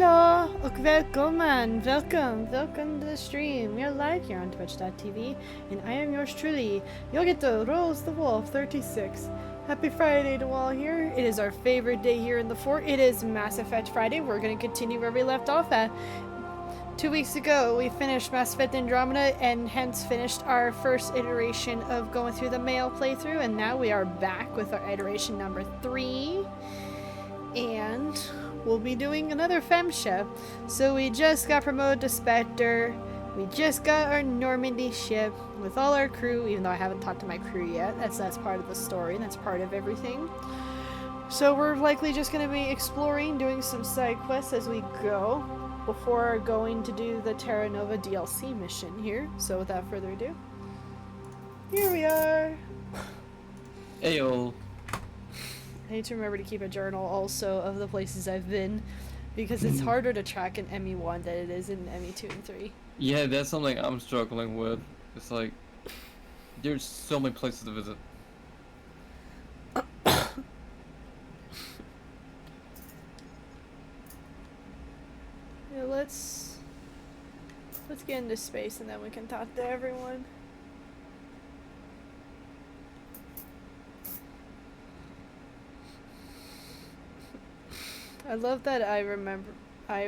Hallo och välkommen, welcome to the stream. We are live here on twitch.tv and I am yours truly, Yogito Rolls the Wolf 36. Happy Friday to all here. It is our favorite day here in the fort. It is Mass Effect Friday. We're going to continue where we left off at. 2 weeks ago, we finished Mass Effect Andromeda and hence finished our first iteration of going through the male playthrough, and now we are back with our iteration number 3. And we'll be doing another femship. So we just got promoted to Spectre. We just got our Normandy ship with all our crew, even though I haven't talked to my crew yet. That's part of the story, that's part of everything. So we're likely just going to be exploring, doing some side quests as we go, before going to do the Terra Nova DLC mission here. So without further ado, here we are! Ayo. I need to remember to keep a journal also of the places I've been, because it's harder to track in ME1 than it is in ME2 and 3. Yeah, that's something I'm struggling with. It's like, there's so many places to visit. Yeah, let's get into space and then we can talk to everyone. I love that I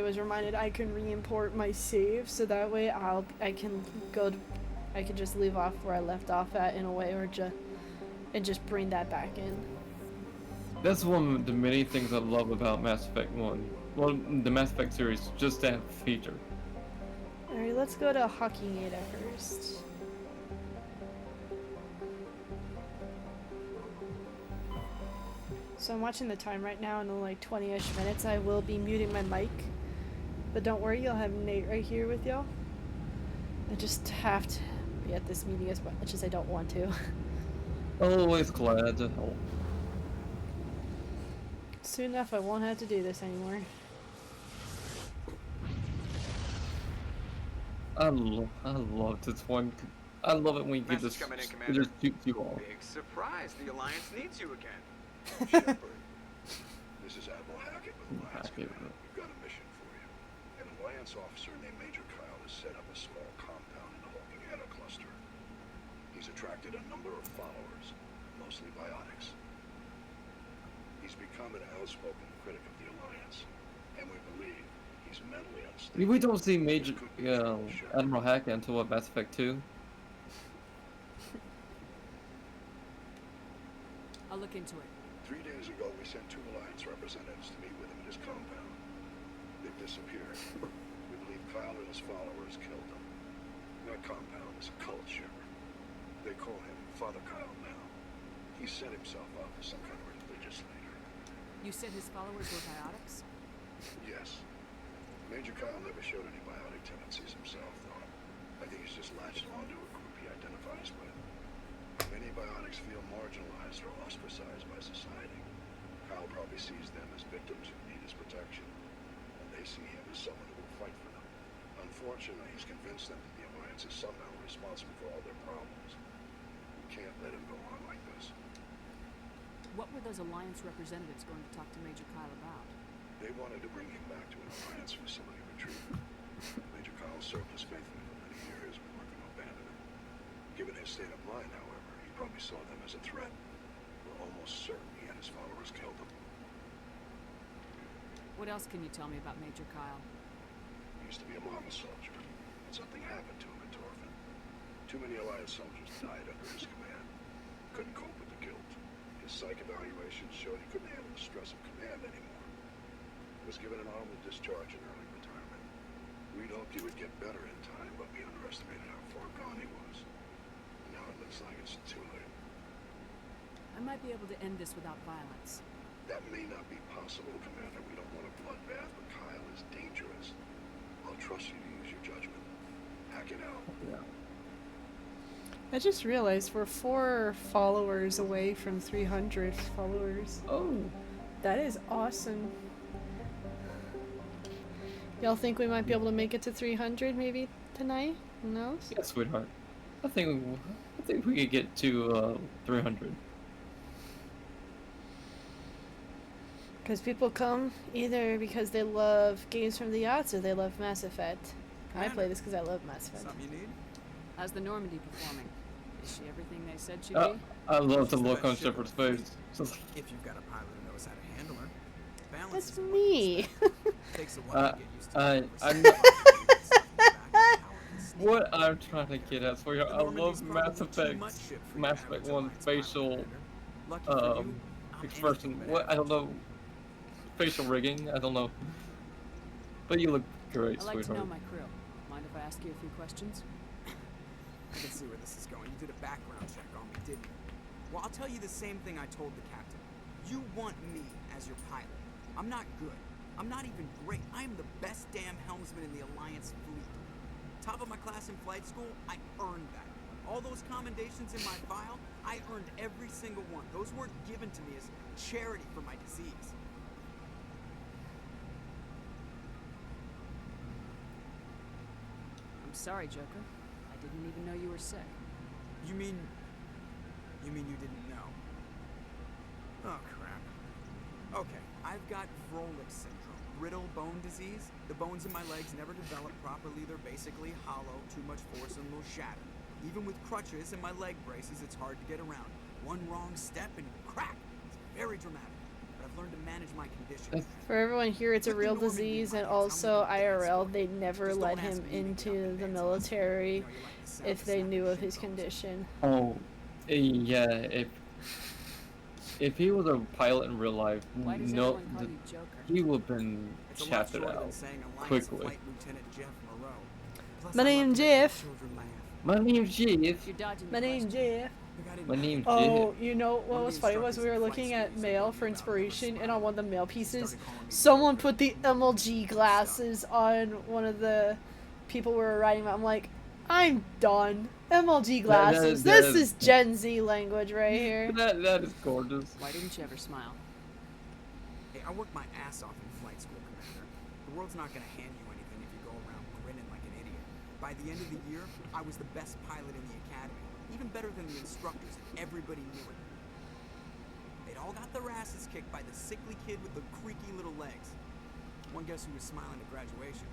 was reminded I can re-import my save, so that way I can just leave off where I left off at in a way, or just bring that back in. That's one of the many things I love about Mass Effect 1. Well, the Mass Effect series, just that feature. Alright, let's go to Hawkingada first. So I'm watching the time right now, and in like 20-ish minutes I will be muting my mic. But don't worry, you'll have Nate right here with y'all. I just have to be at this meeting as much as I don't want to. Always glad to help. Soon enough I won't have to do this anymore. I love this one. I love it when you get this. It just shoots you off. Big surprise! The Alliance needs you again. Shepard, this is Admiral Hackett with Alliance Command. We've got a mission for you. An Alliance officer named Major Kyle has set up a small compound in the Hawkingada cluster. He's attracted a number of followers, mostly biotics. He's become an outspoken critic of the Alliance, and we believe he's mentally unstable. We don't see Major Admiral Hackett until what, Mass Effect 2? I'll look into it. 3 days ago, we sent 2 Alliance representatives to meet with him at his compound. They've disappeared. We believe Kyle and his followers killed them. That compound is a cult, Shepard. They call him Father Kyle now. He set himself up as some kind of religious leader. You said his followers were biotics? Yes. Major Kyle never showed any biotic tendencies himself, though. I think he's just latched onto a group he identifies with. Many biotics feel marginalized or ostracized by society. Kyle probably sees them as victims who need his protection, and they see him as someone who will fight for them. Unfortunately, he's convinced them that the Alliance is somehow responsible for all their problems. We can't let him go on like this. What were those Alliance representatives going to talk to Major Kyle about? They wanted to bring him back to an Alliance facility for treatment. Major Kyle served us faithfully for many years. We weren't going to abandon him. Given his state of mind, however, he probably saw them as a threat. We're almost certain he and his followers killed them. What else can you tell me about Major Kyle? He used to be a model soldier, but something happened to him at Torfin. Too many Alliance soldiers died under his command. Couldn't cope with the guilt. His psych evaluations showed he couldn't handle the stress of command anymore. Was given an honorable discharge in early retirement. We'd hoped he would get better in time, but we underestimated how far gone he was. Now it looks like it's too late. I might be able to end this without violence. That may not be possible, Commander. We don't want a bloodbath, but Kyle is dangerous. I'll trust you to use your judgment. Hack it out. Yeah. I just realized we're 4 followers away from 300 followers. Oh. That is awesome. Y'all think we might be able to make it to 300 maybe tonight? Who knows? Yeah, sweetheart. I think we could get to 300. Because people come either because they love games from the aughts or they love Mass Effect. I play this because I love Mass Effect. Something you need? How's the Normandy performing? Is she everything they said she'd Uh, be? I love the She's the look on best ship Shepard's in the face. fleet. Just, If you've got a pilot who knows how to handle her. Balance That's is what me. takes a while to get used to. I- it. I'm- what I'm trying to get at for you, The I Normandy's love Mass probably too Effect. much ship for Mass your Effect average 1 Alliance pilot, facial Commander. Lucky for you, I'm expression. anything but What I don't average. know, facial rigging. I don't know. But you look great, I like to know sweetheart. my crew. Mind if I ask you a few questions? I can see where this is going. You did a background check on me, didn't you? Well, I'll tell you the same thing I told the captain. You want me as your pilot. I'm not good. I'm not even great. I am the best damn helmsman in the Alliance fleet. Top of my class in flight school, I earned that. All those commendations in my file, I earned every single one. Those weren't given to me as charity for my disease. I'm sorry, Joker. I didn't even know you were sick. You mean you didn't know? Oh, crap. Okay, I've got Froelich syndrome, brittle bone disease. The bones in my legs never develop properly. They're basically hollow, too much force and will shatter. Even with crutches and my leg braces, it's hard to get around. One wrong step and crack. It's very dramatic. But I've learned to manage my condition. For everyone here, it's a With the real Normandy, disease, my and kids, I'm also gonna dance IRL, for they it. never Just let don't ask him me to get up into and the dance. military You know, you like the sound if of they snapping knew of shin his bones. condition. Oh, yeah. If he was a pilot in real life, Why does no, everyone call you Joker? he would have been It's a lot shafted shorter than out saying Alliance quickly. Flight Lieutenant Jeff Moreau. Plus, My I love name's to make Jeff. children laugh. My name's Jeff. You're dodging My the name's question. Jeff. Look, I didn't My have name's to. Oh, you know One what of was the funny was instructors we were in flight looking school at said mail something for about inspiration, never and on one of the mail He pieces, started calling me someone Joker. put the MLG glasses on one of the people we were writing about. I'm like, I'm done. MLG glasses. This is Gen Z language right here. That is gorgeous. Why didn't you ever smile? Hey, I worked my ass off in flight school, Commander. The world's not gonna hand you anything if you go around grinning like an idiot. By the end of the year, I was the best pilot in the academy. Even better than the instructors, and everybody knew it. They'd all got their asses kicked by the sickly kid with the creaky little legs. One guess who was smiling at graduation?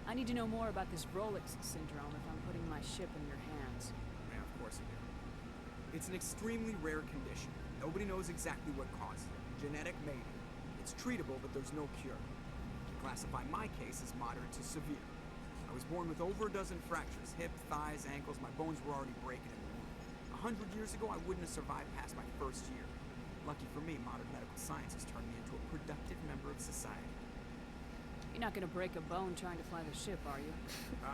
I need to know more about this Froelich syndrome if I'm putting my ship in your hands. Yeah, of course you do. It's an extremely rare condition. Nobody knows exactly what causes it. Genetic maybe. It's treatable, but there's no cure. You classify my case as moderate to severe. I was born with over a dozen fractures. Hip, thighs, ankles. My bones were already breaking in the womb. 100 years ago, I wouldn't have survived past my first year. Lucky for me, modern medical science has turned me into a productive member of society. You're not gonna break a bone trying to fly the ship, are you?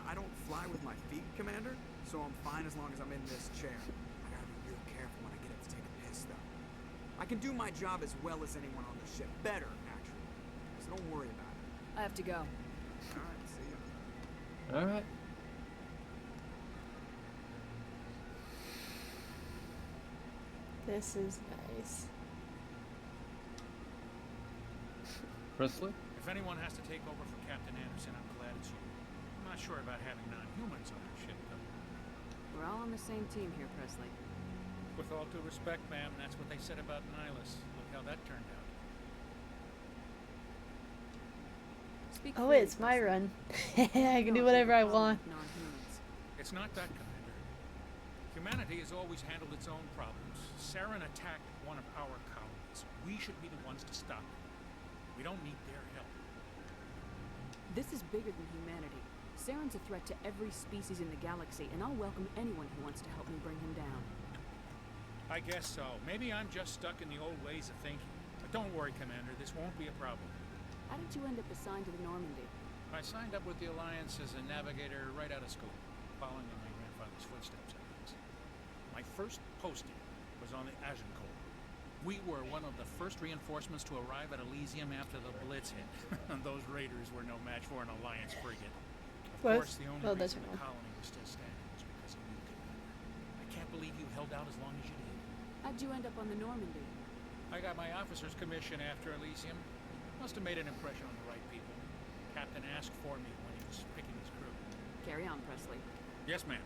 I don't fly with my feet, Commander, so I'm fine as long as I'm in this chair. I gotta be real careful when I get up to take a piss, though. I can do my job as well as anyone on the ship. Better, actually. So don't worry about it. I have to go. Alright, see you. All right. This is nice. Presley? If anyone has to take over for Captain Anderson, I'm glad it's you. I'm not sure about having non-humans on our ship, though. We're all on the same team here, Presley. With all due respect, ma'am, that's what they said about Nihilus. Look how that turned out. Speak Oh, freely, it's my Presley. run. I can No, do it's whatever I the problem want. with non-humans. It's not that, Commander. Humanity has always handled its own problems. Saren attacked one of our colonies. We should be the ones to stop it. We don't need their help. This is bigger than humanity. Saren's a threat to every species in the galaxy, and I'll welcome anyone who wants to help me bring him down. I guess so. Maybe I'm just stuck in the old ways of thinking. But don't worry, Commander. This won't be a problem. How did you end up assigned to the Normandy? I signed up with the Alliance as a navigator right out of school, following in my grandfather's footsteps, I guess. My first posting was on the Agincourt. We were one of the first reinforcements to arrive at Elysium after the Blitz hit. Those raiders were no match for an Alliance frigate. Of What? course, the only Oh, that's reason the right. colony was still standing was because of you, Commander. I can't believe you held out as long as you did. How'd you end up on the Normandy? I got my officer's commission after Elysium. Must have made an impression on the right people. Captain asked for me when he was picking his crew. Carry on, Presley. Yes, ma'am.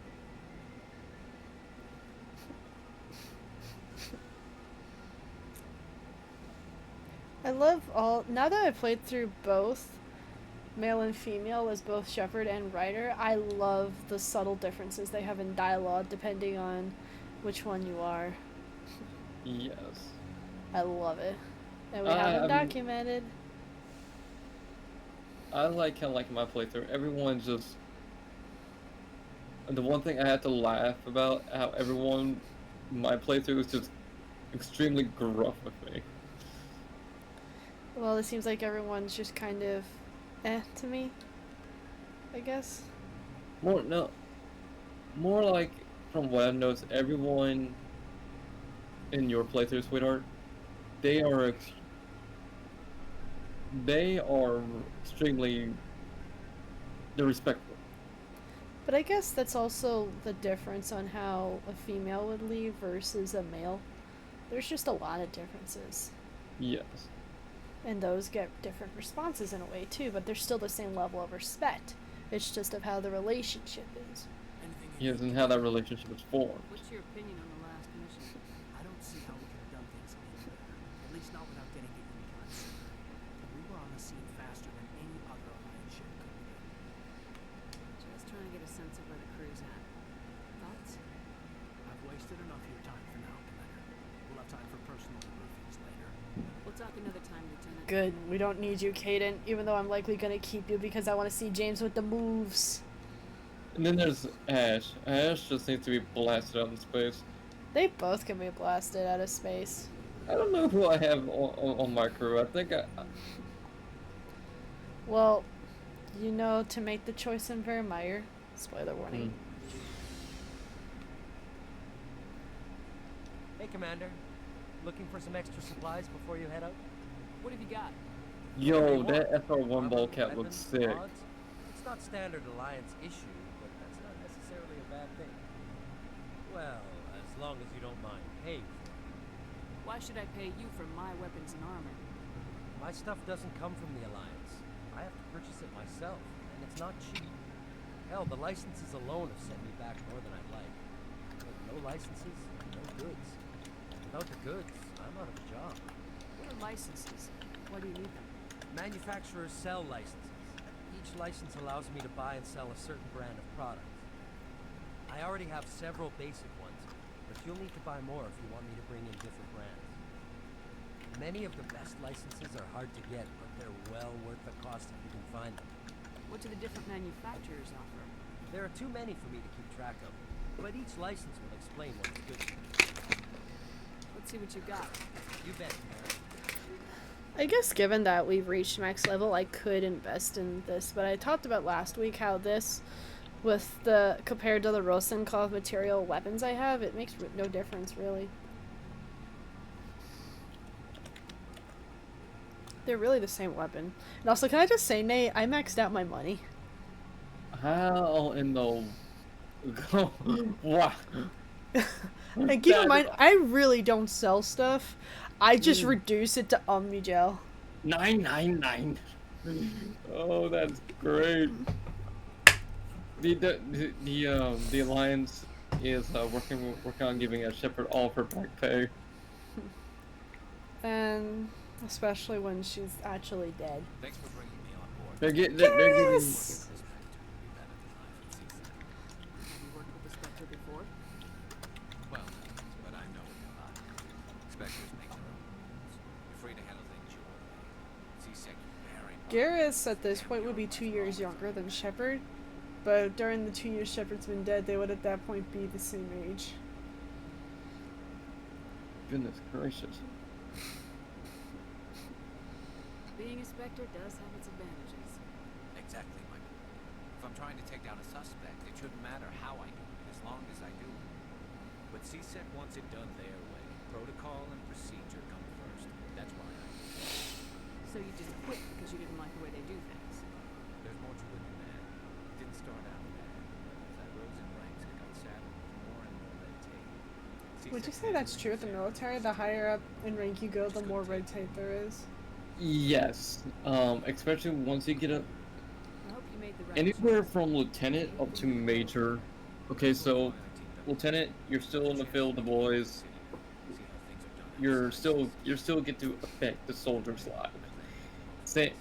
I love all. Now that I've played through both, male and female, as both Shepard and Ryder, I love the subtle differences they have in dialogue depending on which one you are. Yes. I love it. And we have it documented. I like how, like, in my playthrough, everyone just. The one thing I had to laugh about, how everyone in my playthrough was just extremely gruff with me. Well, it seems like everyone's just kind of to me, I guess. More like, from what I've noticed, everyone in your playthrough, sweetheart, they are extremely, they're respectful. But I guess that's also the difference on how a female would leave versus a male. There's just a lot of differences. Yes. And those get different responses in a way too, but they're still the same level of respect. It's just of how the relationship is. Yes, and how that relationship is formed. What's your opinion on the last mission? I don't see how we could have done things any better. At least not without getting the Unicron sooner. We were on the scene faster than any other Alliance ship could have been. Just trying to get a sense of where the crew's at. Thoughts? I've wasted enough of your time for now, Commander. We'll have time for personal debriefings later. We'll talk another time, Lieutenant. Good. We don't need you, Caden, even though I'm likely gonna keep you because I want to see James with the moves. And then there's Ash. Ash just needs to be blasted out in space. They both can be blasted out of space. I don't know who I have on my crew. I think Well, you know to make the choice in Vermeer. Spoiler warning. Hey, Commander. Looking for some extra supplies before you head out? What have you got? Yo, that FR1 ball cap Weapons, looks sick. mods? It's not standard Alliance issue, but that's not necessarily a bad thing. Well, as long as you don't mind paying for it. Why should I pay you for my weapons and armor? My stuff doesn't come from the Alliance. I have to purchase it myself, and it's not cheap. Hell, the licenses alone have set me back more than I'd like. But no licenses, no goods. Without the goods, I'm out of a job. What are licenses? Why do you need them? Manufacturers sell licenses. Each license allows me to buy and sell a certain brand of product. I already have several basic ones, but you'll need to buy more if you want me to bring in different brands. Many of the best licenses are hard to get, but they're well worth the cost if you can find them. What do the different manufacturers offer? There are too many for me to keep track of, but each license will explain what's good for you. Let's see what you got. You bet, Karen. I guess given that we've reached max level, I could invest in this, but I talked about last week how this, with the, compared to the Rosenkopf material weapons I have, it makes no difference, really. They're really the same weapon. And also, can I just say, Nate, I maxed out my money. How in the... Wow. And keep in mind, I really don't sell stuff. I just reduce it to Omnigel. 999. Oh, that's great. The Alliance is working on giving a Shepard all of her back pay. And especially when she's actually dead. Thanks for bringing me on board. They're giving. Yes! Have you worked with the Spectre before? Well, but I know it a lot. Spectres make their own rules. You're free to handle things your way. C-Sec, you're very... Garrus at this point would be 2 years younger than Shepard, but during the 2 years Shepard's been dead, they would at that point be the same age. Goodness gracious. Being a Spectre does have its advantages. Exactly, Michael. If I'm trying to take down a suspect, it shouldn't matter how I do it, as long as I do it. But C-Sec wants it done their way. Protocol and procedure come first. That's why I... So you just quit because you didn't like the way they do things. There's more to it than that. It didn't start out bad, but as I rose in ranks, I got saddled with more and more red tape. Would you say that's true with the military? The higher up in rank you go, the more red tape there is? Yes. Especially once you get up I hope you made the right anywhere choice. from lieutenant up to major. Okay, so lieutenant, you're still in the field, the boys. you're still get to affect the soldiers' lives. Say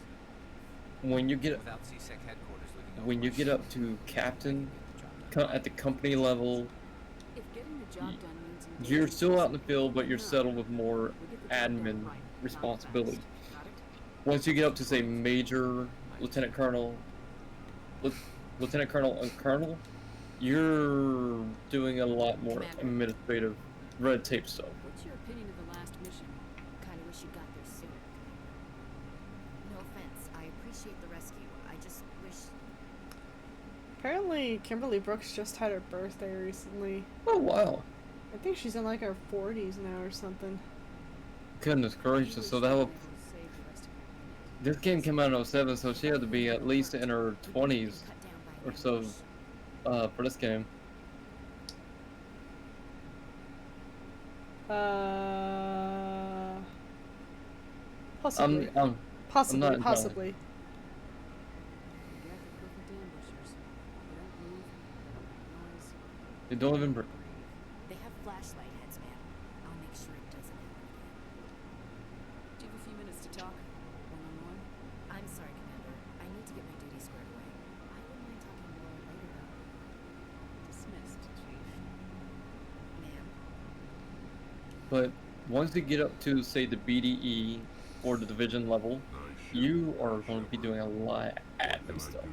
when you get Without CSEC headquarters leaving when you Overwatch, get up to captain get the job done. at the company level, If getting the job done means you're engaging still out in the with field, but you're someone, settled with more we'll get the job done admin right, not responsibility. fast. Got it? Once you get up to say major, lieutenant colonel, lieutenant colonel, and colonel, you're doing a lot more Commander. administrative red tape stuff. What's your opinion of the last mission? Kinda wish you got there sooner. No offense, I appreciate the rescue. I just wish. Apparently, Kimberly Brooks just had her birthday recently. Oh wow! I think she's in like her 40s now or something. Goodness gracious! So that will will, this game came out in 07, so she had to be at least in her 20s Cut down by or so for this game. Possibly. I'm Possibly. not entirely- Possibly. Be careful with the ambushers. They don't move, they don't make noise. they don't even breathe. They have flashlight heads, man. I'll make sure it doesn't happen again. Do you have a few minutes to talk? One-on-one? I'm sorry, Commander. I need to get my duty squared away. I wouldn't mind talking more later, though. Dismissed, Chief. Ma'am. But once you get up to say the BDE or the division level, you are going to be doing a lot of admin stuff.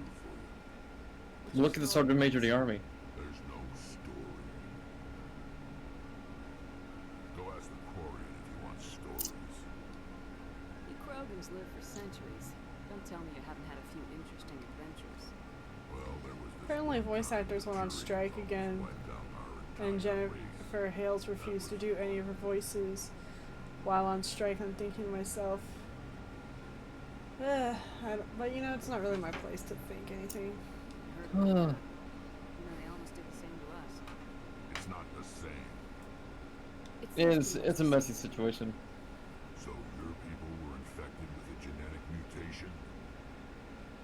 Look at the Sergeant Major of the Army. There's no story. Go ask the Quarian if you want stories. You Krogans lived for centuries. Don't tell me you haven't had a few interesting adventures. Well, there was this Apparently, one voice time actors went on jury strike folks again, went down our and entire race. Jennifer Hales refused to do any of her voices while on strike. I'm thinking to myself, but you know, it's not really my place to think anything. I heard about that. You know, they almost did the same to us. It's not the same. It's a messy situation. So your people were infected with a genetic mutation?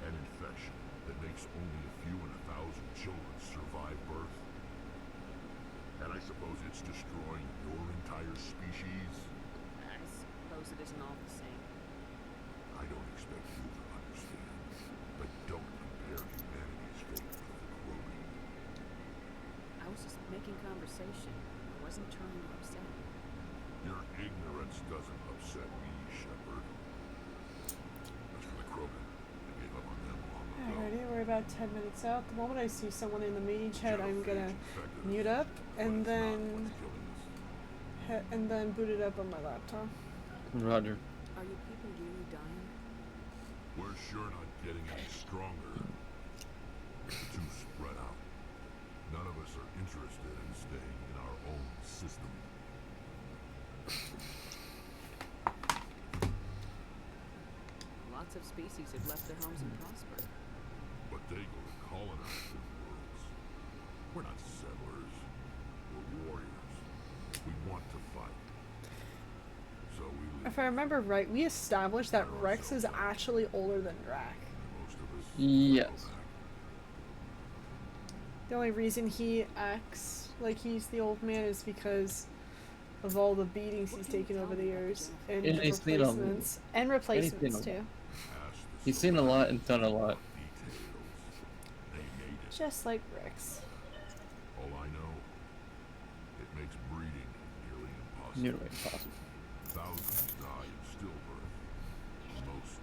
An infection that makes only a few in 1,000 children survive birth? And I suppose it's destroying your entire species? I suppose it isn't all the same. I don't expect you to understand, but don't compare humanity's fate with the Krogan. I was just making conversation. I wasn't trying to upset you. Your ignorance doesn't upset me, Shepard. As for the Krogan, I gave up on them long ago. Alrighty, we're about 10 minutes out. The moment I see someone in the meeting chat, I'm gonna Genophage infected us, mute up but and it's not then what's killing us. and then boot it up on my laptop. Roger. Are your people really dying? We're sure not getting any stronger. We're too spread out. None of us are interested in staying in our own system. Lots of species have left their homes and prospered. But they go to colonize their worlds. We're not settlers. We're warriors. We want to fight. So we leave. If I remember right, we established that Rex is actually older than Drac. Most of us Yes. go back. The only reason he acts like he's the old man is because of all the beatings he's taken over the years and And the he's seen replacements. And replacements seen too. Ask the He's seen a lot and done a lot. details. They made it. Just like Rex. All I know, it makes breeding nearly impossible. Nearly impossible. Thousands die in stillbirth. Most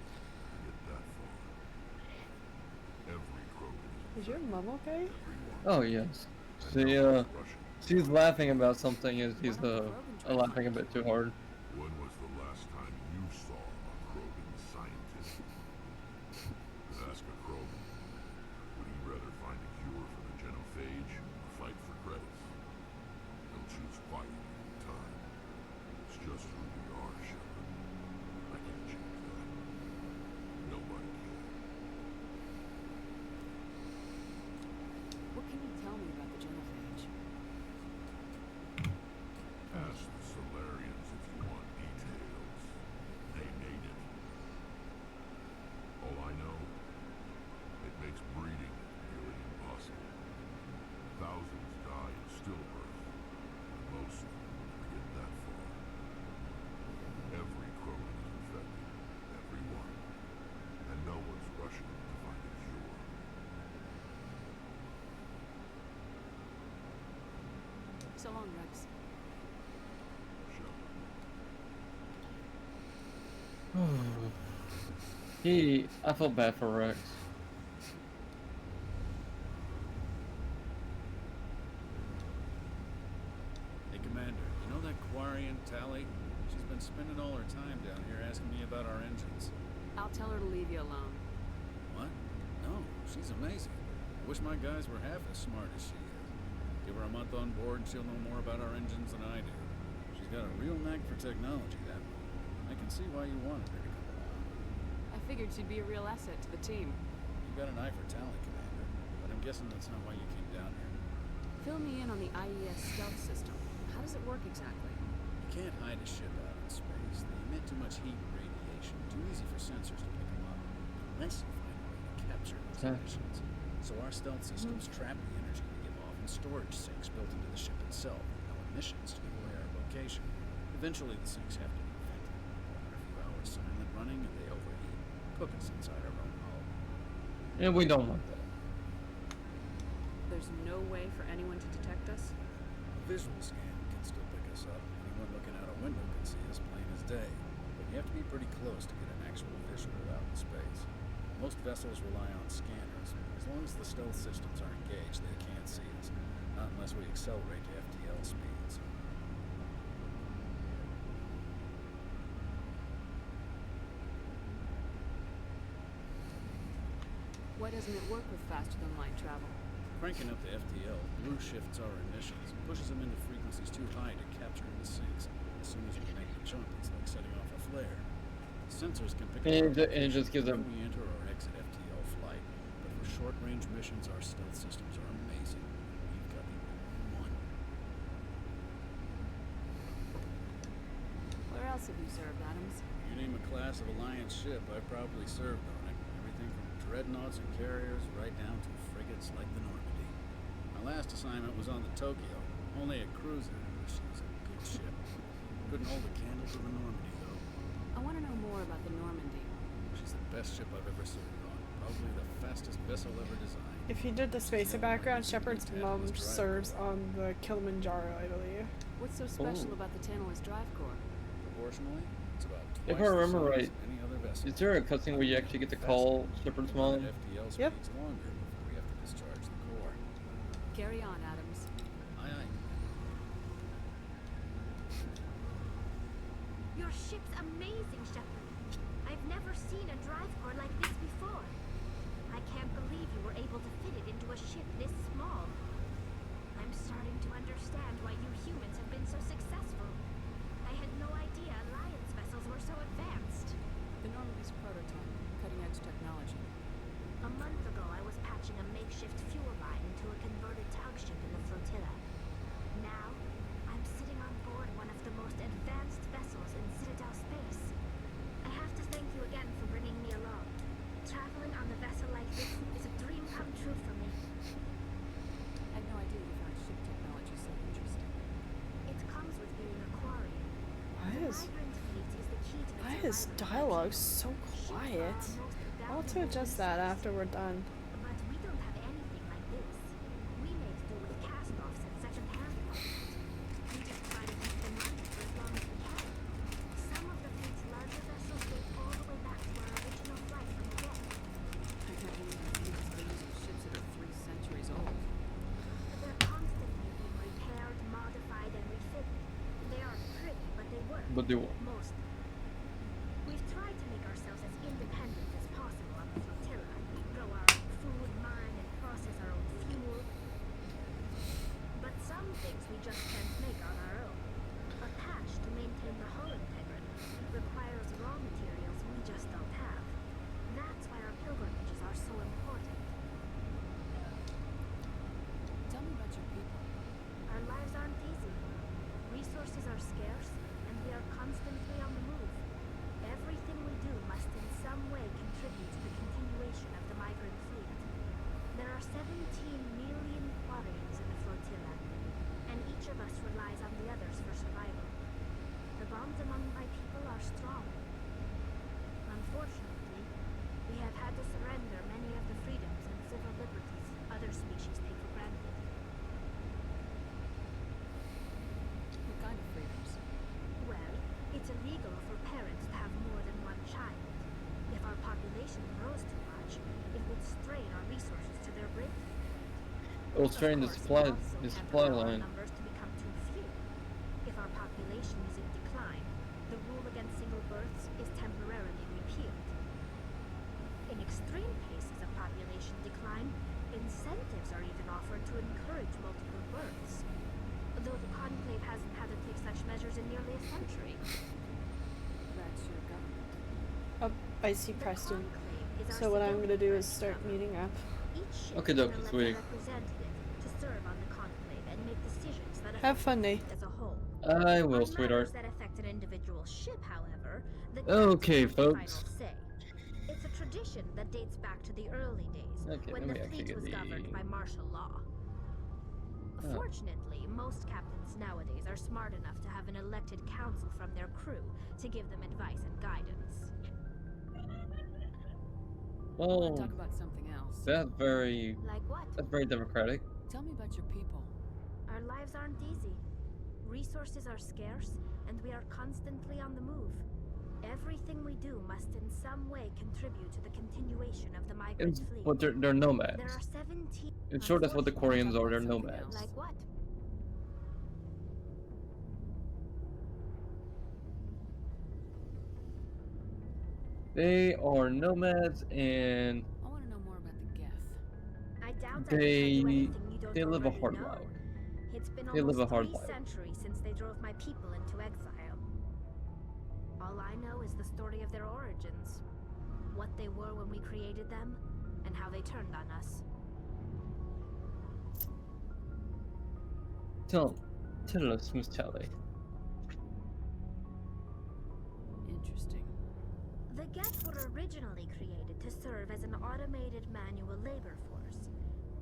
get that far. Every Krogan Is your mom okay? everyone. Oh yes. And She now it's Russian. she's laughing about something and she's laughing a bit too hard. When was the last time you saw a Krogan scientist? Ask a Krogan. Would he rather find a cure for the genophage or fight for credits? He'll choose fighting every time. It's just who we are, Shepard. I can't change that. Nobody can. What can you tell me about the genophage? Ask the Solarians if you So long, Rex. I felt bad for Rex. Hey, Commander, you know that Quarian Tally? She's been spending all her time down here asking me about our engines. I'll tell her to leave you alone. What? No, she's amazing. I wish my guys were half as smart as she is. Give her a month on board and she'll know more about our engines than I do. She's got a real knack for technology, that one. I can see why you wanted her to come along. I figured she'd be a real asset to the team. You've got an eye for talent, Commander, but I'm guessing that's not why you came down here. Fill me in on the IES stealth system. How does it work exactly? You can't hide a ship out in space. They emit too much heat and radiation. Too easy for sensors to pick them up. Unless you find a way to capture those emissions. So our stealth systems trap the energy we give off in storage sinks built into the ship itself. No emissions to give away our location. Eventually the sinks have to be vented. After a few hours silent running and they overheat. Cook us inside our own hull. And we don't want that. There's no way for anyone to detect us? A visual scan can still pick us up. Anyone looking out a window can see us plain as day. But you have to be pretty close to get an actual visual out in space. Most vessels rely on scanners. As long as the stealth systems are engaged, they can't see us. Not unless we accelerate to FTL speeds. Why doesn't it work with faster than light travel? Cranking up the FTL blue shifts our emissions and pushes them into frequencies too high to capture in the sinks. As soon as we make a jump, it's like setting off a flare. Sensors can pick And up it just gives them. when we enter or exit FTL flight. But for short-range missions, our stealth systems are amazing. We've got the only one. Where else have you served, Adams? You name a class of Alliance ship, I've probably served on it. Everything from dreadnoughts and carriers right down to frigates like the Normandy. My last assignment was on the Tokyo, only a cruiser, but she was a good ship. Couldn't hold a candle to the Normandy, though. I want to know more about the Normandy. She's the best ship I've ever served on. Probably the fastest vessel ever designed. If you did the spacer background, Shepard's mom serves on the Kilimanjaro, I believe. What's so special Oh. about the Tantalus Drive Core? Proportionally, it's about If twice I remember the size right, of any other vessel. Is there a cutscene where you actually get to call Shepard's mom? FTL Yep. speeds longer before we have to discharge the core. Carry on, Adams. Aye, aye. Your ship's amazing, Shepard. I've never seen a drive core like this before. I can't believe you were able to fit it into a ship this small. I'm starting to understand why you humans have been so successful. I had no idea Alliance vessels were so advanced. The Normandy's prototype, cutting-edge technology. A month ago, I was patching a makeshift fuel line into a converted tug ship in the flotilla. Now, I'm sitting on board one of the most advanced vessels in Citadel space. I have to thank you again for bringing me along. Traveling on a vessel like this is a dream come true for me. I had no idea you found ship technology so interesting. It comes with being a Quarian. Why The is migrant fleet is the key to why its is survival. dialogue so Ships are our quiet? most I'll have to valuable adjust that resource. after we're done. But we don't have anything like this. We make do with cast-offs and second-hand parts. We just try to keep them running for as long as we can. Some of the fleet's larger vessels date all the way back to our original flight from the deck. I can't believe the fleet is still using ships that are 3 centuries old. They're constantly being repaired, modified, and refitted. They aren't pretty, but they work. But they won't. Mostly. We've tried to make ourselves as independent as possible on the flotilla. We grow our own food, mine, and process our own fuel. But some things we just can't make on our own. A patch to maintain the hull integrity requires raw materials we just don't have. That's why our pilgrimages are so important. Tell me about your people. Our lives aren't easy. Resources are scarce, and we are constantly on the move. Everything we do must in some way contribute to the continuation of the migrant fleet. There are 17 million Quarians in the flotilla, and each of us relies on the others for survival. The bonds among my people are strong. Unfortunately, we have had to surrender many of the freedoms and civil liberties other species take for granted. illustrating Of course, we the also supply can't allow our line. numbers to become too few. If our population is in decline, the rule against single births is temporarily repealed. In extreme cases of population decline, incentives are even offered to encourage multiple births. Though the Conclave hasn't had to take such measures in nearly a century. That's your government. Oh, I see The Preston. Conclave is our So what I'm gonna do is civilian start branch meeting up. Each ship Okay, can dokie, elect sweetie. a representative to serve on the Conclave and make decisions that Have affect fun, the Nate. fleet as a whole. I will, On sweetheart. matters that affect an individual ship, however, the Okay, captain has the final folks. say. It's a tradition that dates back to the early days, Okay, when let the me actually fleet get was governed the. by martial law. Oh. Fortunately, most captains nowadays are smart enough to have an elected council from their crew to give them advice and guidance. I want Well, to talk about something else. that's very Like what? democratic. Tell me about your people. Our lives aren't easy. Resources are scarce, and we are constantly on the move. Everything we do must in some way contribute to the continuation of the migrant fleet. But they're There nomads. are 17. In short, that's what the Quarians are. They're Something nomads. else. Like what? They are nomads, and I want to know more about the Geth. I doubt I can tell you they anything you don't live a already hard know. life. It's been They live almost a hard 3 life. centuries since they drove my people into exile. All I know is the story of their origins. What they were when we created them, and how they turned on us. Tell us, Miss Tally. Interesting. The Geth were originally created to serve as an automated manual labor force.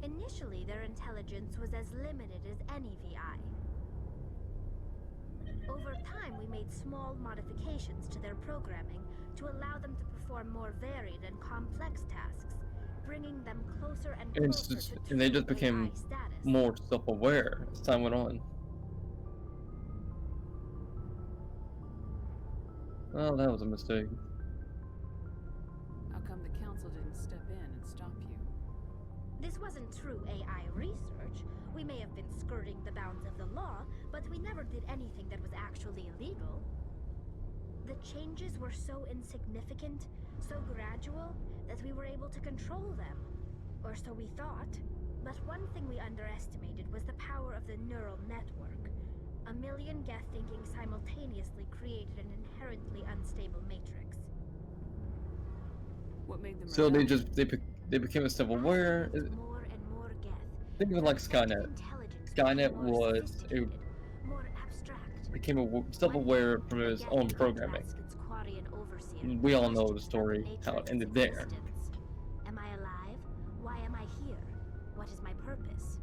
Initially, their intelligence was as limited as any VI. Over time, we made small modifications to their programming to allow them to perform more varied and complex tasks, bringing them closer and And, closer to and they true just became AI status. more self-aware as time went on. Well, that was a mistake. How come the council didn't step in and stop you? This wasn't true AI research. We may have been skirting the bounds of the law, but we never did anything that was actually illegal. The changes were so insignificant, so gradual, that we were able to control them. Or so we thought. But one thing we underestimated was the power of the neural network. A million Geth thinking simultaneously created an inherently unstable matrix. What made them So rebel? they became a self-aware. As we moved more and more Geth, Think of it like their Skynet. intelligence Skynet became more was sophisticated, more abstract. became self-aware from his own programming. We all know the story, how it ended there. Am I alive? Why am I here? What is my purpose?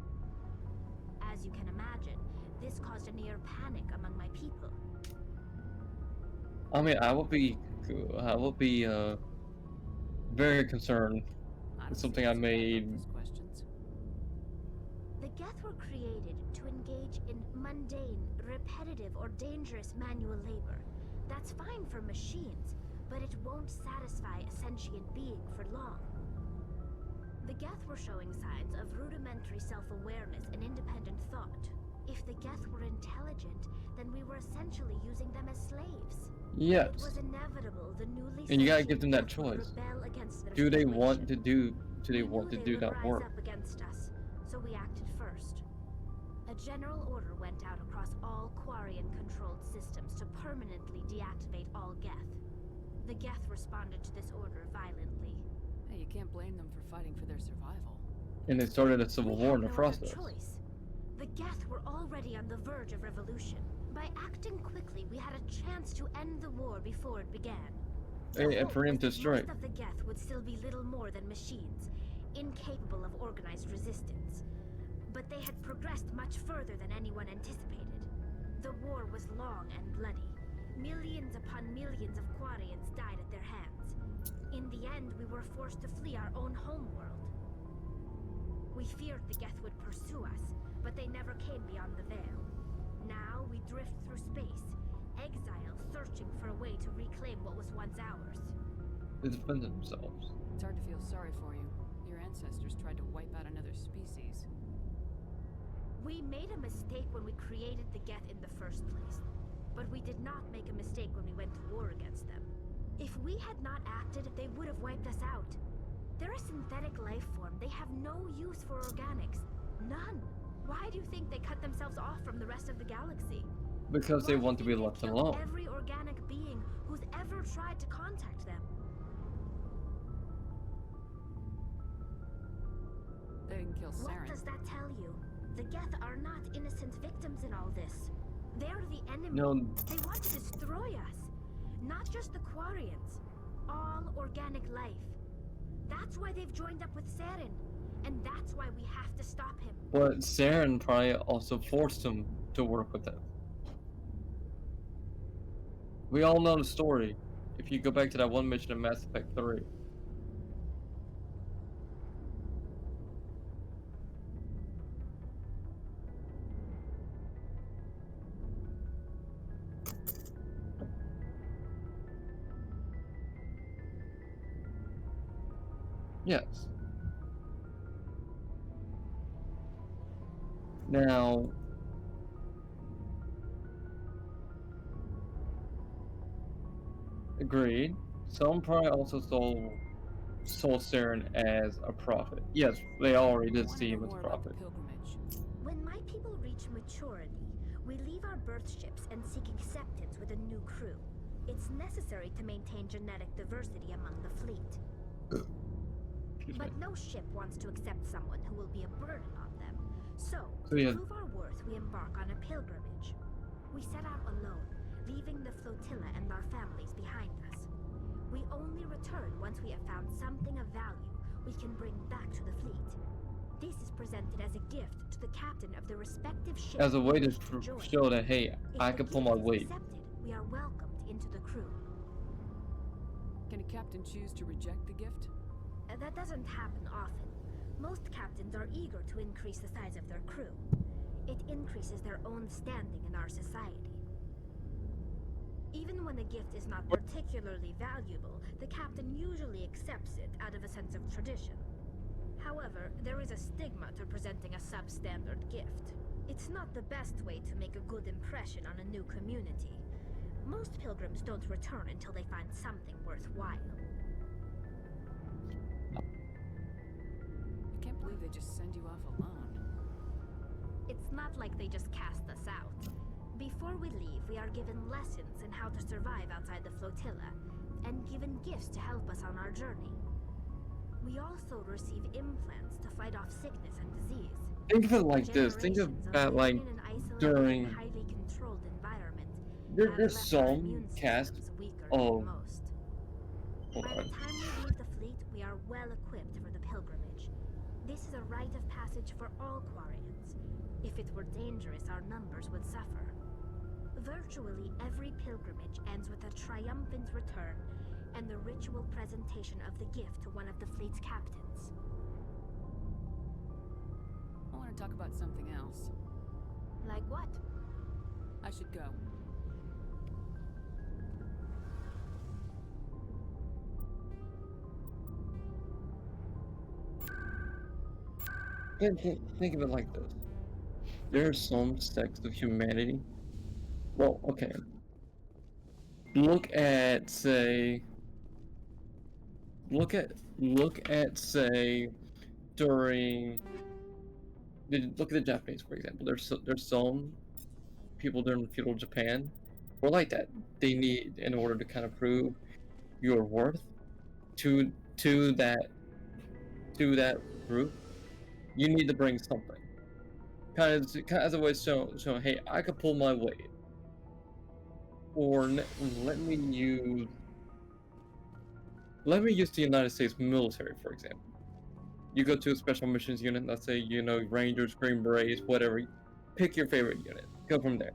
As you can imagine, this caused a near panic among my people. I mean, I would be very concerned. I It's don't something see I what's so bad about made. those questions. The Geth were created to engage in mundane, repetitive, or dangerous manual labor. That's fine for machines, but it won't satisfy a sentient being for long. The Geth were showing signs of rudimentary self-awareness and independent thought. If the Geth were intelligent, then we were essentially using them as slaves. Yes. It was inevitable the newly And you gotta sentient give them that Geth would choice. rebel against their Do they situation. want to do We knew they that would rise work? up against us, so we acted first. A general order went out across all Quarian-controlled systems to permanently deactivate all Geth. The Geth responded to this order violently. Hey, you can't blame them for fighting for their survival. And they started a civil We war had in the no process. other choice. The Geth were already on the verge of revolution. By acting quickly, we had a chance to end the war before it began. The And hope for him was to that strike. most of the Geth would still be little more than machines, incapable of organized resistance. But they had progressed much further than anyone anticipated. The war was long and bloody. Millions upon millions of Quarians died at their hands. In the end, we were forced to flee our own homeworld. We feared the Geth would pursue us, but they never came beyond the veil. Now we drift through space, exile, searching for a way to reclaim what was once ours. They defended themselves. It's hard to feel sorry for you. Your ancestors tried to wipe out another species. made a mistake when we created the Geth in the first place. But we did not make a mistake when we went to war against them. If we had not acted, they would have wiped us out. They're a synthetic life form. They have no use for organics. None. Why do you think they cut themselves off from the rest of the galaxy? Because they Why want do to you be think left they killed alone. every organic being who's ever tried to contact them? They didn't kill What Saren. does that tell you? The Geth are not innocent victims in all this. They're the enemy. No. They want to destroy us. Not just the Quarians. All organic life. That's why they've joined up with Saren. And that's why we have to stop him. But Saren probably also forced him to work with them. We all know the story. If you go back to that one mission in Mass Effect 3. Yes. Now, agreed. Some probably also saw Saren as a prophet. Yes, they already did see him as a prophet. Pilgrimage. When my people reach maturity, we leave our birth ships and seek acceptance with a new crew. It's necessary to maintain genetic diversity among the fleet. But no ship wants to accept someone who will be a burden on them. So, to prove our worth, we embark on a pilgrimage. We set out alone, leaving the flotilla and our families behind us. We only return once we have found something of value we can bring back to the fleet. This is presented as a gift to the captain of the respective ship. As a way to show that, hey, If I the can pull my gift is weight. accepted, we are welcomed into the crew. Can a captain choose to reject the gift? That doesn't happen often. Most captains are eager to increase the size of their crew. It increases their own standing in our society. Even when a gift is not particularly valuable, the captain usually accepts it out of a sense of tradition. However, there is a stigma to presenting a substandard gift. It's not the best way to make a good impression on a new community. Most pilgrims don't return until they find something worthwhile. I can't believe they just send you off alone. It's not like they just cast us out. Before we leave, we are given lessons in how to survive outside the flotilla, and given gifts to help us on our journey. We also receive implants to fight off sickness and disease. Think of it like this. Think of that like during. Highly controlled environment. There's some cast of. Most. Hold By the on. time we leave the fleet, we are well equipped for the pilgrimage. This is a rite of passage for all Quarians. If it were dangerous, our numbers would suffer. Virtually every pilgrimage ends with a triumphant return and the ritual presentation of the gift to one of the fleet's captains. I want to talk about something else. Like what? I should go. Think of it like this. There are some sects of humanity. Well, okay. Look at say during. Look at the Japanese, for example. There's some people during feudal Japan were like that. They need, in order to kind of prove your worth to that group, you need to bring something. Kind of as a way of showing, hey, I could pull my weight. Or let me use the United States military, for example. You go to a special missions unit, let's say, Rangers, Green Berets, whatever. Pick your favorite unit. Go from there.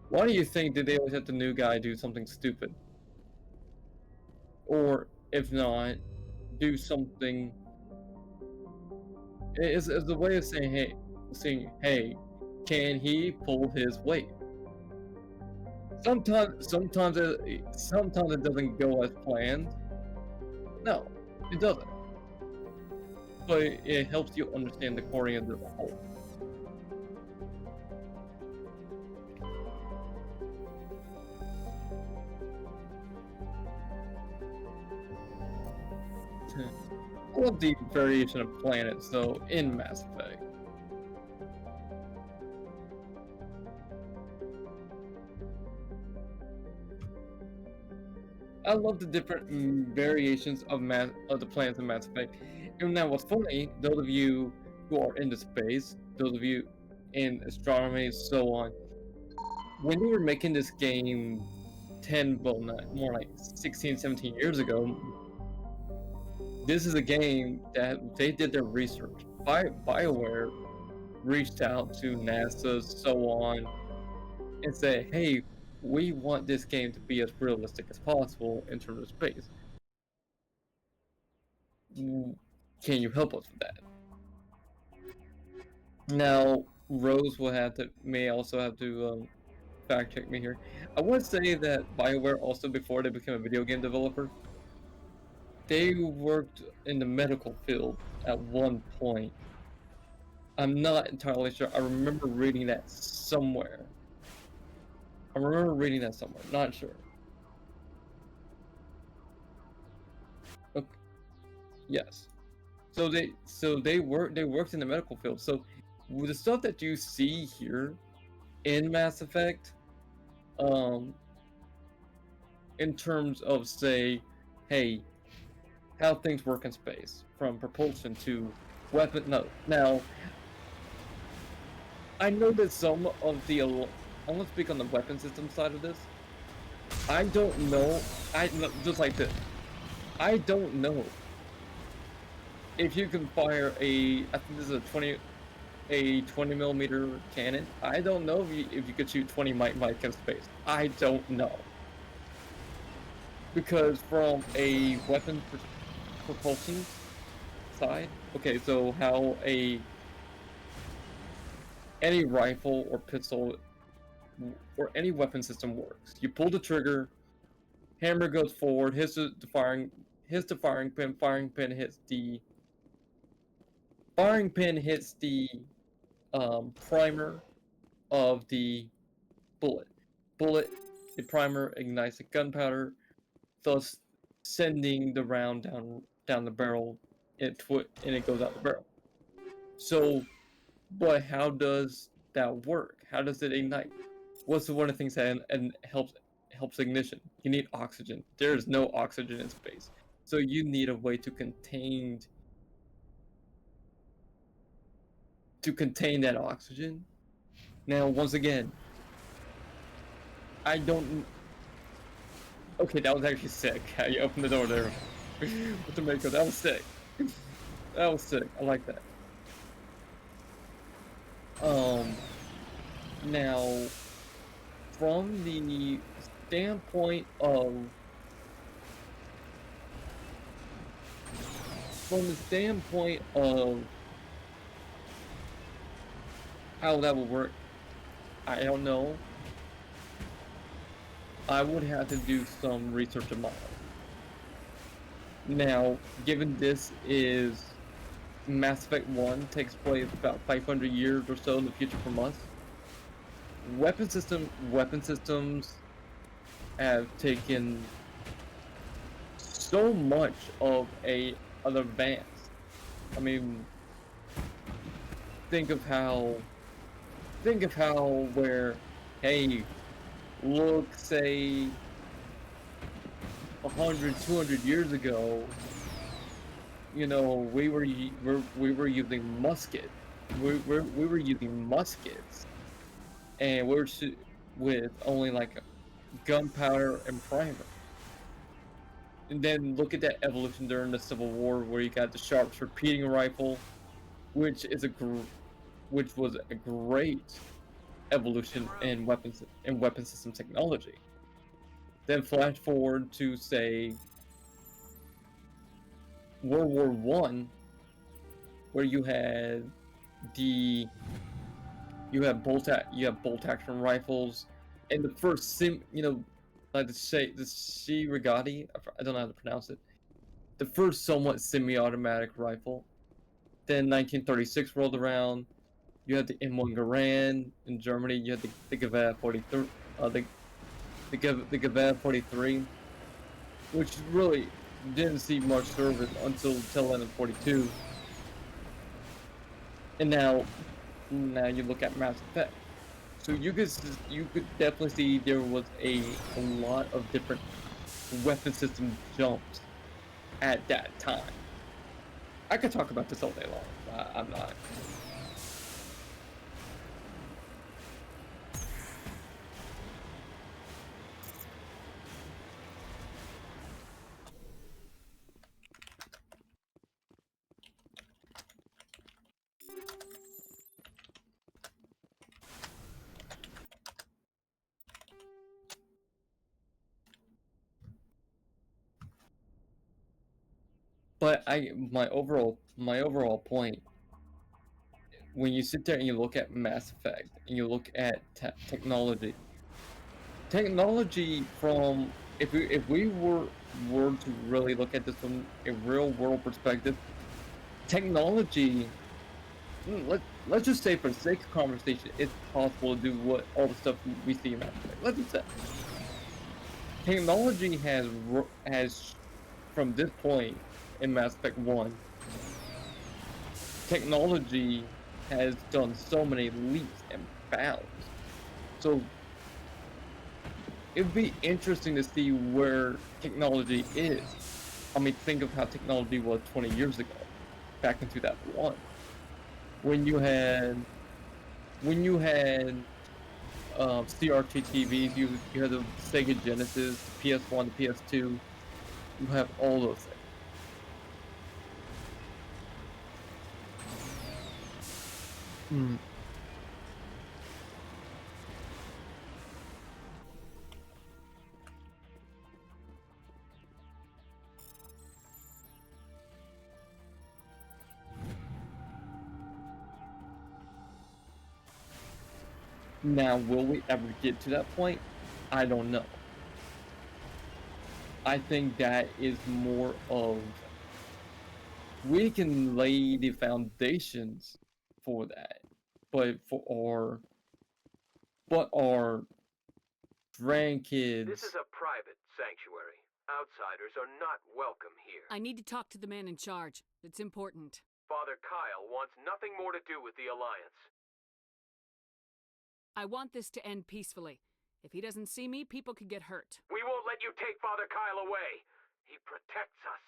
Why do you think that they always have the new guy do something stupid? Or, if not, do something... It's a way of saying, hey, can he pull his weight? Sometimes it doesn't go as planned. No, it doesn't. But it helps you understand the Quarians as a whole. love the variation of planets though in Mass Effect. I love the different variations of the planets in Mass Effect. And now, what's funny, those of you who are into space, those of you in astronomy, so on, when they were making this game 10, well, not more like 16, 17 years ago, this is a game that they did their research. BioWare reached out to NASA, so on, and said, hey, we want this game to be as realistic as possible in terms of space. Can you help us with that? Now, Rose may also have to fact check me here. I would say that BioWare also, before they became a video game developer, they worked in the medical field at one point. I'm not entirely sure. I remember reading that somewhere. Not sure. Okay. Yes. So they worked in the medical field. So with the stuff that you see here in Mass Effect, in terms of, say, hey, how things work in space, from propulsion to weapon. No, now I know that some of the I want to speak on the weapon system side of this. I don't know. Just like this. I don't know if you can fire I think this is a 20 millimeter cannon. I don't know if you could shoot 20 Mike in space. I don't know, because from a weapon propulsion side, okay, so how any rifle or pistol or any weapon system works. You pull the trigger, hammer goes forward, hits the firing pin, firing pin hits the primer of the bullet. The primer ignites the gunpowder, thus sending the round down the barrel, and it goes out the barrel. So, but how does that work? How does it ignite? What's one of the things that helps ignition? You need oxygen. There is no oxygen in space, so you need a way to contain that oxygen. Now, once again, I don't. Okay, that was actually sick. How you opened the door there with the makeup. That was sick. That was sick. I like that. Now, from the standpoint of how that would work, I don't know. I would have to do some research of my own. Now, given this is Mass Effect 1 takes place about 500 years or so in the future from us, weapon systems have taken so much of an advance. I mean, think of how where, hey, look, say 100, 200 years ago, you know, we were using muskets. We were using muskets, and we're with only like gunpowder and primer. And then look at that evolution during the Civil War, where you got the Sharps repeating rifle, which was a great evolution in weapon system technology. Then flash forward to, say, World War I, where you had bolt action rifles, and the first like the C Regati, I don't know how to pronounce it, the first somewhat semi-automatic rifle. Then 1936 rolled around. You had the M1 Garand in Germany. You had the Gewehr 43, the Gewehr 43, which really, didn't see much service until tail end of 42. And now you look at Mass Effect. So you could definitely see there was a lot of different weapon system jumps at that time. I could talk about this all day long. I'm not. But my overall point, when you sit there and you look at Mass Effect and you look at technology from if we were to really look at this from a real world perspective, technology, let's just say for the sake of conversation, it's possible to do what all the stuff we see in Mass Effect. Let's just say technology has from this point in Mass Effect 1, technology has done so many leaps and bounds. So it'd be interesting to see where technology is. I mean, think of how technology was 20 years ago, back in 2001, when you had CRT TVs, you had the Sega Genesis, the PS1, the PS2. You have all those things. Now, will we ever get to that point? I don't know. I think that is more of, we can lay the foundations for that, but our grandkids. This is a private sanctuary. Outsiders are not welcome here. I need to talk to the man in charge. It's important. Father Kyle wants nothing more to do with the Alliance. I want this to end peacefully. If he doesn't see me, people could get hurt. We won't let you take Father Kyle away. He protects us.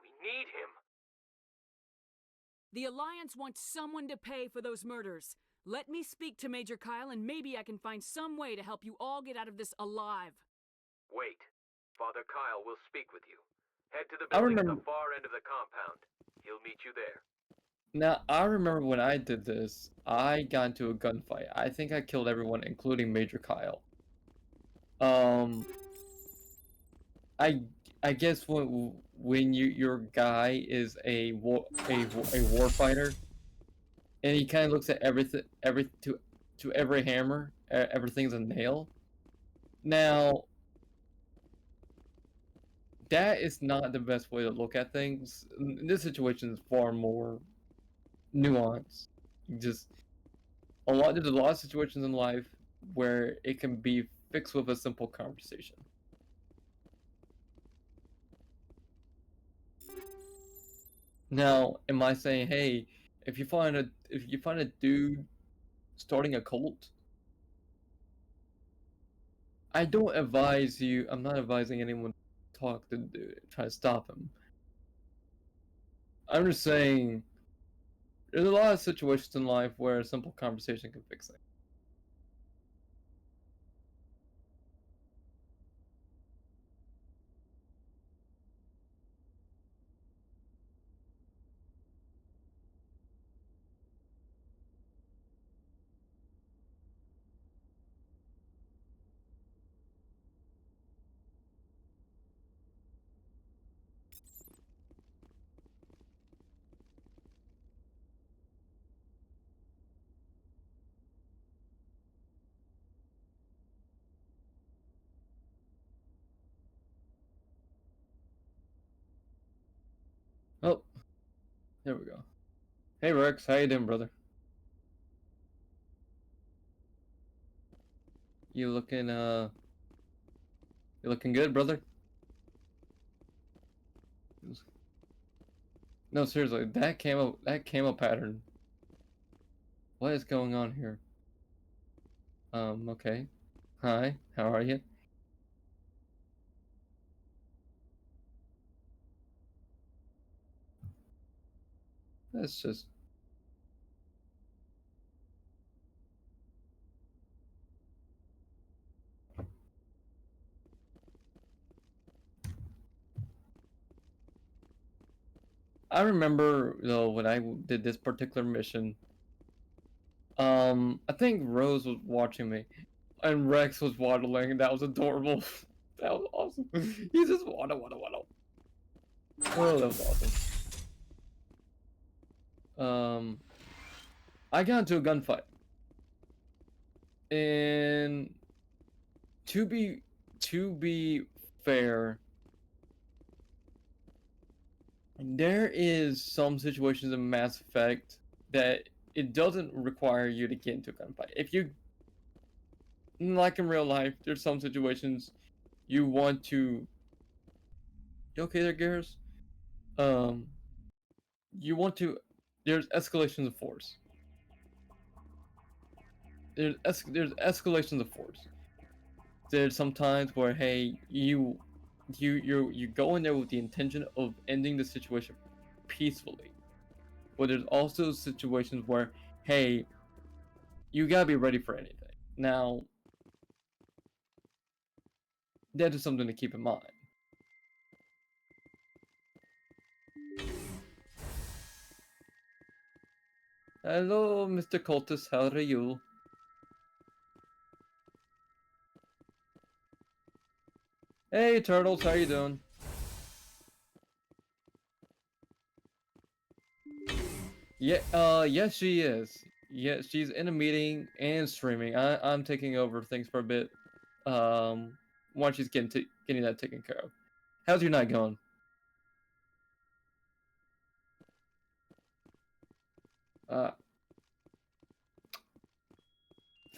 We need him. The Alliance wants someone to pay for those murders. Let me speak to Major Kyle, and maybe I can find some way to help you all get out of this alive. Wait. Father Kyle will speak with you. Head to the building at the far end of the compound. He'll meet you there. Now, I remember when I did this, I got into a gunfight. I think I killed everyone, including Major Kyle. I guess when your guy is a war fighter, and he kind of looks at to every hammer, everything's a nail. Now, that is not the best way to look at things. This situation is far more nuanced. There's a lot of situations in life where it can be fixed with a simple conversation. Now, am I saying, hey, if you find a dude starting a cult, I'm not advising anyone to talk to the dude, try to stop him. I'm just saying, there's a lot of situations in life where a simple conversation can fix it. Oh, there we go. Hey Rex, how you doing, brother? You looking good, brother? No, seriously, that camo pattern. What is going on here? Okay. Hi, how are you? That's just... I remember, though, when I did this particular mission, I think Rose was watching me, and Rex was waddling, and that was adorable. That was awesome. He just waddle. Oh, that was awesome. I got into a gunfight, and to be fair, there is some situations in Mass Effect that it doesn't require you to get into a gunfight. If you, like in real life, there's some situations you want to... You okay there, Garrus? You want to... There's escalations of force. There's escalations of force. There's some times where, hey, you go in there with the intention of ending the situation peacefully. But there's also situations where, hey, you gotta be ready for anything. Now, that is something to keep in mind. Hello, Mr. Cultist, how are you? Hey, Turtles, how you doing? Yeah, yes, she is. Yeah, she's in a meeting and streaming. I'm taking over things for a bit. Once she's getting that taken care of. How's your night going?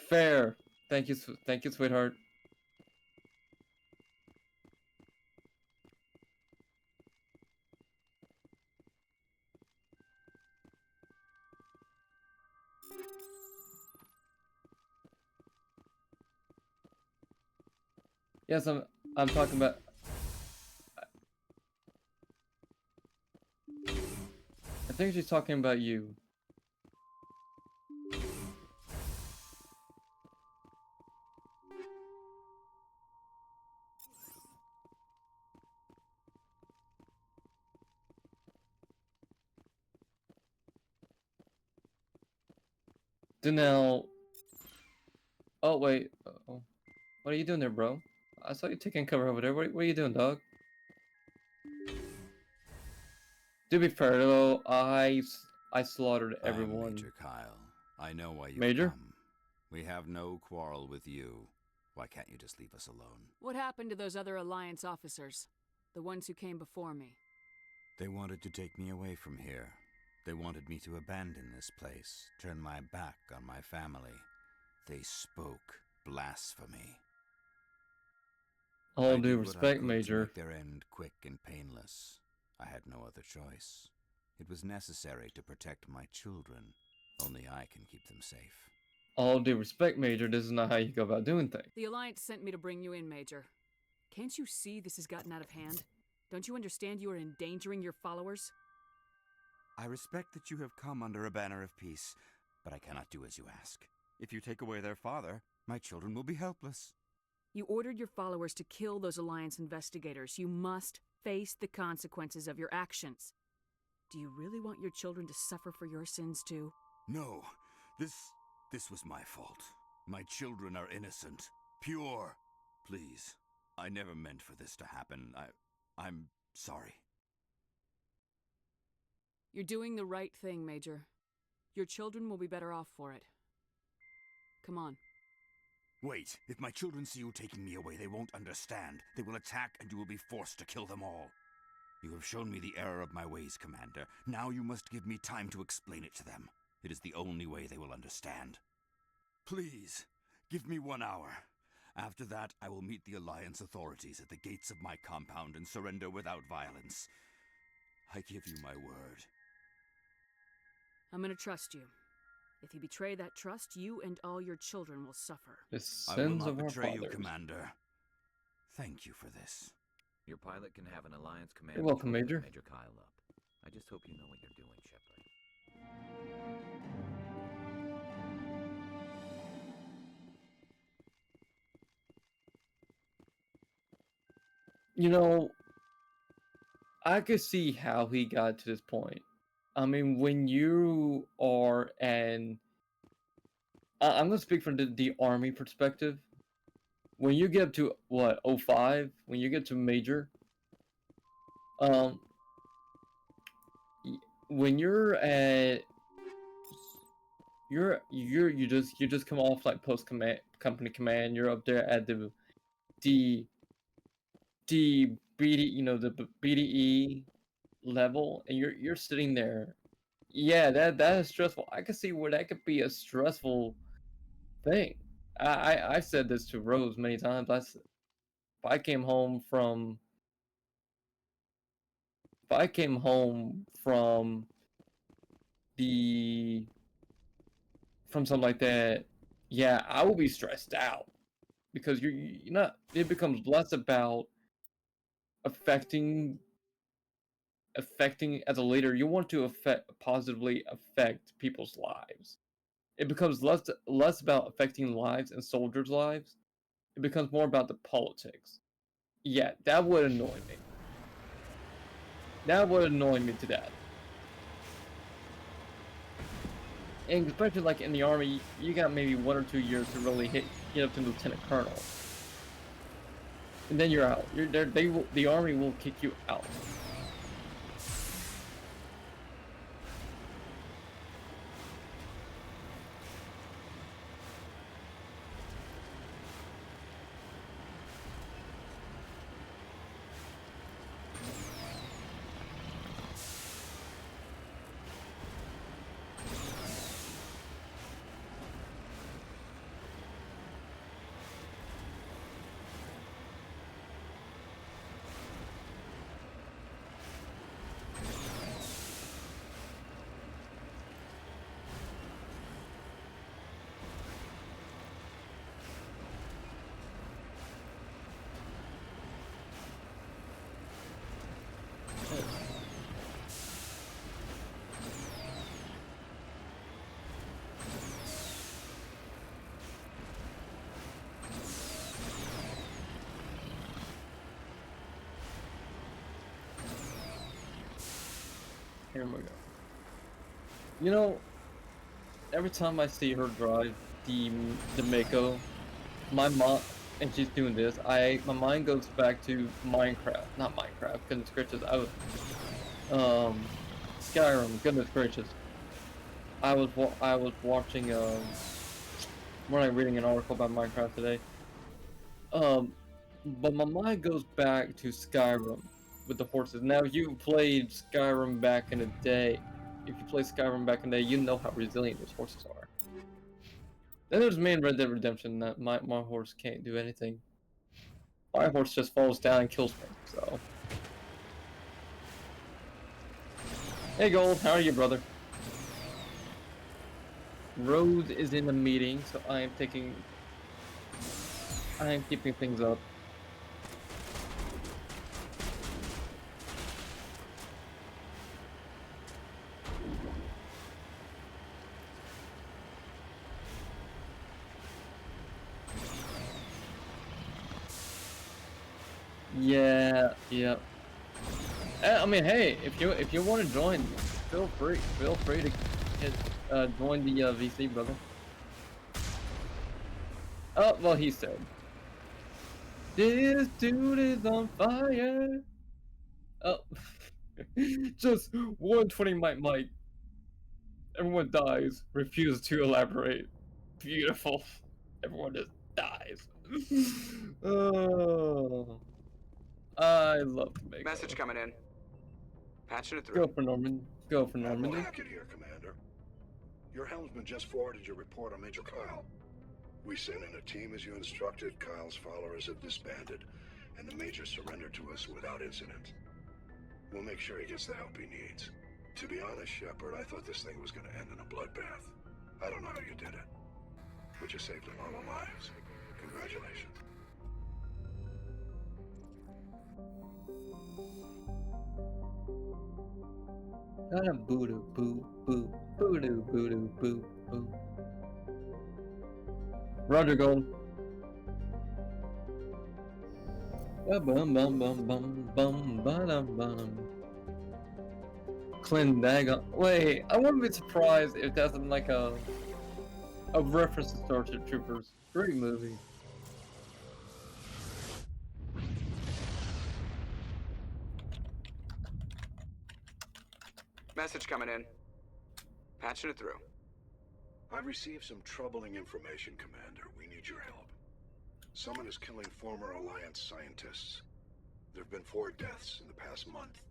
Fair. Thank you, sweetheart. Yes, I'm talking about... I think she's talking about you. Denell... Oh, wait. Uh-oh. What are you doing there, bro? I saw you taking cover over there. What are you doing, dog? To be fair, though, I slaughtered everyone. Major Kyle. I know why you've Major? come. We have no quarrel with you. Why can't you just leave us alone? What happened to those other Alliance officers? The ones who came before me? They wanted to take me away from here. They wanted me to abandon this place, turn my back on my family. They spoke blasphemy. All due respect, To Major. make their end quick and painless. I had no other choice. It was necessary to protect my children. Only I can keep them safe. All due respect, Major, this is not how you go about doing things. The Alliance sent me to bring you in, Major. Can't you see this has gotten out of hand? Don't you understand you are endangering your followers? I respect that you have come under a banner of peace, but I cannot do as you ask. If you take away their father, my children will be helpless. You ordered your followers to kill those Alliance investigators. You must face the consequences of your actions. Do you really want your children to suffer for your sins too? No, this was my fault. My children are innocent, pure. Please, I never meant for this to happen. I'm sorry. You're doing the right thing, Major. Your children will be better off for it. Come on. Wait, if my children see you taking me away, they won't understand. They will attack and you will be forced to kill them all. You have shown me the error of my ways, Commander. Now you must give me time to explain it to them. It is the only way they will understand. Please, give me 1 hour. After that, I will meet the Alliance authorities at the gates of my compound and surrender without violence. I give you my word. I'm gonna trust you. If you betray that trust, you and all your children will suffer. The I will sins not of our betray you, fathers. Commander. Thank you for this. Your pilot can have an Alliance commander. You're welcome, join Major. Major Kyle up. I just hope you know what you're doing, Shepard. You know, I could see how he got to this point. I mean, when you are an... I'm going to speak from the Army perspective. When you get to, what, 05? When you get to Major, when you're at... You just come off like post command, company command. You're up there at the BD, you know, the BDE level, and you're sitting there. Yeah, that is stressful. I can see where that could be a stressful thing. I said this to Rose many times. If I came home from something like that, yeah, I will be stressed out because you're not. It becomes less about affecting as a leader. You want to positively affect people's lives. It becomes less about affecting lives and soldiers' lives. It becomes more about the politics. Yeah, that would annoy me. That would annoy me to death. And especially like in the Army, you got maybe 1 or 2 years to really get up to Lieutenant Colonel, and then you're out. You're there. The Army will kick you out. Here we go. You know, every time I see her drive the Mako, my mom, and she's doing this, my mind goes back to Minecraft. Not Minecraft, goodness gracious. Skyrim, goodness gracious. I was watching when I'm reading an article about Minecraft today. But my mind goes back to Skyrim with the horses. Now, if you played Skyrim back in the day, you know how resilient those horses are. Then there's me in Red Dead Redemption that my horse can't do anything. My horse just falls down and kills me, so. Hey Gold, how are you, brother? Rose is in a meeting, so I am keeping things up. Yeah. I mean, hey, if you want to join, feel free to join the VC, brother. Oh, well, he said, "This dude is on fire." Oh, just 120 mic. Everyone dies. Refuse to elaborate. Beautiful. Everyone just dies. Oh. I love to make Message coming in. Patching it through. Go for Norman. Go for Normandy. Admiral Hackett here, Commander. Your helmsman just forwarded your report on Major Kyle. We sent in a team as you instructed. Kyle's followers have disbanded, and the Major surrendered to us without incident. We'll make sure he gets the help he needs. To be honest, Shepard, I thought this thing was gonna end in a bloodbath. I don't know how you did it, but you saved a lot of lives. Congratulations. Boo doo boo boo boo doo boo doo boo boo. Roger, Gold. Bum bum bum bum bum bum bum. Clint Dagon. Wait, I wouldn't be surprised if that's like a reference to Starship Troopers. Great movie. Message coming in. Patching it through. I've received some troubling information, Commander. We need your help. Someone is killing former Alliance scientists. There have been 4 deaths in the past month.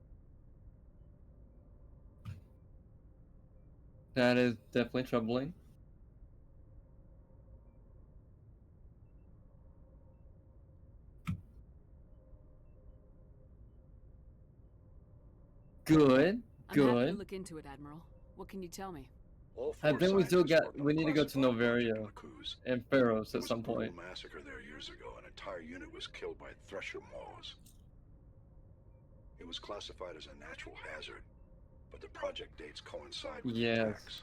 That is definitely troubling. Good. I'm happy to look into it, Admiral. What can you tell me? I think we still got. We need to go to Novaria and Pharaohs at some point. There was a massacre there years ago. An entire unit was killed by Thresher Maws. It was classified as a natural hazard, but the project dates coincide with the attacks.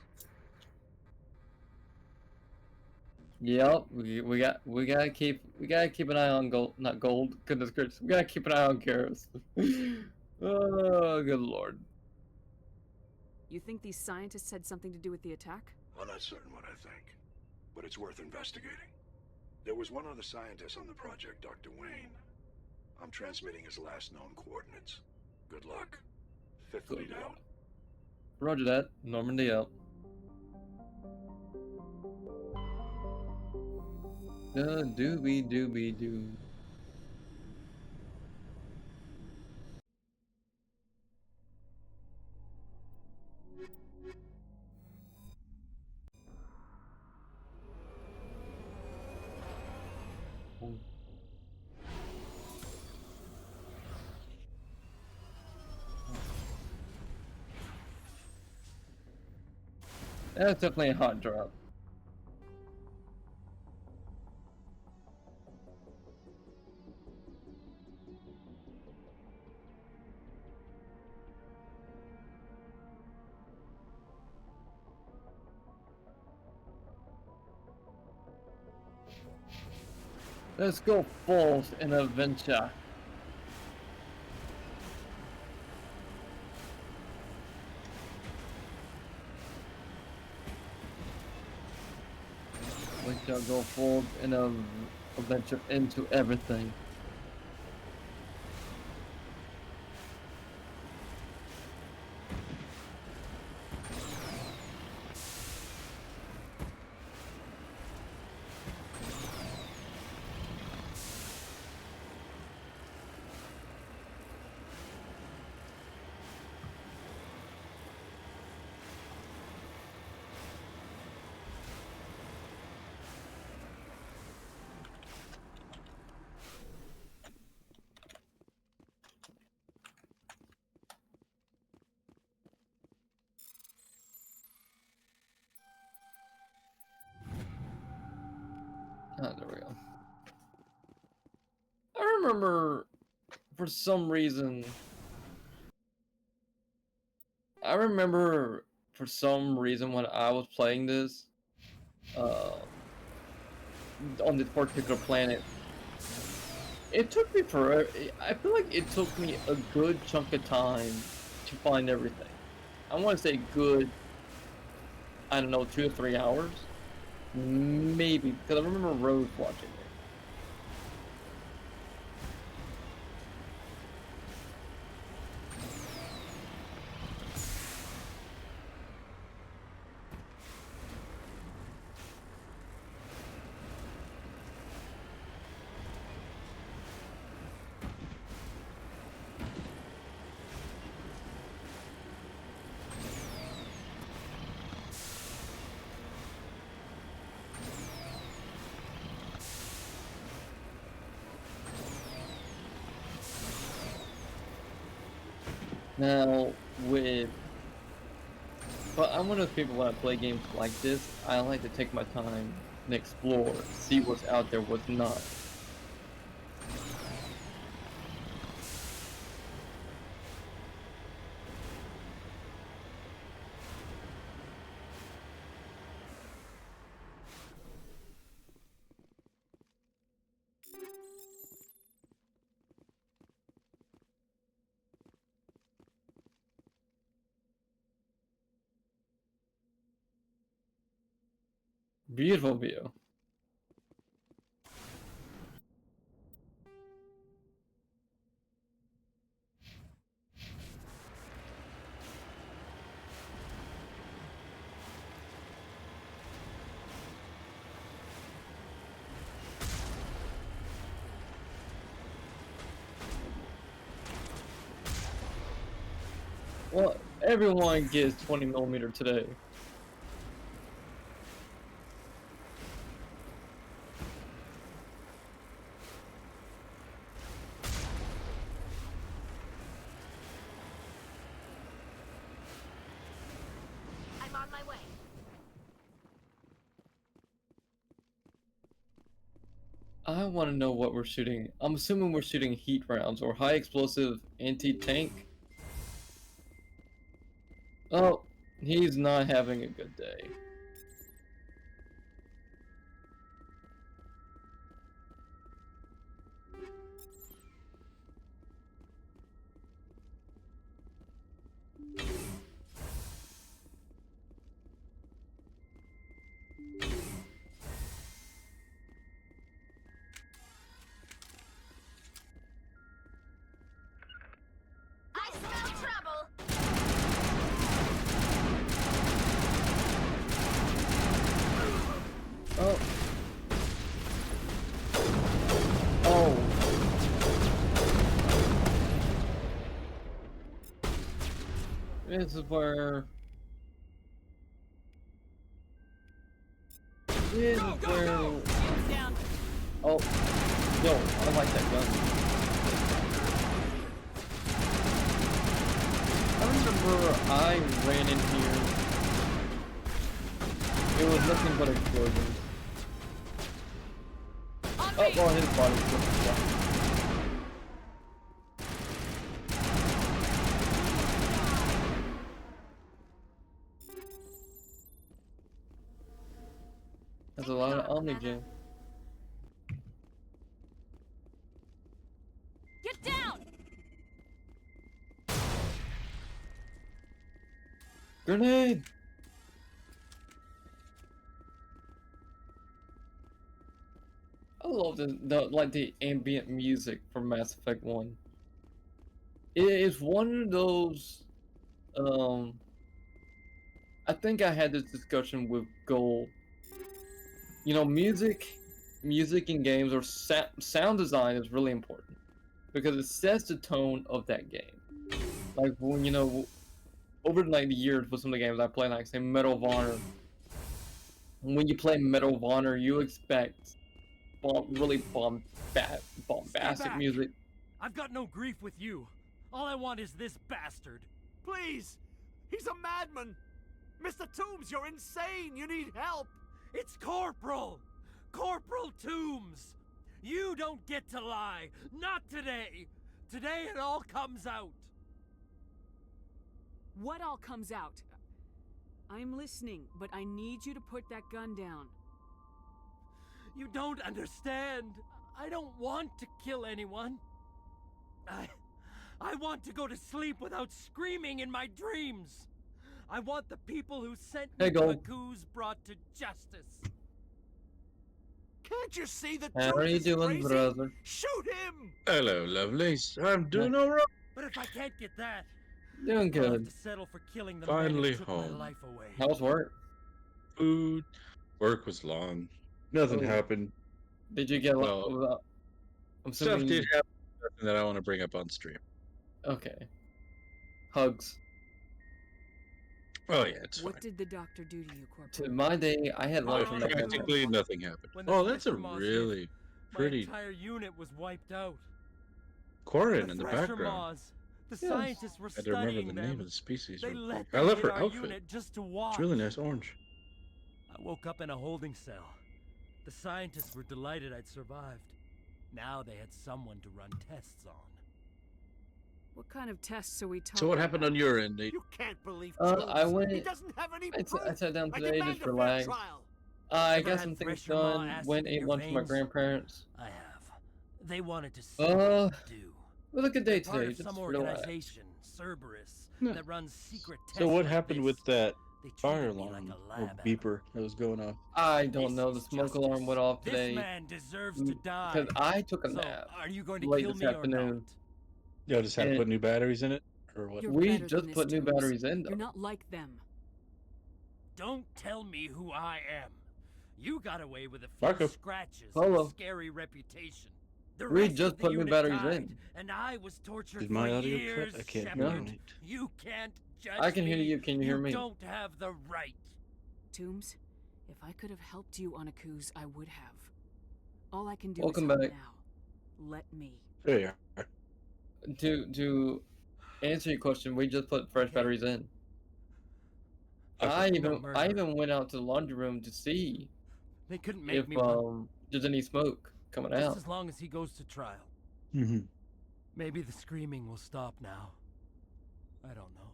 Yep, we gotta keep an eye on gold, not gold. Goodness gracious, we gotta keep an eye on Garrus. Oh, good lord. You think these scientists had something to do with the attack? I'm not certain what I think, but it's worth investigating. There was one other scientist on the project, Dr. Wayne. I'm transmitting his last known coordinates. Good luck. Fifth Fleet out. Roger that. Normandy out. Doobie doobie doo. That's definitely a hot drop. Let's go forth in adventure. We shall go forth in an adventure into everything. Ah, there we go. I remember, for some reason, when I was playing this, on this particular planet, it took me forever. I feel like it took me a good chunk of time to find everything. I want to say good, I don't know, 2 or 3 hours. Maybe, because I remember Rose watching it. Now, but I'm one of those people when I play games like this, I like to take my time and explore, see what's out there, what's not. Beautiful view. Well, everyone gets 20mm today. I'm on my way. I want to know what we're shooting. I'm assuming we're shooting heat rounds or high explosive anti-tank. Oh, he's not having a good day. I smell trouble. Oh. Oh. This is where... This is where... Oh. Yo, I like that gun. I remember I ran in here. It was nothing but explosions. Oh, well, his body's flipping down. That's a lot of Omni-Gen. Get down! Grenade! I love the ambient music from Mass Effect 1. It is one of those, I think I had this discussion with Gold. You know, music in games or sound design is really important because it sets the tone of that game. Like when, you know, over like the years with some of the games I play, like say Medal of Honor. When you play Medal of Honor, you expect really bombastic music. I've got no grief with you. All I want is this bastard. Please! He's a madman! Mr. Toombs, you're insane! You need help! It's Corporal! Corporal Toombs! You don't get to lie! Not today! Today it all comes out! What all comes out? I'm listening, but I need you to put that gun down. You don't understand. I don't want to kill anyone. I want to go to sleep without screaming in my dreams. I want the people who sent me to Aku's brought to justice. Can't you see that How are you doing, crazy? brother? Shoot him! Hello, lovelies. I'm doing all right. But if I can't get that, Doing I'll have good. to settle for killing the Finally man who took home. my life away. How's work? Food. Work was long. Nothing Oh. happened. Did you get Well, I'm stuff assuming... did happen. Nothing that I want to bring up on stream. Okay. Hugs. Oh yeah, it's What fine. did the doctor do to you, Corporal? To my day, I had lunch from that gun. Practically nothing happened. When the Oh, that's a Thresher Maws hit, really my pretty entire unit was wiped out. Quarren The in the Thresher background. Maws, The Yes. scientists were I had to remember studying the them. name of the species. They real let quick. I them love hit her our outfit. unit just to watch. It's really nice orange. I woke up in a holding cell. The scientists were delighted I'd survived. Now they had someone to run tests on. What kind of tests are we talking So what happened about? on your end, Nate? You can't believe I Jones. went. He doesn't have any I proof. sat down I today, demand just a fair relaxed. trial. I Ever got had some things Thresher Maw done. acid Went in ate your lunch with my veins? grandparents. I have. They wanted to see what Uh, I could do. it was a good day They're part today. of Just some relax. organization, Cerberus, Yeah. that runs secret tests. So what like happened this. with that They fire treated me alarm like a or lab beeper that was going off? I don't know. The This is smoke alarm went off This today man deserves to die. because I took a So, nap are you going to late kill this me or afternoon. not? Y'all just had to And put new batteries in it, or what? You're we better just than put this, new Toombs. batteries in, You're though. not like them. Don't tell me who I am. You got away with a few Marco. scratches Hello. and a scary reputation. The We rest just of the put new unit batteries died, in. and I was tortured Did for my audio years, cut? I can't Shepard. hear it. You can't judge I can hear me. you. Can you hear me? You don't have the right. Toombs, if I could have helped you on Akuz, I would have. All I can do Welcome is help back. now. Let me. There you are. To answer your question, we just put fresh batteries in. Okay. I No even went out to the laundry room to see They couldn't make if me run. there's any smoke coming Just out. as long as he goes to trial. Mm-hmm. Maybe the screaming will stop now. I don't know.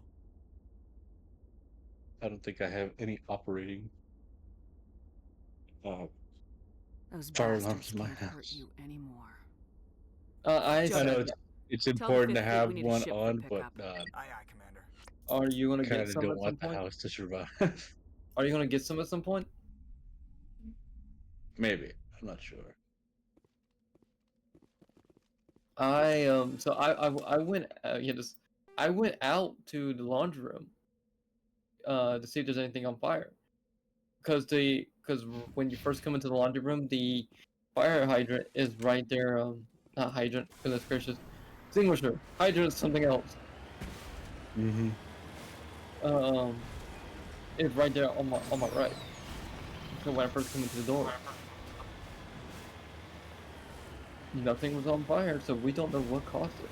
I don't think I have any operating Those fire bastards alarms in my can't hurt house. you anymore. I I Just- know said, it's Tell the important to Fifth Fleet we have need a one ship for on, but pickup. Aye, aye, Commander. are you gonna kind get of some don't at some want the point? house to survive. Are you gonna get some at some point? Maybe. I'm not sure. I went I went out to the laundry room to see if there's anything on fire. Because when you first come into the laundry room, the fire hydrant is right there. Not hydrant, goodness gracious, extinguisher. Hydrant is something else. Mm-hmm. It's right there on my right. So when I first come into the door, nothing was on fire, so we don't know what caused it.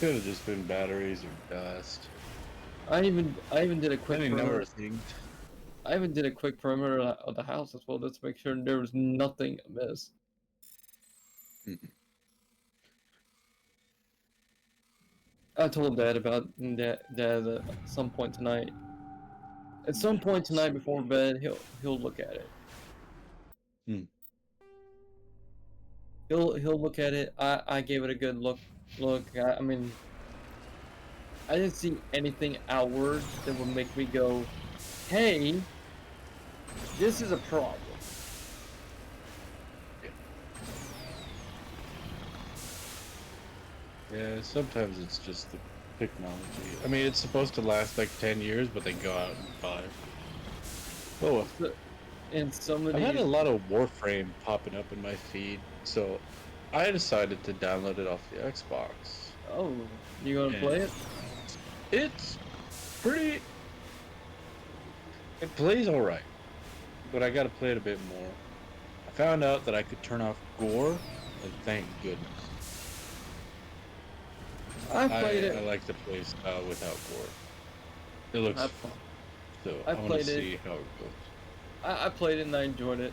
Could have just been batteries or dust. I even did a quick Any number perimeter. of things. I even did a quick perimeter of the house as well, just to make sure there was nothing amiss. I told Dad about Dad at some point tonight. At some point tonight before bed, he'll look at it. Hmm. He'll look at it. I gave it a good look. I mean, I didn't see anything outward that would make me go, "Hey, this is a problem." Yeah, sometimes it's just the technology. I mean, it's supposed to last like 10 years, but they go out in 5. Oh, well. And some of I've had a these- lot of Warframe popping up in my feed, so I decided to download it off the Xbox. Oh, you gonna play it? It's pretty. It plays alright, but I gotta play it a bit more. I found out that I could turn off gore, and thank goodness. I played it. I like the play style without gore. It looks I- fun. So I I want to played it. see how it goes. I played it and I enjoyed it.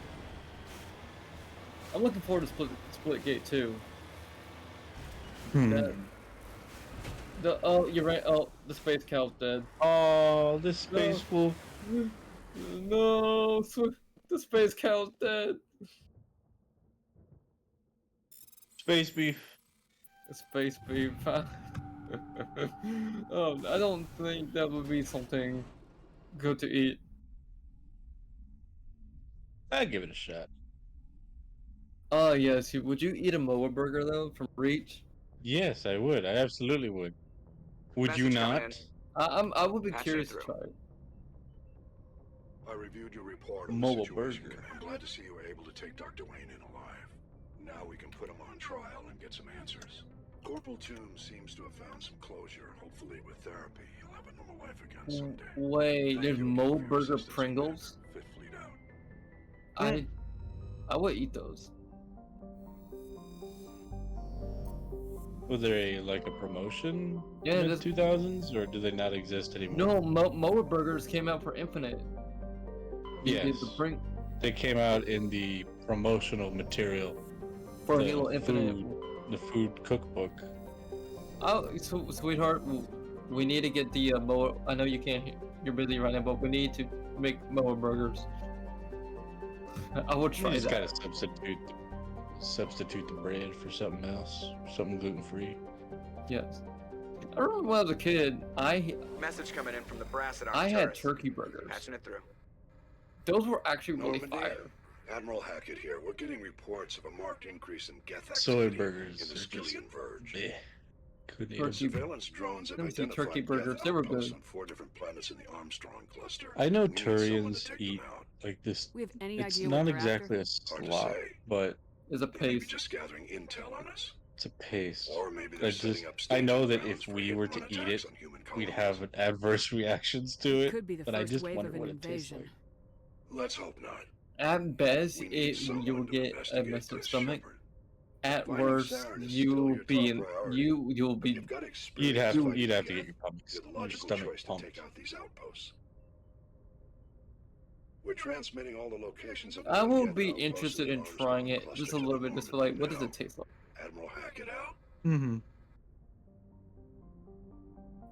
I'm looking forward to Splitgate 2. Oh, you're right. Oh, the space cow's dead. Oh, the space wolf. No, the space cow's dead. Space beef. Space beef. Oh, I don't think that would be something good to eat. I'd give it a shot. Oh yes, would you eat a Moa burger though from Reach? Yes, I would. I absolutely would. Would you not? I would be Patching curious to through. try it. I reviewed your report on the Mobile situation. burger. I'm glad to see you were able to take Dr. Wayne in alive. Now we can put him on trial and get some answers. Corporal Toombs seems to have found some closure. Hopefully with therapy, he'll have a normal life again someday. Wait, Thank there's you Mo again for your Burger assistance, Pringles? Commander. Fifth Fleet out. I would eat those. Was there a promotion Yeah, in the this- 2000s, or do they not exist anymore? No, Moa Burgers came out for Infinite. Yes. They came out in the promotional material For the Halo Infinite. the food cookbook. Oh, sweetheart, we need to get the Moa. I know you can't. You're busy right now, but we need to make Moa Burgers. I will try You just that. gotta substitute the bread for something else, something gluten free. Yes. I remember when I was a kid, Message coming in from the brass at I had Arcturus. turkey burgers. Patching it through. Those were actually really Normandy, fire. Admiral Hackett here. We're getting reports of a marked increase in Geth Soy activity burgers in the are just Skillian Verge. bleh. Couldn't eat Our 'em. surveillance drones have Them some identified turkey Geth burgers, they were outposts good. on 4 different planets in the Armstrong cluster. I know We need someone to Turians take eat them out. like this. We have any It's idea not what they're exactly after? a Hard to slop, say. but Is a They may be paste. just gathering intel on us. it's a paste. Or maybe they're setting up I know staging that grounds if for we hit were and to run eat attacks it, on human we'd colonies. have adverse reactions to it. Could be the but I first just wave wonder of an what it tastes invasion. like. Let's hope not. At best, We need you will someone to get a investigate messed up this, stomach. Shepard. At Finding worst, Saren is you'll still your be top in priority. you'll be. You've got You'd experience have to fighting get Geth. your You're the your logical stomach choice to pumped. take out these outposts. We're transmitting all the locations of I will Geth be outposts interested the in Armstrong trying it cluster just a to little the bit, just for Normandy like, what does now. it taste like? Admiral Hackett out. Mm-hmm.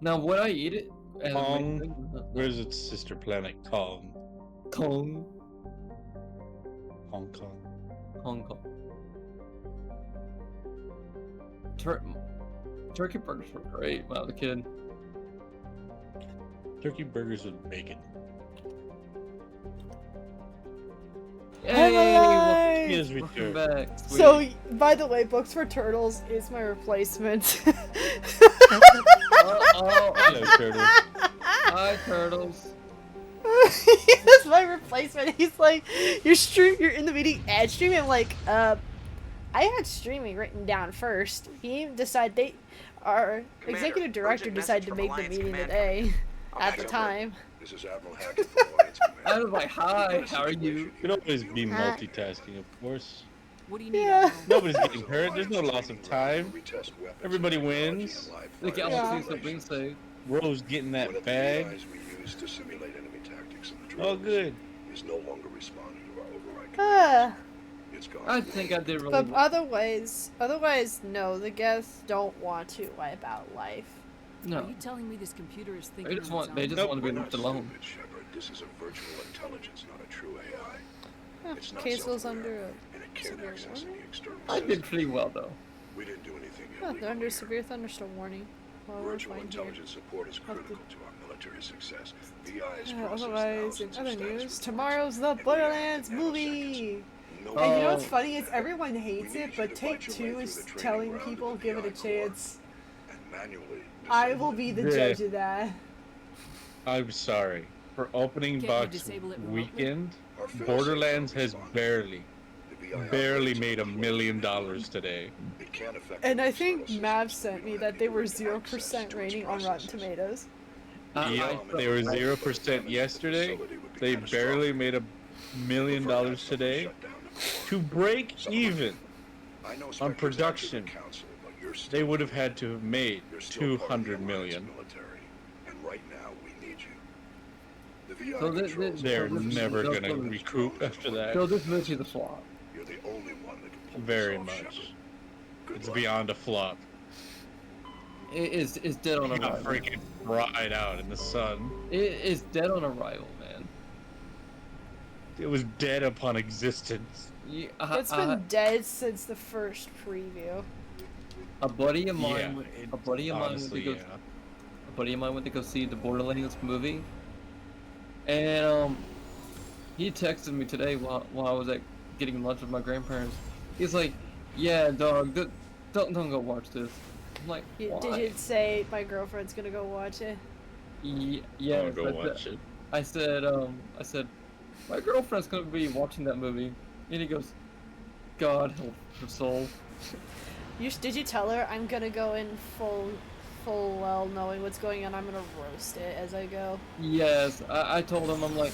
Now, would I eat it? as a main Kong. thing? Where's its sister planet? Kong. Kong, Hong Kong. Hong Kong. Turkey burgers were great when I was a kid. Turkey burgers with bacon. I'm alive! Yes, we Welcome do. back. So, sweetie. by the way, Books for Turtles is my replacement. Hello, turtles. Hi, turtles. That's my replacement. He's like, you're in the meeting ad streaming. I'm like, I had streaming written down first. He decided our executive director urgent decided to message make from the Alliance meeting Commander. today Oh, at the Shepard. time. This is Admiral Hackett from Alliance Command. I was like, hi, how are you? You can always be multitasking, of course. What do you need? Yeah. Nobody's getting hurt. There's no loss of time. Everybody wins. They can Yeah. all see something say. Rose getting One that of the bag. AIs we use to simulate enemy tactics in the Oh, drones good. is no longer responding to our override Ah, commands. It's gone. I think I did really but well. otherwise, no. The guests don't want to wipe out life. Are No, you telling me this computer is they thinking just on its want they own? just Nope, want to We're be not left alone. stupid, Shepard. This is a virtual intelligence, not a true AI. Huh, It's not Case was self-aware, under and it can't severe access warning. any external I did systems. pretty well though. We didn't do anything Huh, illegal they're under here. severe thunderstorm warning. Well, we're Virtual fine here. intelligence support is Have to- critical to our military success. VIs process Otherwise, in thousands other of stats news, reports, tomorrow's the and react Borderlands in movie. nanoseconds. No And you know what's Oh. funny is everyone hates We it, need but you to Take fight your way Two through is the training telling ground people of the give it a VI Corps chance. and manually I disable will it. be the Yeah. judge of that. I'm sorry. For opening Can't you box disable it remotely? weekend, Our fail-safes Borderlands don't has respond. barely The VI barely operates made $1 on a million closed today. It can't affect And the I think external Mav systems. sent We me don't that have they any were direct 0% access to its rating on Rotten processes. Tomatoes. Yep, they were 0% yesterday. They barely made $1 million today. To break even I know on Spectre's entered the production, council, but you're still they would have had to have made You're still part of the 200 million. Alliance military, and right now we need you. The VI So controls They're So this- never that's gonna what- recoup after that. So this movie's a flop. You're the only one that can pull Very this off, much. Shepard. Good It's luck. beyond a flop. It's dead on It got arrival. freaking fried out in the sun. It is dead on arrival, man. It was dead upon existence. Yeah, It's been dead since the first preview. a buddy of mine. Yeah, went- it- a buddy of mine went to honestly, go. yeah. A buddy of mine went to go see the Borderlands movie, and he texted me today while I was getting lunch with my grandparents. He's like, "Yeah, dog, don't go watch this." I'm like, "Why?" Did you say my girlfriend's gonna go watch it? Yeah, I'll go watch it. I said, my girlfriend's gonna be watching that movie, and he goes, "God help her soul." Did you tell her I'm gonna go in full well knowing what's going on? I'm gonna roast it as I go. Yes, I told him, I'm like,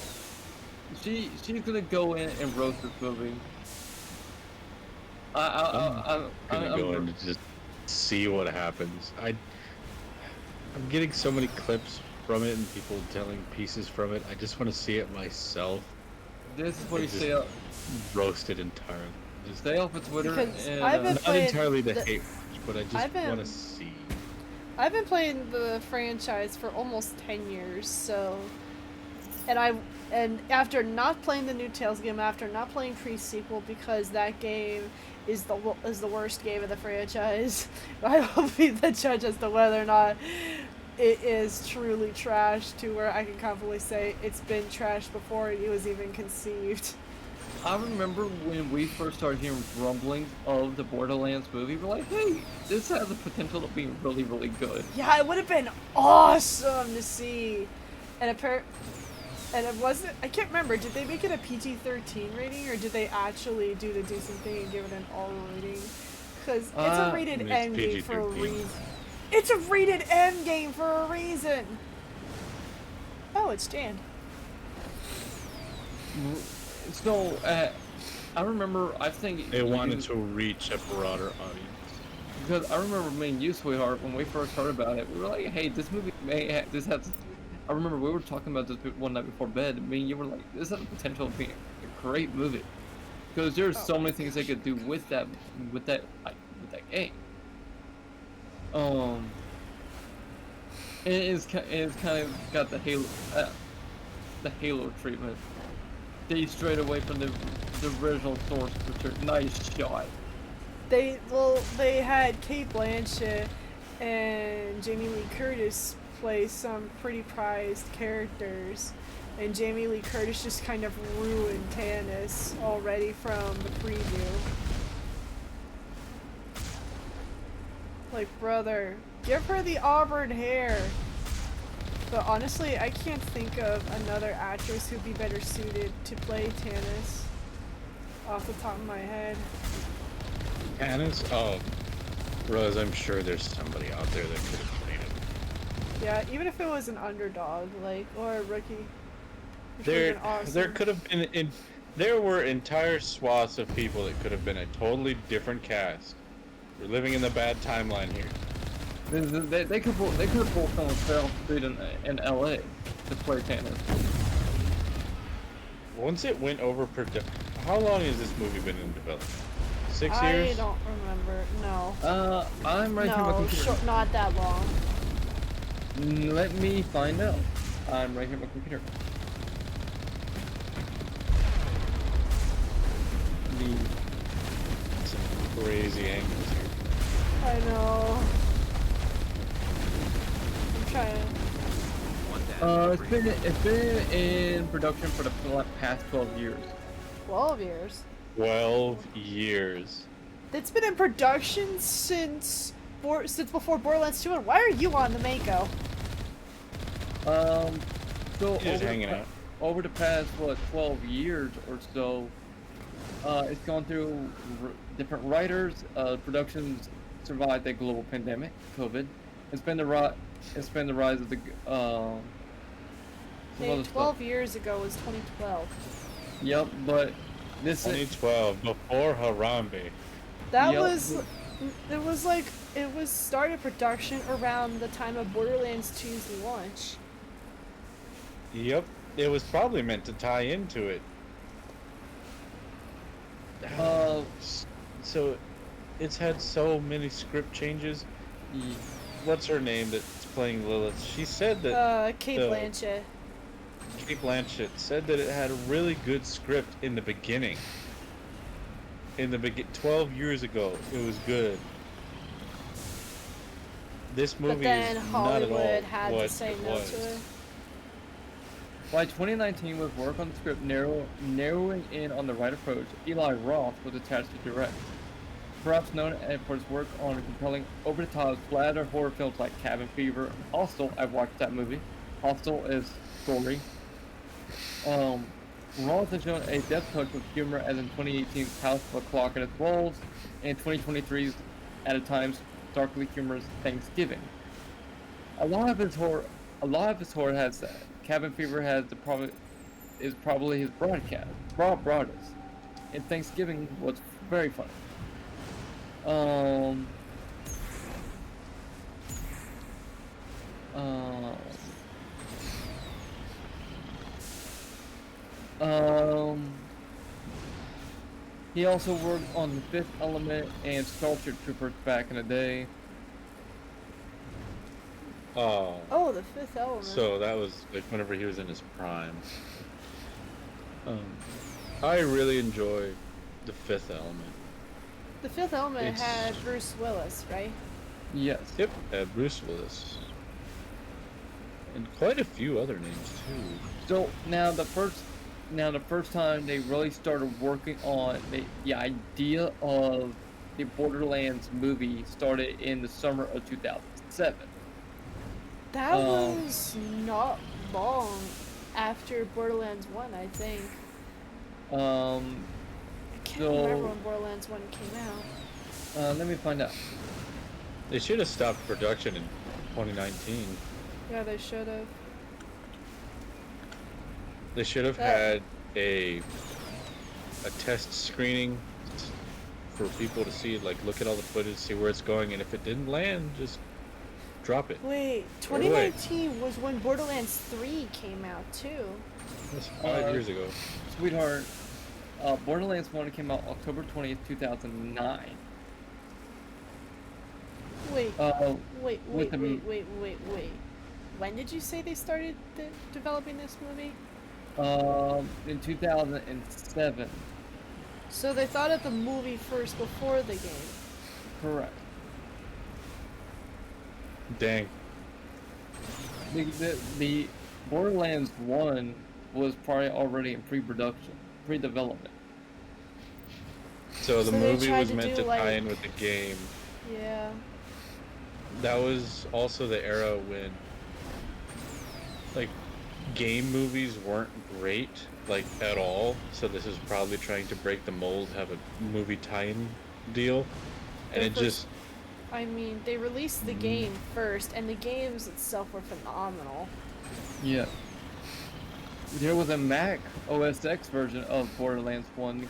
she's gonna go in and roast this movie. I'm gonna go I'm- in and just see what happens. I'm getting so many clips from it and people telling pieces from it. I just want to see it myself. This is what you Just say. roasted entirely. Just Stay off of Twitter. Because And, I've been not playing entirely the the- hate watch, but I just I've been- want to see. I've been playing the franchise for almost 10 years, so... And after not playing the new Tales game, after not playing pre-sequel, because that game is the worst game of the franchise, I will be the judge as to whether or not it is truly trash, to where I can confidently say it's been trashed before it was even conceived. I remember when we first started hearing rumblings of the Borderlands movie, we're like, hey, this has the potential to be really, really good. Yeah, it would have been awesome to see. And it wasn't, I can't remember, did they make it a PG-13 rating, or did they actually do the decent thing and give it an R rating? Because it's a rated It's M game for a PG-13. reason. It's a rated M game for a reason! Oh, it's Jan. So, I remember, I think... They wanted to reach a broader audience. Because I remember me and you, sweetheart, when we first heard about it, we were like, hey, this movie this has... I remember we were talking about this one night before bed, me and you were like, this has the potential of being a great movie. Because there's so many things they could do with that game. It's kind of got the Halo treatment. They strayed away from the original source material. Nice shot. They had Kate Blanchett and Jamie Lee Curtis play some pretty prized characters, and Jamie Lee Curtis just kind of ruined Tannis already from the preview. Like, brother, give her the auburn hair. But honestly, I can't think of another actress who'd be better suited to play Tannis off the top of my head. Tannis? Oh, Rose, I'm sure there's somebody out there that could have played it. Yeah, even if it was an underdog, like, or a rookie. Which There would've been awesome. could have been there were entire swaths of people that could have been a totally different cast. We're living in the bad timeline here. They could have pulled someone Feral Street in LA to play Tannis. Once it went over how long has this movie been in development? 6 years? I don't remember. No. I'm right here on my No, computer. not that long. Let me find out. I'm right here on my computer. Some crazy angles here. I know. I'm trying. It's been in production for the past 12 years. 12 years. 12 years. It's been in production since before Borderlands 2, and why are you on the Mako? So Just hanging out. Over the past 12 years or so, it's gone through different writers. Productions survived the global pandemic, COVID. It's been the rise of the 12 years ago was 2012. Yep, but this 2012 before Harambe. That Yep. it was started production around the time of Borderlands 2's launch. Yep, it was probably meant to tie into it. So it's had so many script changes. What's her name that's playing Lilith? She said that Kate Blanchett. Kate Blanchett said that it had a really good script in the beginning. 12 years ago, it was good. This movie But then is not at all Hollywood had what to say it no was. to it. By 2019, with work on the script narrowing in on the right approach, Eli Roth was attached to direct. Perhaps known for his work on compelling, over-the-top splatter horror films like Cabin Fever and Hostel. I've watched that movie. Hostel is gory. Roth has shown a depth touch with humor, as in 2018's House of a Clock and Its Walls, and 2023's, at times, darkly humorous Thanksgiving. A lot of his horror has that. Cabin Fever is probably his broadest. And Thanksgiving was very funny. He also worked on The Fifth Element and Starship Troopers back in the day. Oh, The Fifth Element. So that was like whenever he was in his prime. I really enjoy The Fifth Element. The Fifth Element had Bruce Willis, right? Yes. Yep, had Bruce Willis. And quite a few other names too. So now the first time they really started working on the idea of the Borderlands movie started in the summer of 2007. That was not long after Borderlands 1, I think. I can't remember when Borderlands 1 came out. Let me find out. They should have stopped production in 2019. Yeah, they should have. They should have had a test screening for people to see, like, look at all the footage, see where it's going, and if it didn't land, just drop it. Wait, 2019 was when Borderlands 3 came out too. That's 5 years ago. Sweetheart, Borderlands 1 came out October 20th, 2009. Wait. When did you say they started developing this movie? In 2007. So they thought of the movie first before the game. Correct. Dang. The Borderlands 1 was probably already in pre-development. So the movie was meant to tie in with the game. Yeah. That was also the era when, like, game movies weren't great, like, at all. So this is probably trying to break the mold, have a movie tie-in deal. And it just... I mean, they released the game first, and the games itself were phenomenal. Yeah. There was a Mac OS X version of Borderlands 1.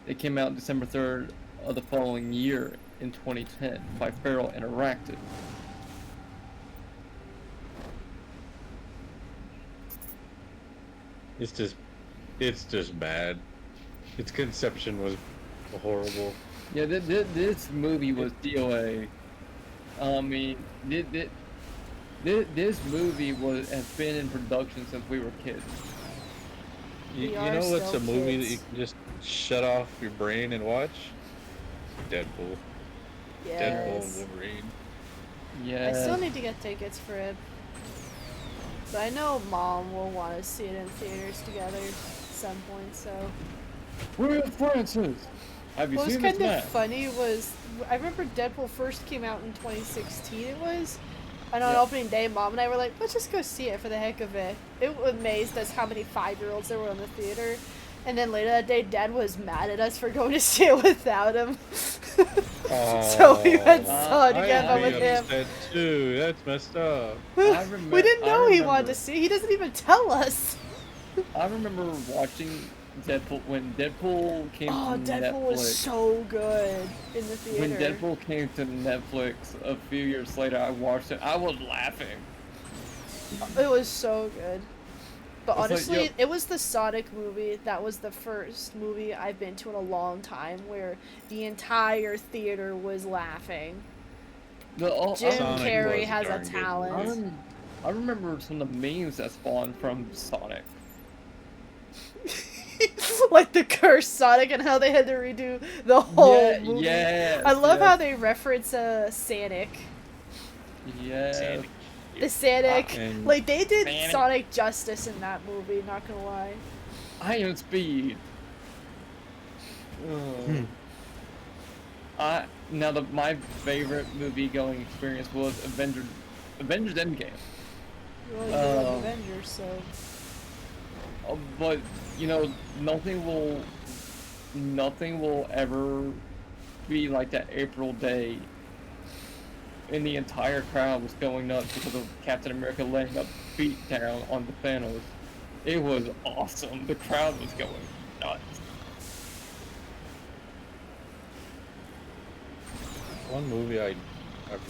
It came out December 3rd of the following year in 2010 by Feral Interactive. It's just bad. Its conception was horrible. Yeah, this movie was DOA. I mean, this movie has been in production since we were kids. You know what's a movie that you can just shut off your brain and watch? Deadpool. Yes. Deadpool and Wolverine. Yeah. I still need to get tickets for it. But I know Mom will want to see it in theaters together at some point, so... Will Francis! Have you what was seen this kind of man? funny was, I remember Deadpool first came out in 2016 it was, and on Yeah. opening day, Mom and I were like, let's just go see it for the heck of it. It amazed us how many 5-year-olds there were in the theater, and then later that day, Dad was mad at us for going to see it without him. So we went and saw it again, but with him. That too. That's messed up. We didn't know he wanted to see. He doesn't even tell us. I remember watching Deadpool when Deadpool came Oh, to Deadpool Netflix. was so good in the theater. When Deadpool came to Netflix a few years later, I watched it. I was laughing. It was so good. But It's like, honestly, yo- it was the Sonic movie that was the first movie I've been to in a long time where the entire theater was laughing. Jim Sonic Carrey was has a darn good. talent. I remember some of the memes that spawned from Sonic. Like the cursed Sonic and how they had to redo the whole movie. yes, I love yes. how they reference Sonic. Yeah. The Sonic. And Like they did Sonic. Sonic justice in that movie, not gonna lie. Iron Speed. My favorite movie going experience was Avengers Endgame. Well, you love Avengers, so But you know, nothing will ever be like that April day. And the entire crowd was going nuts because of Captain America laying a beat down on the Thanos. It was awesome. The crowd was going nuts. One movie I've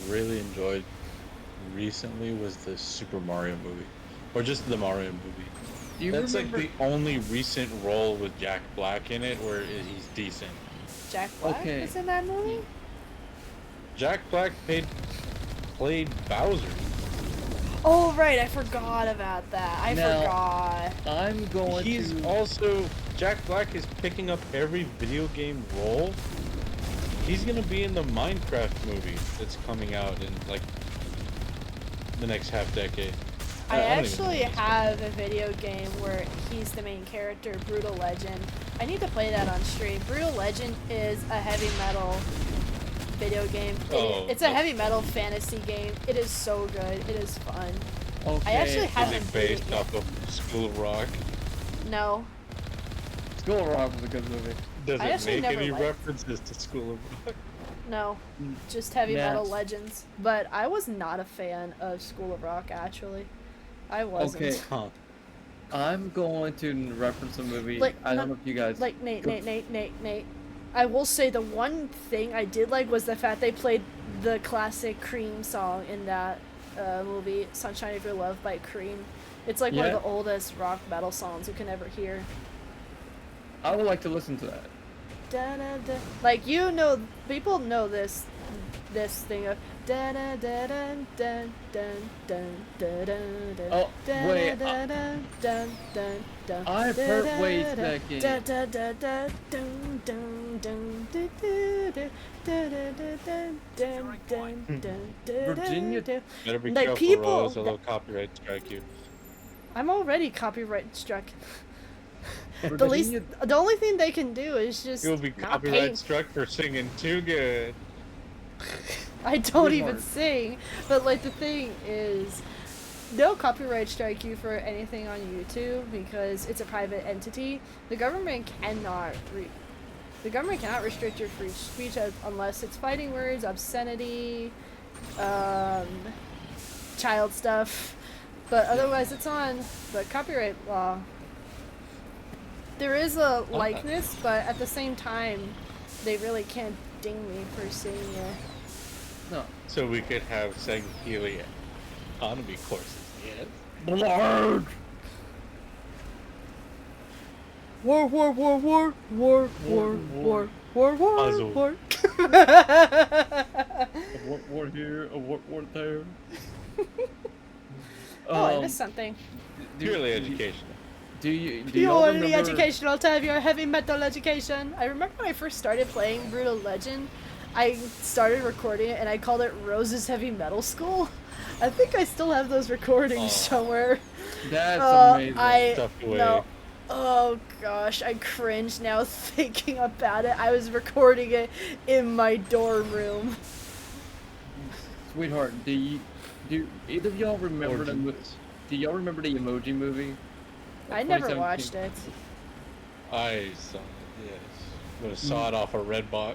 really enjoyed recently was the Super Mario movie, or just the Mario movie. Do you That's remember? like the only recent role with Jack Black in it where he's decent. Jack Black Okay. was in that movie? Jack Black played Bowser. Oh, right, I forgot about that. I Now, forgot. I'm going He's to. also Jack Black is picking up every video game role. He's gonna be in the Minecraft movie that's coming out in like the next half decade. I don't even know actually when it's have a video game where he's the main character, Brutal Legend. I need to play that on stream. Brutal Legend is a heavy metal video game. It's a heavy metal fantasy game. It is so good. It is fun. Okay. I actually Is haven't it beat it based yet. off of School of Rock? No. School of Rock was a good movie. Does I it actually make never any liked- references to School of Rock? No. Just heavy metal Matt. legends. But I was not a fan of School of Rock, actually. I wasn't. Okay. Huh. I'm going to reference a movie. Like, I don't know if you guys. Like, Nate. I will say the one thing I did like was the fact they played the classic Cream song in that movie, Sunshine of Your Love by Cream. It's like one of Yeah. the oldest rock metal songs you can ever hear. I would like to listen to that. Da, da, da. Like, you know, people know this thing of da da da da da da da da da da. Oh, wait, Da da da da da. I've heard. Wait a second. Da da da da dun dun dun da da da da da da dun dun dun da Virginia- da. Better be Like, careful, people- Rose, or they'll copyright strike you. I'm already copyright struck. Virginia- The only thing they can do is just You'll be not copyright pay. struck for singing too good. I don't even Smart. sing, but like the thing is, they'll copyright strike you for anything on YouTube because it's a private entity. The government cannot restrict your free speech unless it's fighting words, obscenity, child stuff, but otherwise it's on the copyright law. There is a likeness, but at the same time, they really can't ding me for singing it. No. So we could have Sang Healy economy courses. Yes. Blard. War. Puzzle. War. A war here, a war there. Oh, I missed something. Purely educational. Do y'all Purely remember? educational time, your heavy metal education. I remember when I first started playing Brutal Legend, I started recording it and I called it Rose's Heavy Metal School. I think I still have those recordings somewhere. That's amazing. Stuffed away. No. Oh gosh, I cringe now thinking about it. I was recording it in my dorm room. Sweetheart, do either of y'all remember the do y'all remember the Emoji movie? I never watched it. I saw it, yes. But I saw it off a Redbox.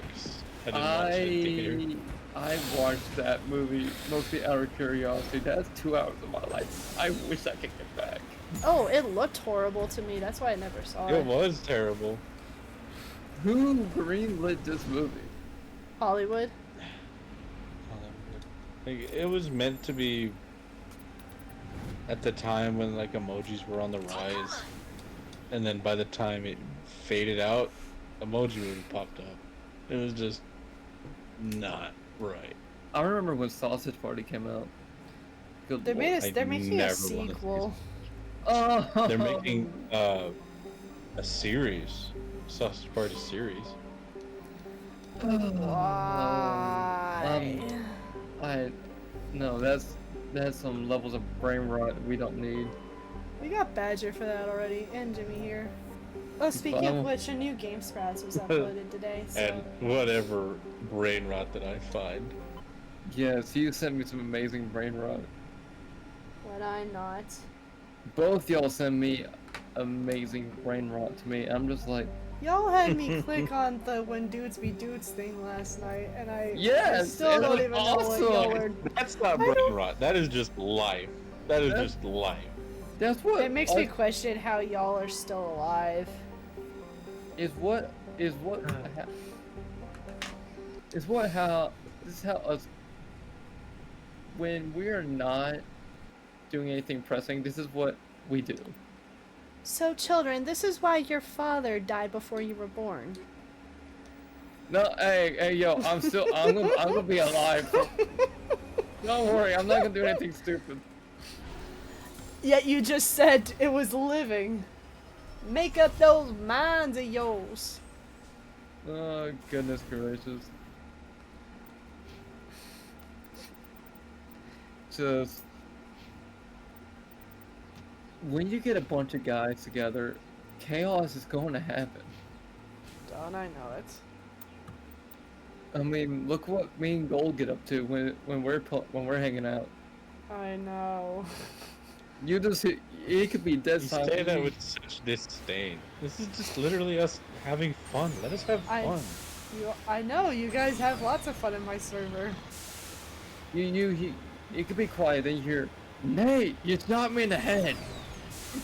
I didn't watch it in theater. I watched that movie mostly out of curiosity. That's 2 hours of my life. I wish I could get back. Oh, it looked horrible to me. That's why I never saw It it. was terrible. Who greenlit this movie? Hollywood. Like, it was meant to be at the time when like emojis were on the rise, and then by the time it faded out, Emoji Movie popped up. It was just not right. I remember when Sausage Party came out. Good They're, lord. they're making a never wanted to sequel. Oh. They're making a series, Sausage Party series. Why? No, that's some levels of brain rot we don't need. We got Badger for that already, and Jimmy here. Oh, speaking of which, a new Game Sprouts was uploaded today. So. And whatever brain rot that I find. Yes, you sent me some amazing brain rot. Would I not? Both y'all send me amazing brain rot to me. I'm just like, Y'all had me click on the When Dudes Be Dudes thing last night, and I Yes, still it don't was even know what y'all were. That's not brain rot. That is just life. That is just life. that's what It makes me question how y'all are still alive. is what this is how us when we are not doing anything pressing, this is what we do. So, children, this is why your father died before you were born. No, hey, yo, I'm gonna be alive. Don't worry, I'm not gonna do anything stupid. Yet you just said it was living. Make up those minds of yours. Oh, goodness gracious. Just... when you get a bunch of guys together, chaos is going to happen. Don't I know it? I mean, look what me and Gold get up to when we're hanging out. I know. You just it could be dead You silent. say that with such disdain. This is just literally us having fun. Let us have fun. I know you guys have lots of fun in my server. You could be quiet. Then you hear, Nate, you shot me in the head.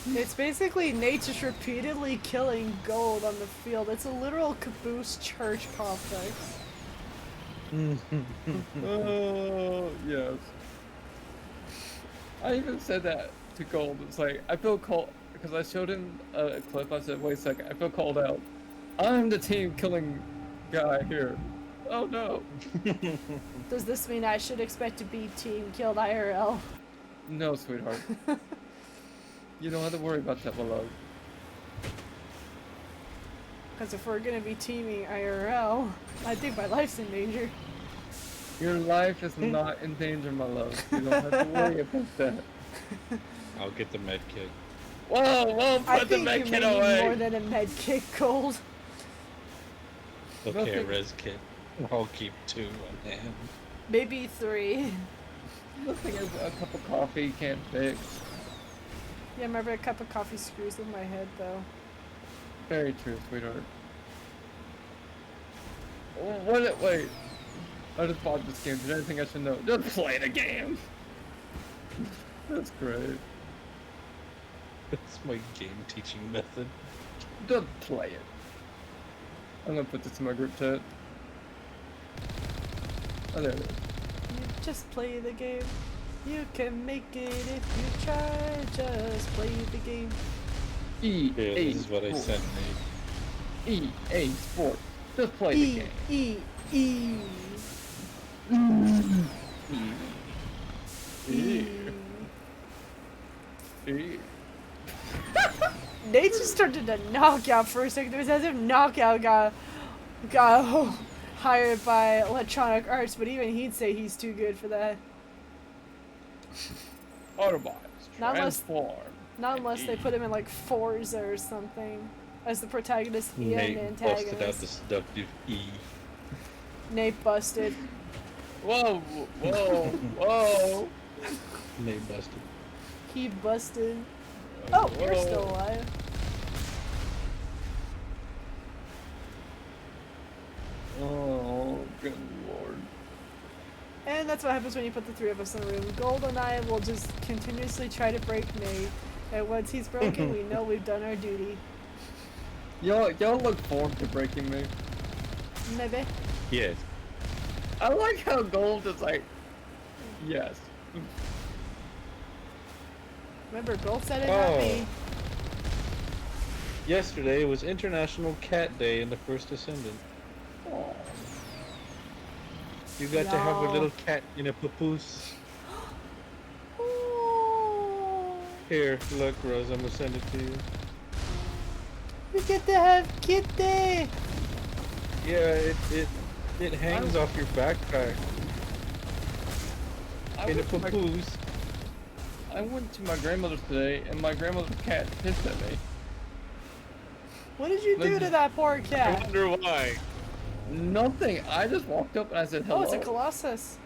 It's basically Nate just repeatedly killing Gold on the field. It's a literal caboose church complex. Oh yes. I even said that to Gold. It's like I feel called because I showed him a clip. I said, "Wait a second, I feel called out. I'm the team killing guy here." Oh no. Does this mean I should expect to be team killed IRL? No, sweetheart. You don't have to worry about that, my love. Because if we're gonna be teaming IRL, I think my life's in danger. Your life is not in danger, my love. You don't have to worry about that. I'll get the med kit. Whoa, put the med kit away. I think you may need more than a med kit, Gold. Okay, a res kit. I'll keep 2 on hand. Maybe 3. Nothing as a cup of coffee you can't fix. Yeah, remember a cup of coffee screws with my head, though. Very true, sweetheart. Wait. I just bought this game. Is there anything I should know? Just play the game. That's great. That's my game teaching method. Just play it. I'm gonna put this in my group chat. Oh, there it is. You just play the game. You can make it if you try. Just play the game. EA this is what I Sports. sent Nate. EA Sports. Just play the game. E. Nate just turned into Knockout for a second. It was as if Knockout got hired by Electronic Arts, but even he'd say he's too good for that. Autobots. Not Transform. unless they put him in like Forza or something as the protagonist and Nate antagonist. busted out the seductive E. Nate busted. Whoa. Nate busted. He busted. Oh, you're still alive. Oh, good lord. And that's what happens when you put the 3 of us in a room. Gold and I will just continuously try to break Nate. And once he's broken, we know we've done our duty. Y'all look forward to breaking me. Maybe. Yes. I like how Gold is like, yes. Remember, Gold said it, not me. Yesterday was International Cat Day in the First Ascendant. Oh. You got to have a little cat in a papoose. Here, look, Rose, I'm gonna send it to you. We get to have Kitty! Yeah, it hangs off your backpack. In a papoose. I went to my grandmother's today, and my grandmother's cat pissed at me. What did you do to that poor cat? I wonder why. Nothing. I just walked up and I said hello. Oh, it's a Colossus.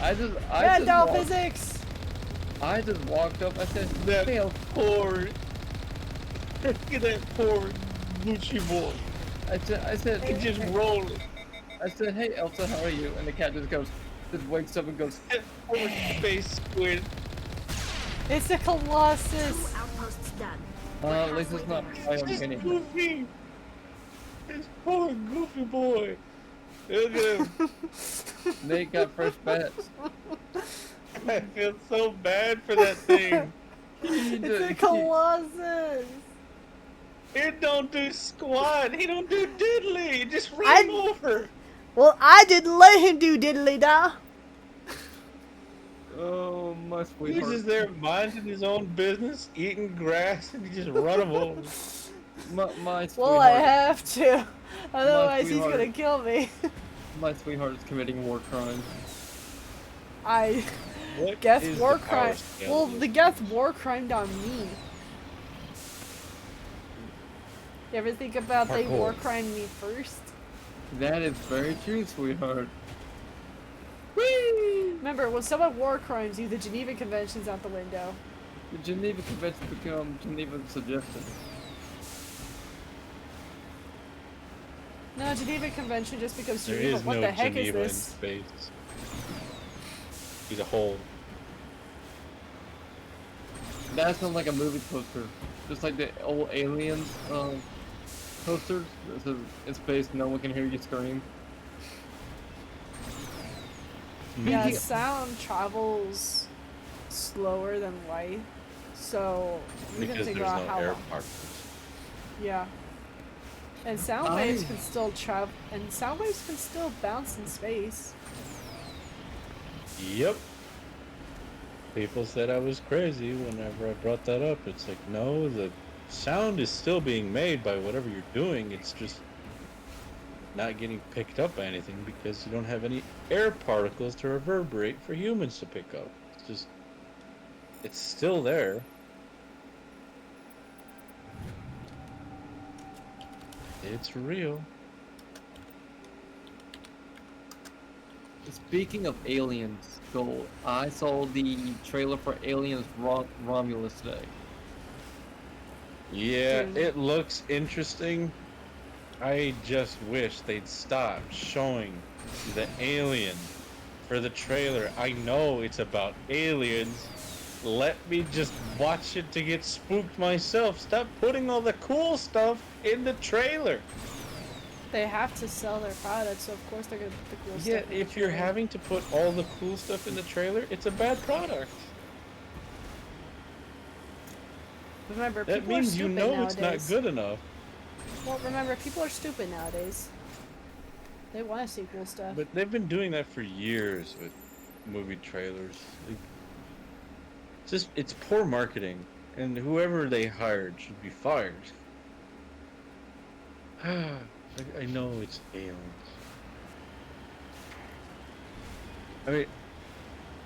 I just physics. I just walked up. I said, That "Hey, poor. Look at that poor Gucci boy. I said, He's just rolling. I said, hey, Elsa, how are you? And the cat just wakes up and goes, Poor space squid. It's a Colossus. 2 outposts done. at least it's not It's Goofy. This poor Goofy boy. Look at him. Nate got first bets. I feel so bad for that thing. It's a Colossus. It don't do squat. He don't do diddly. He just run him over. Well, I didn't let him do diddly da. Oh, my He's sweetheart. just there minding his own business, eating grass, and you just run him over. My sweetheart. Well, I have to. Otherwise, he's sweetheart. gonna kill me. My sweetheart is committing war crimes. I What guess is war the power crime. scale Well, of this? the guess war crimed on me. You ever think about they Parkour. war crimed me first? That is very true, sweetheart. Remember, when someone war crimes you, the Geneva Convention's out the window. The Geneva Convention become Geneva Suggestion. No, Geneva Convention just becomes There Geneva. is What no the heck Geneva in is this? space. He's a hole. That sounds like a movie poster. Just like the old Aliens posters. It says, in space, no one can hear you scream. Yeah, Speaking- sound travels slower than light, so we can Because figure there's out no how air long. particles. Yeah. And sound waves can still travel, and sound waves can still bounce in space. Yep. People said I was crazy whenever I brought that up. It's like, no, the sound is still being made by whatever you're doing. It's just not getting picked up by anything because you don't have any air particles to reverberate for humans to pick up. It's just, it's still there. It's real. Speaking of aliens, so I saw the trailer for Aliens Romulus today. Yeah, it looks interesting. I just wish they'd stop showing the alien for the trailer. I know it's about aliens. Let me just watch it to get spooked myself. Stop putting all the cool stuff in the trailer. They have to sell their products, so of course they're gonna put the cool Yeah, stuff in the if you're trailer. having to put all the cool stuff in the trailer, it's a bad product. Remember, That people are means you stupid know nowadays. it's not good enough. Well, remember, people are stupid nowadays. They want to see cool stuff. But they've been doing that for years with movie trailers. Like, it's poor marketing, and whoever they hired should be fired. I know it's aliens. I mean,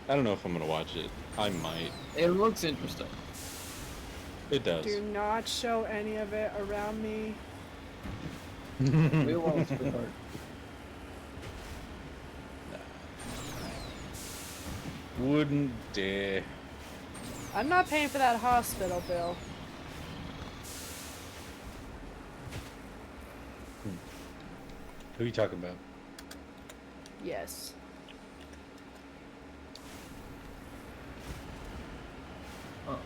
I don't know if I'm gonna watch it. I might. It looks interesting. It does. Do not show any of it around me. We won't, sweetheart. Wouldn't dare. I'm not paying for that hospital bill. Who are you talking about? Yes. Oh.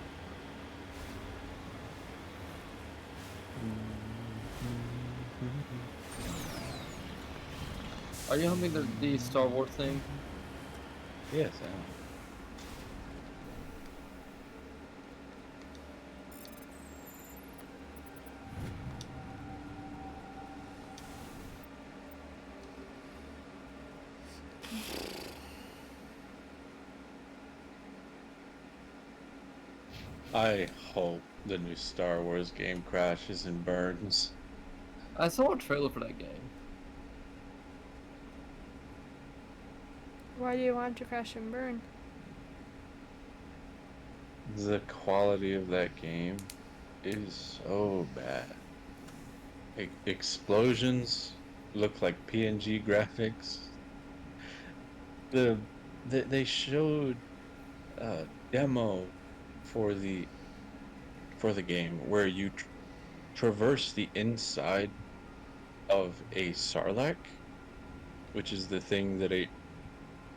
Are you humming the Star Wars thing? Yes, I am. I hope the new Star Wars game crashes and burns. I saw a trailer for that game. Why do you want to crash and burn? The quality of that game is so bad. Explosions look like PNG graphics. They showed a demo for the game where you traverse the inside of a Sarlacc, which is the thing that ate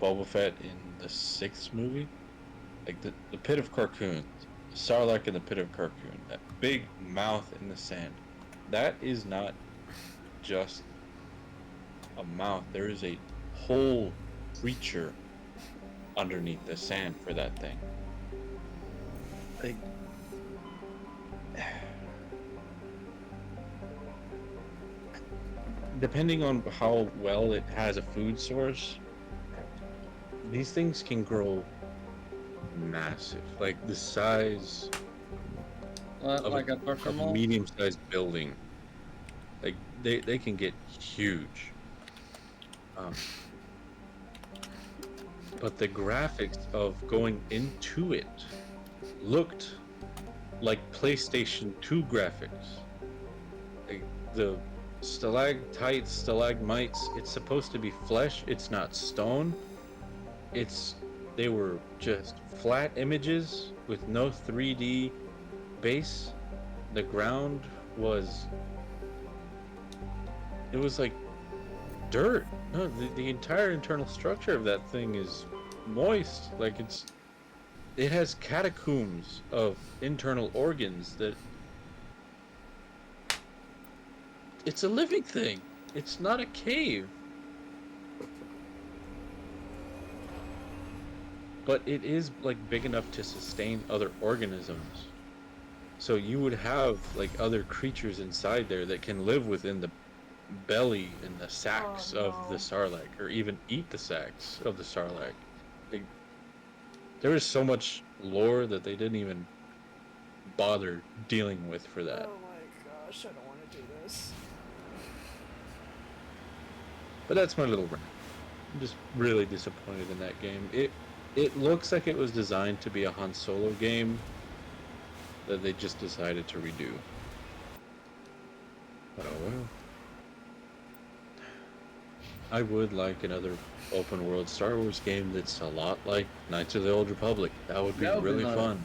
Boba Fett in the 6th movie. Like the Pit of Carcoon, Sarlacc in the Pit of Carcoon, that big mouth in the sand. That is not just a mouth. There is a whole creature underneath the sand for that thing. Like, depending on how well it has a food source, these things can grow massive, like the size of Like a a medium-sized building. Like they can get huge. But the graphics of going into it looked like PlayStation 2 graphics. Like the stalactites, stalagmites, it's supposed to be flesh, it's not stone. They were just flat images with no 3D base. The ground was like dirt. No, the entire internal structure of that thing is moist. Like it has catacombs of internal organs that it's a living thing. It's not a cave. But it is like big enough to sustain other organisms. So you would have like other creatures inside there that can live within the belly and the sacs of the sarlacc, or even eat the sacs of the sarlacc. There was so much lore that they didn't even bother dealing with for that. Oh my gosh, I don't want to do this. But that's my little rant. I'm just really disappointed in that game. It looks like it was designed to be a Han Solo game that they just decided to redo. But oh well. I would like another open world Star Wars game that's a lot like Knights of the Old Republic. That would be really fun.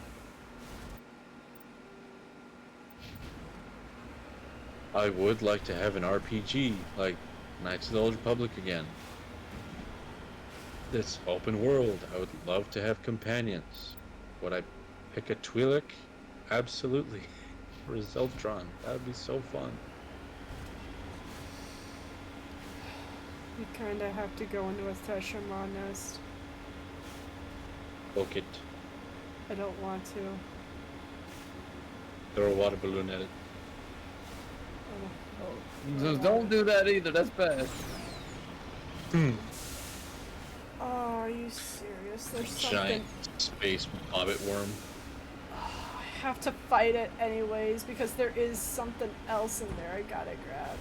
I would like to have an RPG like Knights of the Old Republic again. That's open world. I would love to have companions. Would I pick a Twi'lek? Absolutely. Or a Zeltron. That would be so fun. You kinda have to go into a Thresher Maw nest. Poke it. I don't want to. Throw a water balloon at it. So don't do that either, that's bad. Oh, are you serious? There's something. Giant space hobbit worm. I have to fight it anyways because there is something else in there I gotta grab.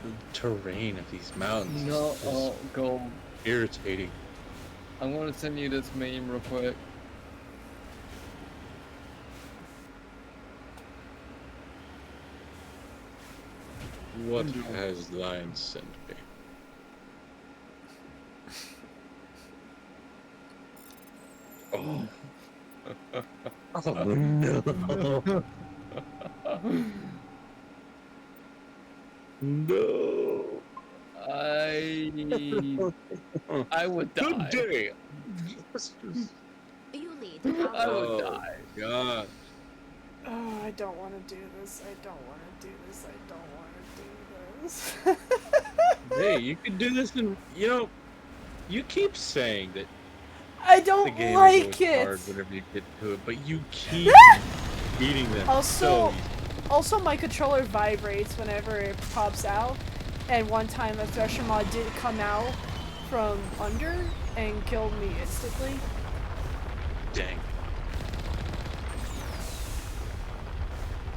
The terrain of these mountains No, go. Irritating. I'm gonna send you this meme real quick. What has Lion sent me? Oh. Oh no. No. I would die. Good day. You lead. I would die. God. Oh, I don't want to do this. I don't want to do this. I don't want to do this. Hey, you can do this and, you keep saying that I don't the game like is it. hard whenever you get to it, but you keep beating them. Also, my controller vibrates whenever it pops out, and one time a Thresher Maw did come out from under and killed me instantly. Dang.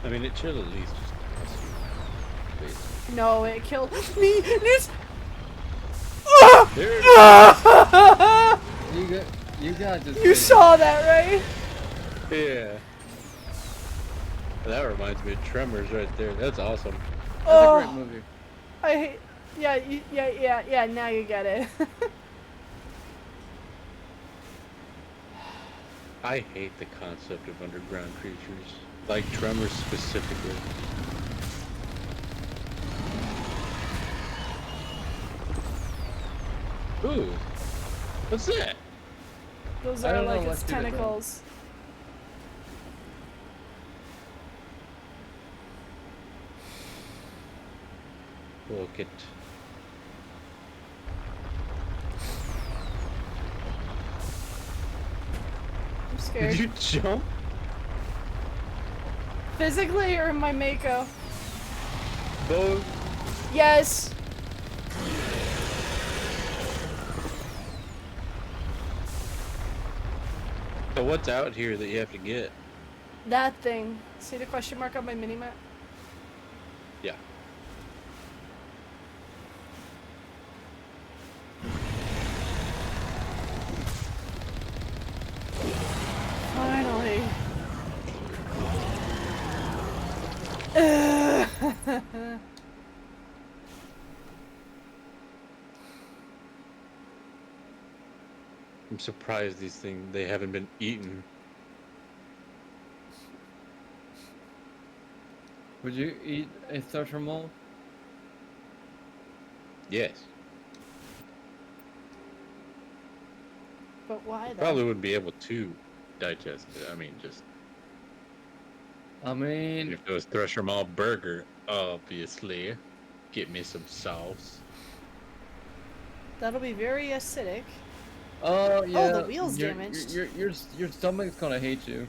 I mean, it should at least just toss you. No, it killed me. There You got this. You saw that, right? Yeah. That reminds me of Tremors right there. That's awesome. That's a great movie. I hate. Yeah. Now you get it. I hate the concept of underground creatures, like Tremors specifically. Ooh, what's that? Those I are don't know, like let's its do that then. tentacles. Look at. scared. Did you jump? Physically or in my Mako? Both. Yes. So what's out here that you have to get? That thing. See the question mark on my minimap? Yeah. Finally. I'm surprised these things, they haven't been eaten. Would you eat a thresher mole? Yes. But why though? Probably wouldn't be able to digest it. I mean, just... I mean... If it was Thresher Mall burger, obviously. Get me some sauce. That'll be very acidic. Oh yeah. Oh, the wheel's damaged. Your stomach's gonna hate you.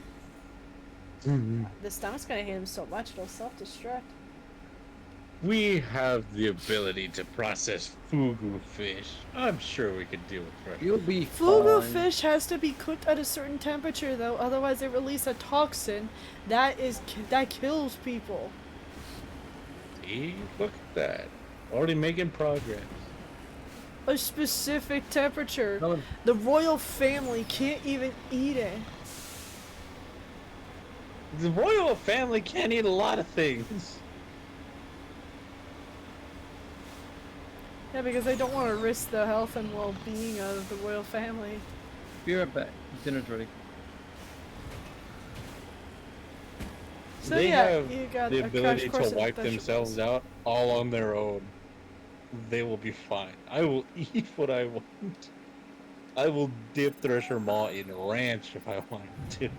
The stomach's gonna hate him so much it'll self-destruct. We have the ability to process fugu fish. I'm sure we could deal with Thresher. You'll be Fugu fine. fish has to be cooked at a certain temperature though, otherwise they release a toxin that kills people. See? Look at that. Already making progress. A specific temperature. No. The royal family can't even eat it. The royal family can't eat a lot of things. Yeah, because they don't want to risk the health and well-being of the royal family. Be right back. Dinner's ready. So They yeah, have you got the a ability crash course to in wipe vegetables. themselves out all on their own. They will be fine. I will eat what I want. I will dip Thresher Maw in ranch if I wanted to.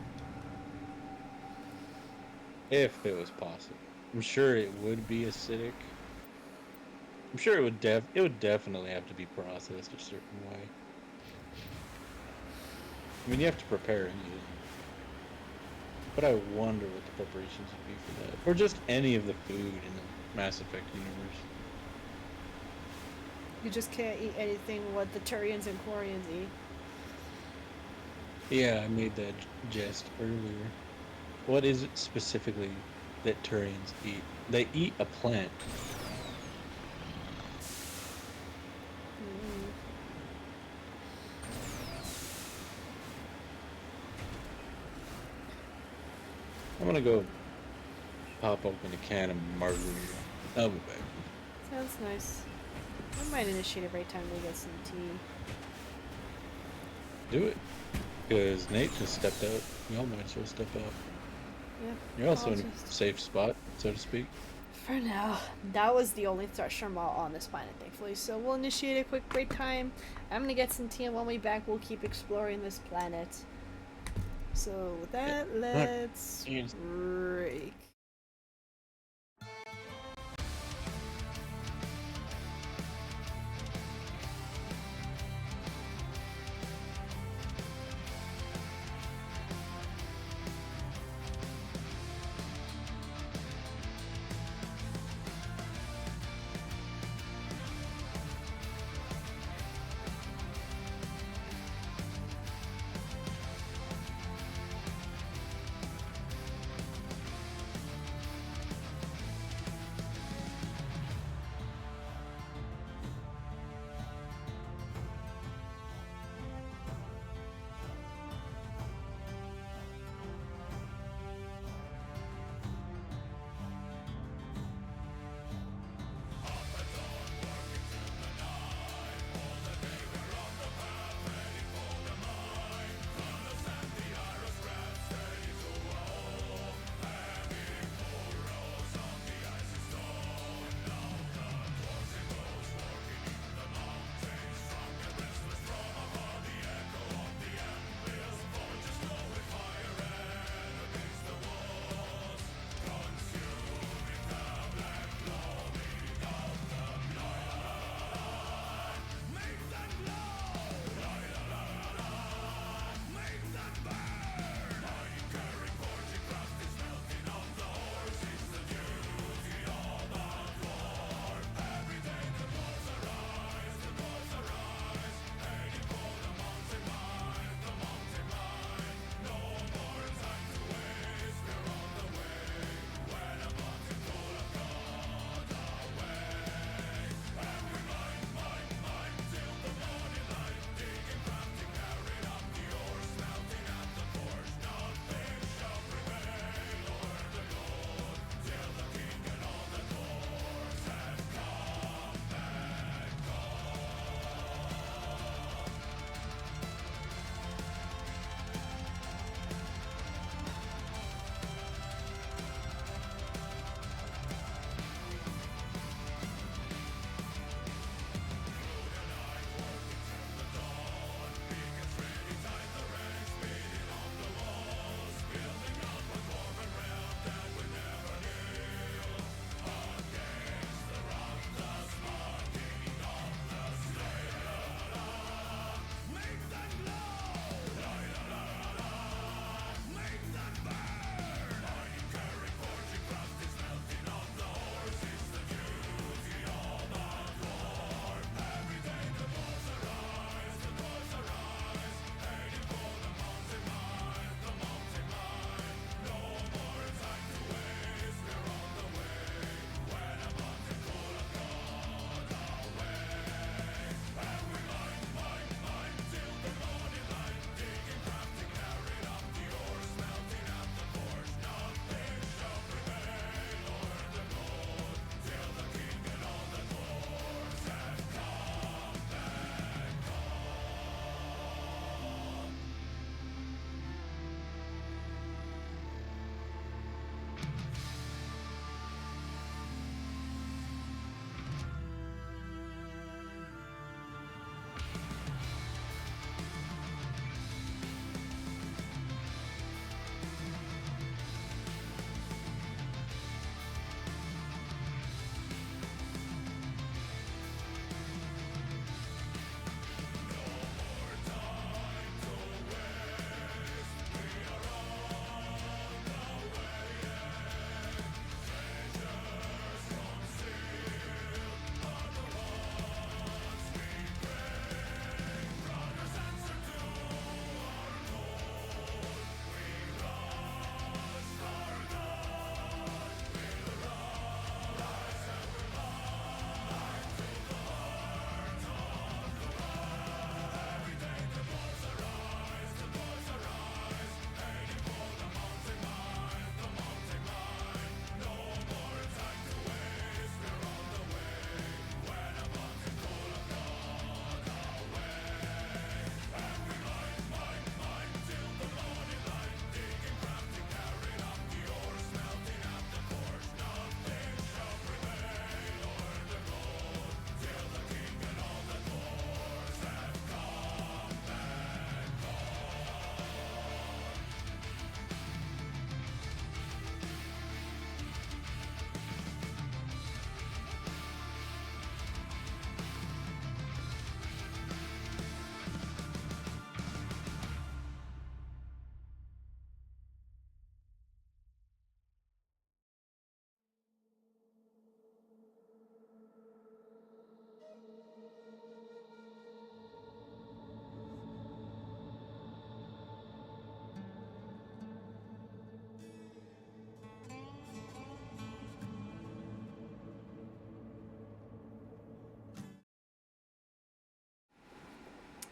If it was possible. I'm sure it would be acidic. I'm sure it would definitely have to be processed a certain way. I mean, you have to prepare anything. But I wonder what the preparations would be for that. Or just any of the food in the Mass Effect universe. You just can't eat anything what the Turians and Quarians eat. Yeah, I made that jest earlier. What is it specifically that Turians eat? They eat a plant. I'm gonna go pop open a can of margarita. I'll be back. Sounds nice. I might initiate a break time to get some tea. Do it. Because Nate just stepped out. Y'all might as well step out. Yeah. You're also I'll in a just- safe spot, so to speak. For now, that was the only Thresher Maw on this planet, thankfully. So we'll initiate a quick break time. I'm gonna get some tea, and when we're back, we'll keep exploring this planet. So with that, let's break.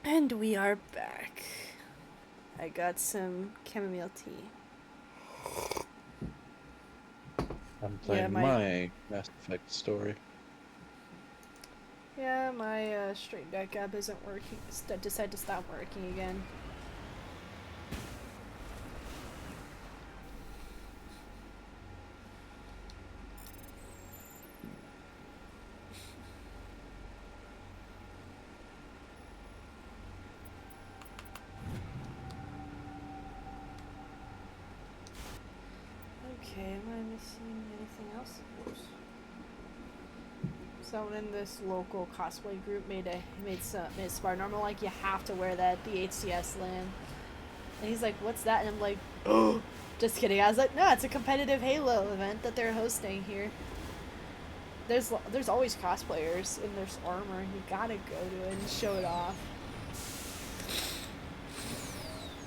And we are back. I got some chamomile tea. I'm playing my Mass Effect story. Yeah, my Stream Deck app isn't working. Decided to stop working again. Okay, am I missing anything else? Someone in this local cosplay group made Spar normal like you have to wear that at the HCS LAN. And he's like, "What's that?" And I'm like, "Oh, just kidding." I was like, "No, it's a competitive Halo event that they're hosting here. There's always cosplayers in their armor, and you gotta go to it and show it off."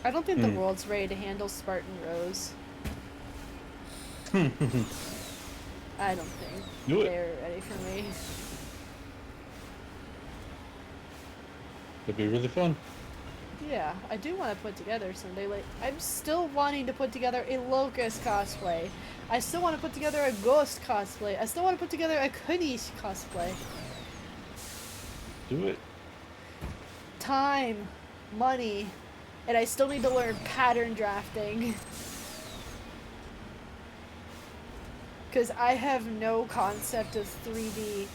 I don't think the world's ready to handle Spartan Rose. I don't think they're ready for me. It'd be really fun. Yeah, I do want to put together someday. Like, I'm still wanting to put together a Locust cosplay. I still want to put together a Ghost cosplay. I still want to put together a Kunish cosplay. Do it. Time, money, and I still need to learn pattern drafting. Because I have no concept of 3D.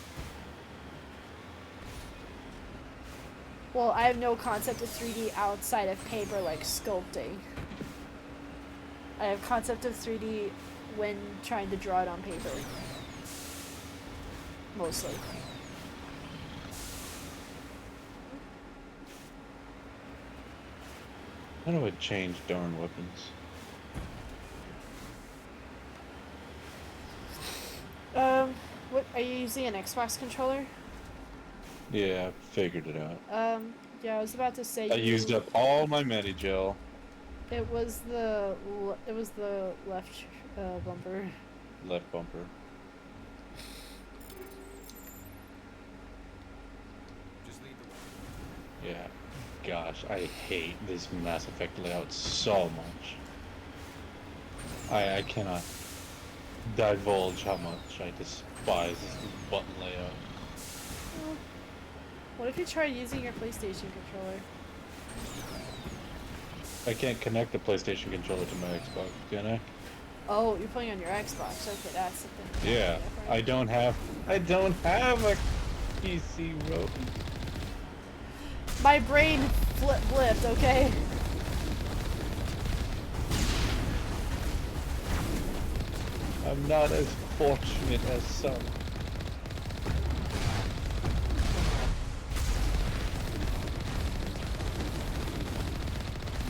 Well, I have no concept of 3D outside of paper, like sculpting. I have concept of 3D when trying to draw it on paper. Mostly. How do I change darn weapons? What, are you using an Xbox controller? Yeah, I figured it out. Yeah, I was about to say I used up all my Medigel. It was the left bumper. Left bumper. Just lead the way. Yeah. Gosh, I hate this Mass Effect layout so much. I cannot divulge how much I despise this button layout. Well, what if you tried using your PlayStation controller? I can't connect the PlayStation controller to my Xbox, can I? Oh, you're playing on your Xbox. Okay, that's something. Yeah, I don't have a PC road. My brain blipped, okay? I'm not as fortunate as some.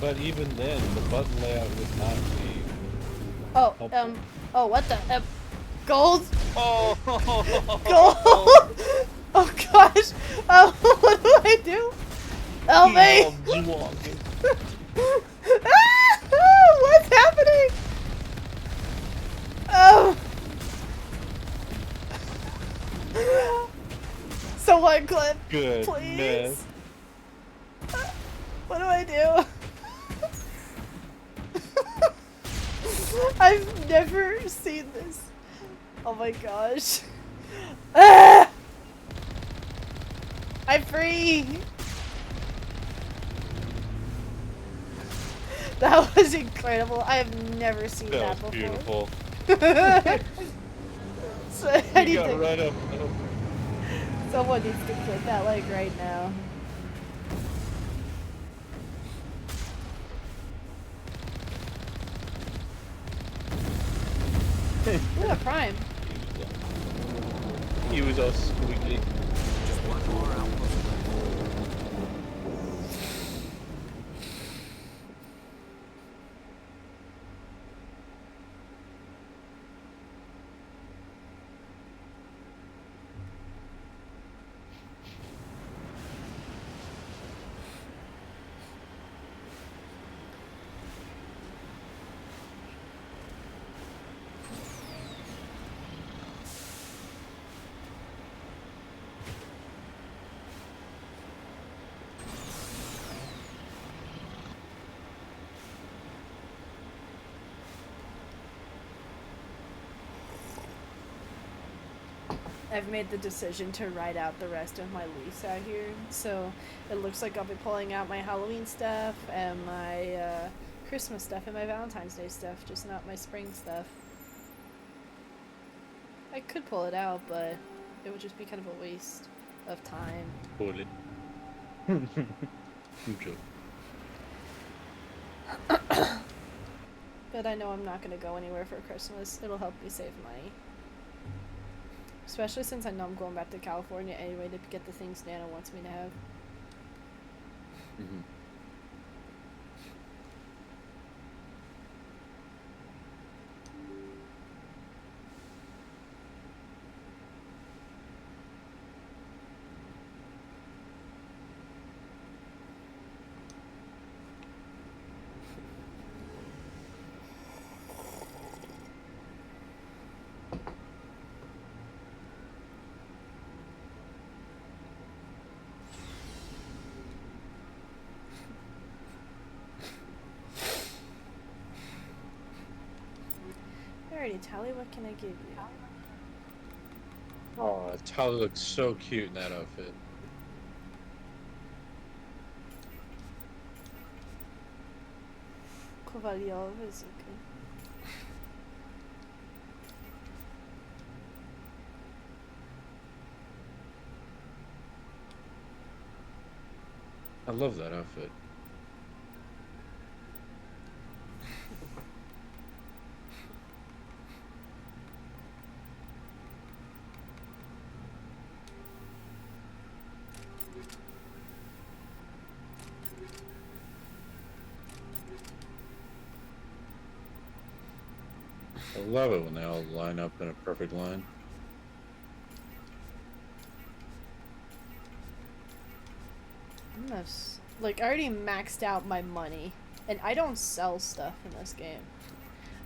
But even then, the button layout would not be. Oh, helpful. oh, what the? Gold? Oh! Gold? Oh gosh! Oh, what do I do? Help me! What's happening? Oh! Someone clip, Good. please. What do I do? I've never seen this. Oh my gosh. Ah! I'm free. That was incredible. I have never seen that was before. beautiful. So You anything. got right up. Someone needs to clip that like right now. Ooh, a prime. He was all squeaky. Just one more outpost left. I've made the decision to ride out the rest of my lease out here, so it looks like I'll be pulling out my Halloween stuff and my Christmas stuff and my Valentine's Day stuff, just not my spring stuff. I could pull it out, but it would just be kind of a waste of time. Pull it. Good joke. But I know I'm not going to go anywhere for Christmas. It'll help me save money. Especially since I know I'm going back to California anyway to get the things Nana wants me to have. Mm-hmm. Alrighty, Tally, what can I give you? Oh, Tally looks so cute in that outfit. Kovalyov is okay. I love that outfit. I love it when they all line up in a perfect line. Like, I already maxed out my money, and I don't sell stuff in this game.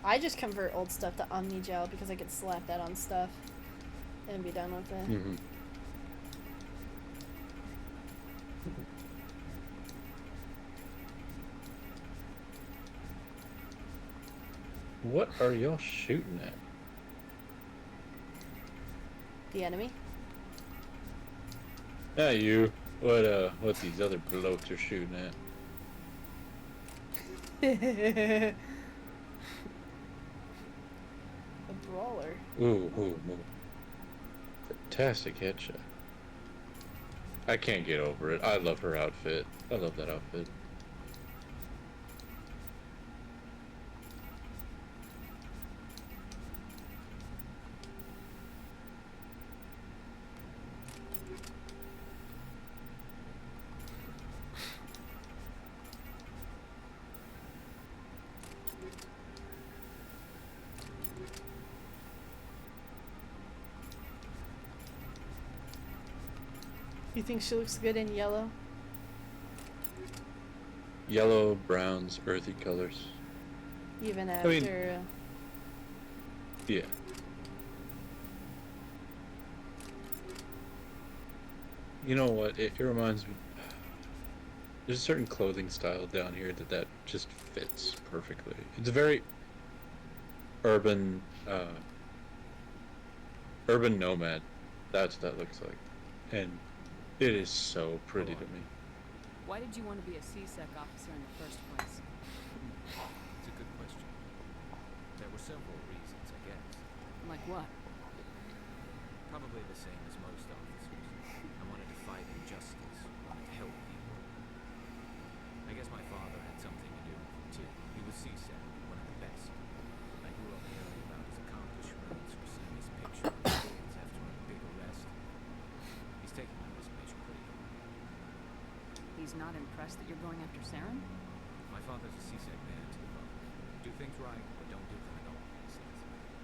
I just convert old stuff to Omnigel because I can slap that on stuff and be done with it. Mm-hmm. What are y'all shooting at? The enemy? Yeah, you. What these other blokes are shooting at? brawler. Ooh, ooh, ooh. Fantastic headshot. I can't get over it. I love her outfit. I love that outfit. You think she looks good in yellow? Yellow, browns, earthy colors. Even I after... mean, yeah. You know what? It reminds me... There's a certain clothing style down here that just fits perfectly. It's a very urban, urban nomad. That's what that looks like. And it is so pretty to me. Why did you want to be a CSEC officer in the first place? It's a good question. There were several reasons, I guess. Like what? Probably the same as most officers. I wanted to fight injustice, wanted to help people. I guess my father had something to do with it too. He was CSEC, one of the best. I grew up hearing about his accomplishments or seeing his picture on screens after a big arrest. He's taking my resignation pretty hard. He's not impressed that you're going after Saren? My father's a CSEC man too, though. Do things right, but don't do them at all, he says.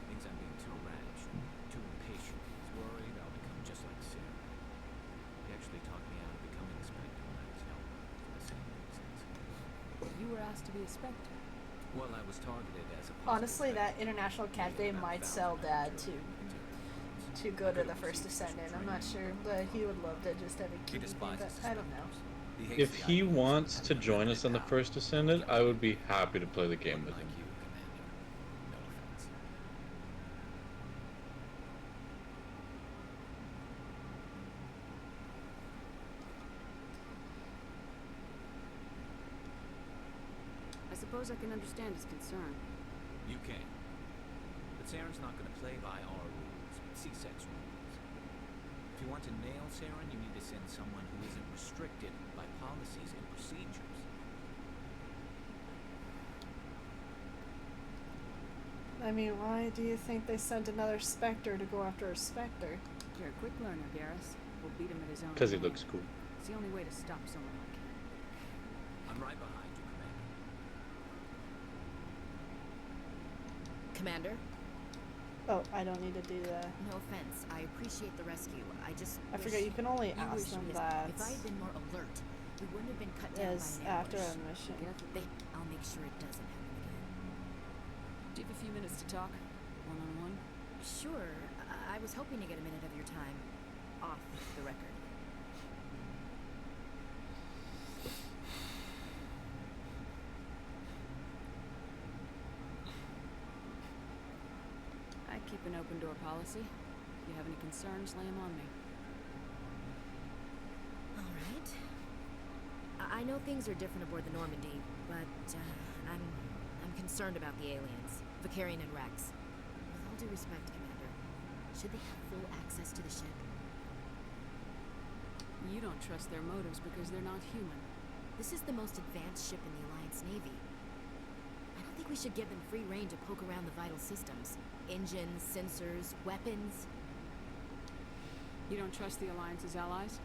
Thinks I'm being too rash, too impatient. He's worried I'll become just like Sarah. He actually talked me out of becoming a Spectre when I was younger, for the same reasons. You were asked to be a Spectre. Well, I was targeted as a Honestly, that International Cat Day might sell Dad to go to the First Descendant. I'm not sure, but he would love to just have a cutie thing, but I don't know. If he wants to join us on the First Descendant, I would be happy to play the game with him. I suppose I can understand his concern. You can. But Saren's not going to play by our rules, but CSEC's rules. If you want to nail Saren, you need to send someone who isn't restricted by policies and procedures. I mean, why do you think they sent another Spectre to go after a Spectre? You're a quick learner, Garrus. We'll beat him at his own Because he game. looks cool. It's the only way to stop someone like him. I'm right behind you, Commander? Commander. Oh, I don't need to do that. No offense. I appreciate the rescue. I just I forget you can only ask them that. If I had been more alert, we wouldn't have been cut down Is by an after ambush. a mission. I'll make sure it doesn't happen again. Do you have a few minutes to talk? One-on-one? Sure. I was hoping to get a minute of your time off the record. I keep an open door policy. If you have any concerns, lay them on me. All right. I know things are different aboard the Normandy, but I'm concerned about the aliens, Vicarian and Rex. With all due respect, Commander, should they have full access to the ship? You don't trust their motives because they're not human. This is the most advanced ship in the Alliance Navy. I don't think we should give them free rein to poke around the vital systems. Engines, sensors, weapons. You don't trust the Alliance's allies?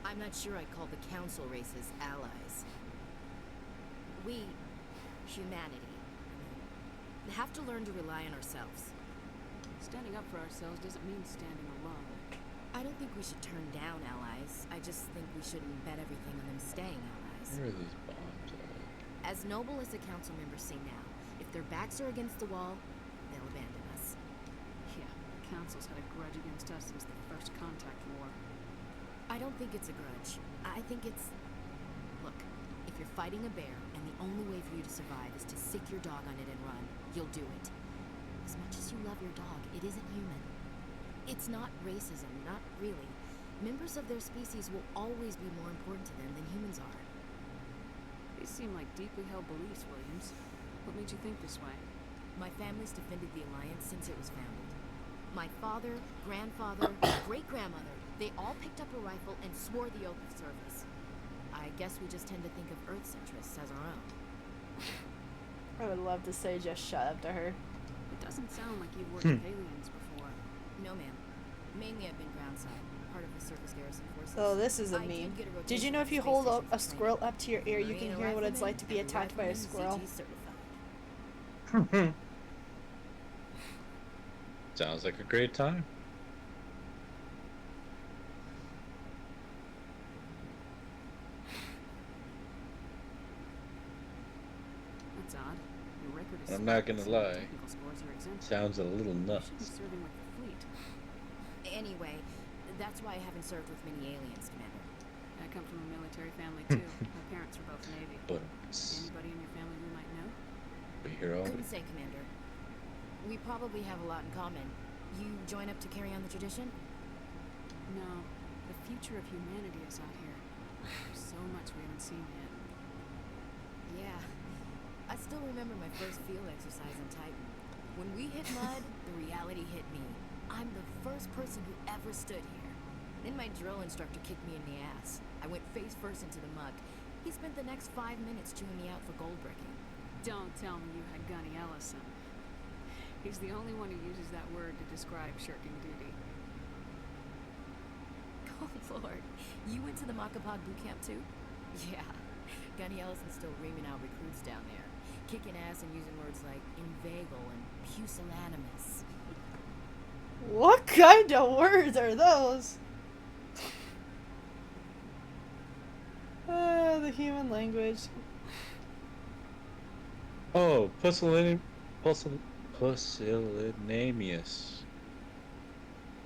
I'm not sure I'd call the Council races allies. We, humanity, have to learn to rely on ourselves. Standing up for ourselves doesn't mean standing alone. I don't think we should turn down allies. I just think we shouldn't bet everything on them staying allies. Where are these bombs at? As noble as the Council members seem now, if their backs are against the wall, they'll abandon us. Yeah, the Council's had a grudge against us since the First Contact War. I don't think it's a grudge. I think it's... Look, if you're fighting a bear and the only way for you to survive is to sick your dog on it and run, you'll do it. As much as you love your dog, it isn't human. It's not racism, not really. Members of their species will always be more important to them than humans are. These seem like deeply held beliefs, Williams. What made you think this way? My family's defended the Alliance since it was founded. My father, grandfather, great-grandmother, they all picked up a rifle and swore the oath of service. I guess we just tend to think of Earth's interests as our own. I would love to say just shut up to her. It doesn't sound like you've worked with aliens before. No, ma'am. Mainly I've been groundside, part of the surface garrison forces. Oh, this is a meme. Did you know if you hold a squirrel up to your ear, you can hear what it's like to be attacked by a squirrel? Sounds like a great time. That's odd. Your record is I'm not gonna so lie. technical scores are exempt. Sounds a little You should be nuts. serving with the fleet. Anyway, that's why I haven't served with many aliens, Commander. I come from a military family too. My parents were both Navy. But Anybody in your family we might know? we hear all Couldn't say, Commander. We probably have a lot in common. You join up to carry on the tradition? No. The future of humanity is out here. There's so much we haven't seen yet. Yeah. I still remember my first field exercise on Titan. When we hit mud, the reality hit me. I'm the first person who ever stood here. Then my drill instructor kicked me in the ass. I went face first into the muck. He spent the next 5 minutes chewing me out for gold bricking. Don't tell me you had Gunny Ellison. He's the only one who uses that word to describe shirking duty. Oh, Lord. You went to the Makapog boot camp, too? Yeah. Gunny Ellison's still reaming out recruits down there. Kicking ass and using words like inveigle and pusillanimous. What kind of words are those? The human language. Oh, pusillanimous.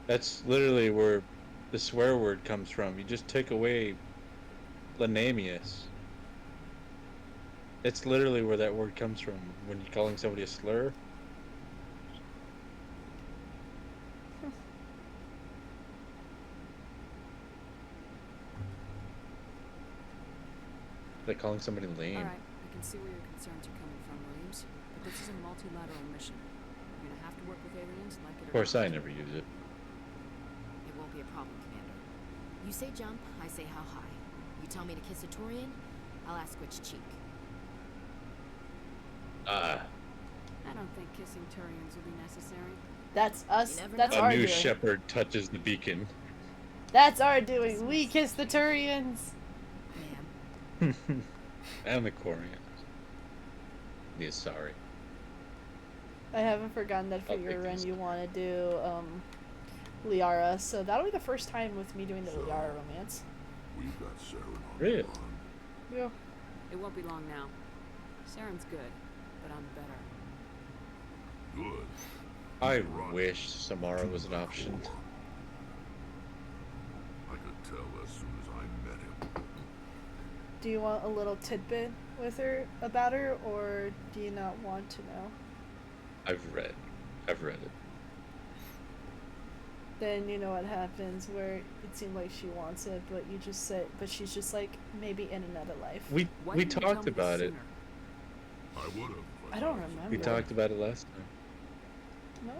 That's literally where the swear word comes from. You just take away lanamius. It's literally where that word comes from when you're calling somebody a slur. Like calling somebody lame. Alright, I can see where your concerns are coming from, Williams. But this is a multilateral mission. You're gonna have to work with aliens, like it or Of course, not. I never use it. It won't be a problem, Commander. You say jump, I say how high. You tell me to kiss a Turian, I'll ask which cheek. I don't think kissing Turians will be necessary. That's us. You never That's know. our A new doing. shepherd touches the beacon. That's our doing. We kiss the Turians. Ma'am. And the Quarians. Yeah, sorry. I haven't forgotten that for I'll your take run these. you want to do Liara, so that'll be the first time with me doing the Liara romance. We've got Saren on Really? the run. Yeah. It won't be long now. Saren's good, but I'm better. Good. I wish Samara was an option. I could tell as soon as I met him. Do you want a little tidbit with her about her, or do you not want to know? I've read it. Then you know what happens where it seemed like she wants it, but you just said, but she's just like, maybe in another life. We Why we didn't you tell talked me this about it. sooner? I would have. I don't remember. We talked about it last time. No,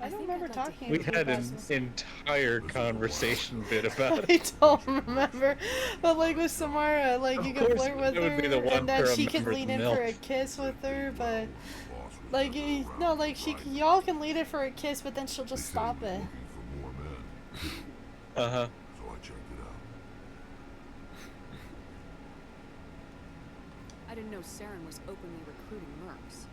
I I don't think remember I'd like to talking hear We about had an this. entire conversation bit about I it. don't remember, but like with Samara, like you Of can course, flirt with it would her, be the one and then to she can remember lean the in milk. for a kiss with her, but Boss was like never no, around like to she, fight. y'all can lead it for a kiss, but then she'll They just said stop he was it. looking for more men, too. Uh-huh. So I checked it out. I didn't know Saren was openly recruiting mercs.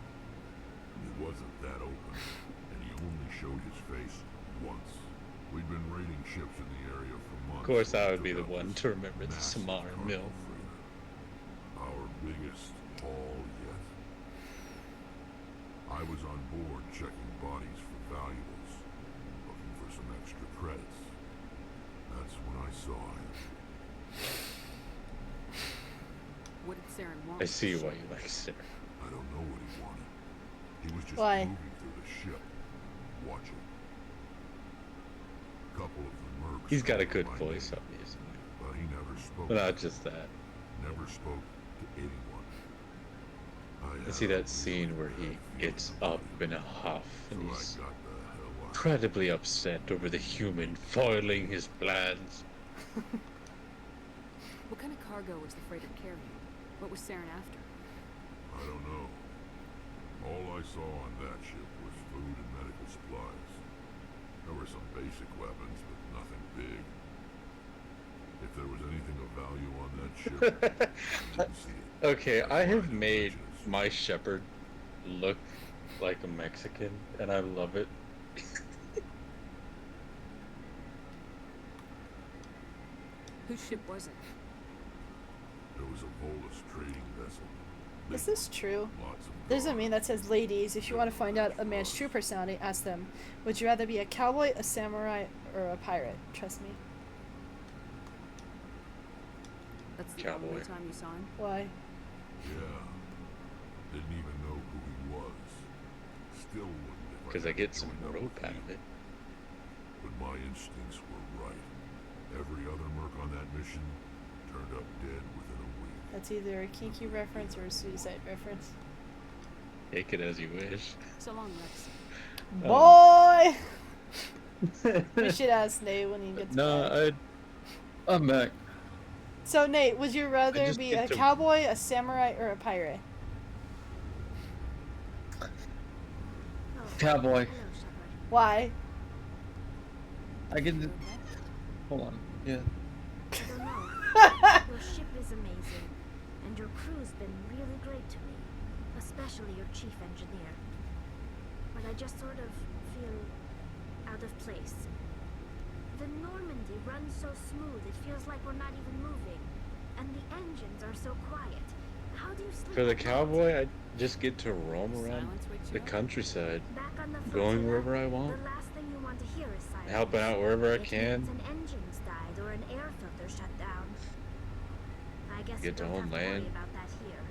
He wasn't that open, and he only showed his face once. We'd been raiding ships in the area for months. Of course, I when would we be the took out one this to remember the massive Samara cargo mill. freighter. Our biggest haul yet. I was on board checking bodies for valuables, looking for some extra credits. That's when I saw him. What did Saren want? I see why you like Sarah. I don't know what he wanted. He was just Why? moving through the ship, watching. A couple of the mercs. He's got a called good my voice, name, obviously. but he never spoke. But not just that. Never spoke to anyone. You see that scene where he gets up in a huff and he's incredibly upset over the human foiling his plans. What kind of cargo was the freighter carrying? What was Saren after? I don't know. All I saw on that ship was food and medical supplies. There were some basic weapons, but nothing big. If there was anything of value on that ship, I didn't see it. Okay, I have made my Shepherd look like a Mexican, and I love it. Whose ship was it? There was a Volus trading vessel. Is this true? There's a meme that says, ladies, if you want to find out a man's true personality, ask them, would you rather be a cowboy, a samurai, or a pirate? Trust me. That's the Cowboy. only time you saw him? Why? Yeah. Didn't even know who he was. Still wouldn't if Because I get some rope out of it. But my instincts were right. Every other merc on that mission turned up dead within a week. That's either a kinky reference or a suicide reference. Take it as you wish. So long, Rex. Boy! We should ask Nate when he gets back. I'm back. So Nate, would you rather just be get a to- cowboy, a samurai, or a pirate? Cowboy. Why? I can. Hold on. Yeah. I don't know. Your ship is amazing, and your crew's been really great to me, especially your chief engineer. But I just sort of feel out of place. The Normandy runs so smooth, it feels like we're not even moving, and the engines are so quiet. How do you sleep? For the at night? cowboy, I just get to roam around the countryside, going wherever I want, The last thing you want to hear is silence. helping out wherever I It can. means an engine's died or an air filter shut down. I guess Get you to don't own have to worry land, about that here.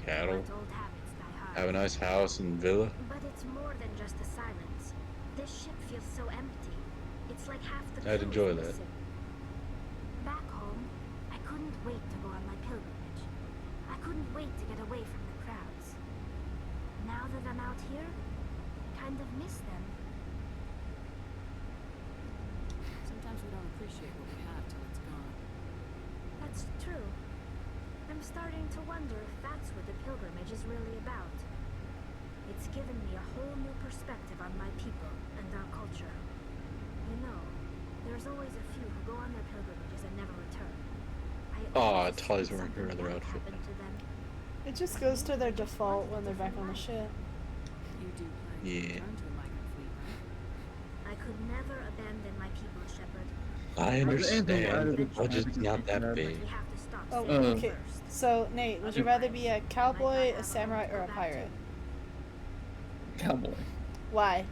cattle, But old habits die hard. have a nice house and villa. But it's more than just the silence. This ship feels so empty. It's like half the I'd crew enjoy is that. missing. Back home, I couldn't wait to go on my pilgrimage. I couldn't wait to get away from the crowds. Now that I'm out here, I kind of miss them. Sometimes we don't appreciate what we have till it's gone. That's true. I'm starting to wonder if that's what the pilgrimage is really about. It's given me a whole new perspective on my people and our culture. You know, there's always a few who go on their pilgrimages and never return. Aw, Tali's wearing her other outfit. Happened to them. It just goes to their default when they're back on the ship. You do plan to Yeah. return to a migrant fleet, right? I could never abandon my people, Shepard. I understand. The budget's not that big. We have to stop Oh, saving okay. first. So Nate, would you rather be a cowboy, a samurai, or a pirate? Cowboy. Why?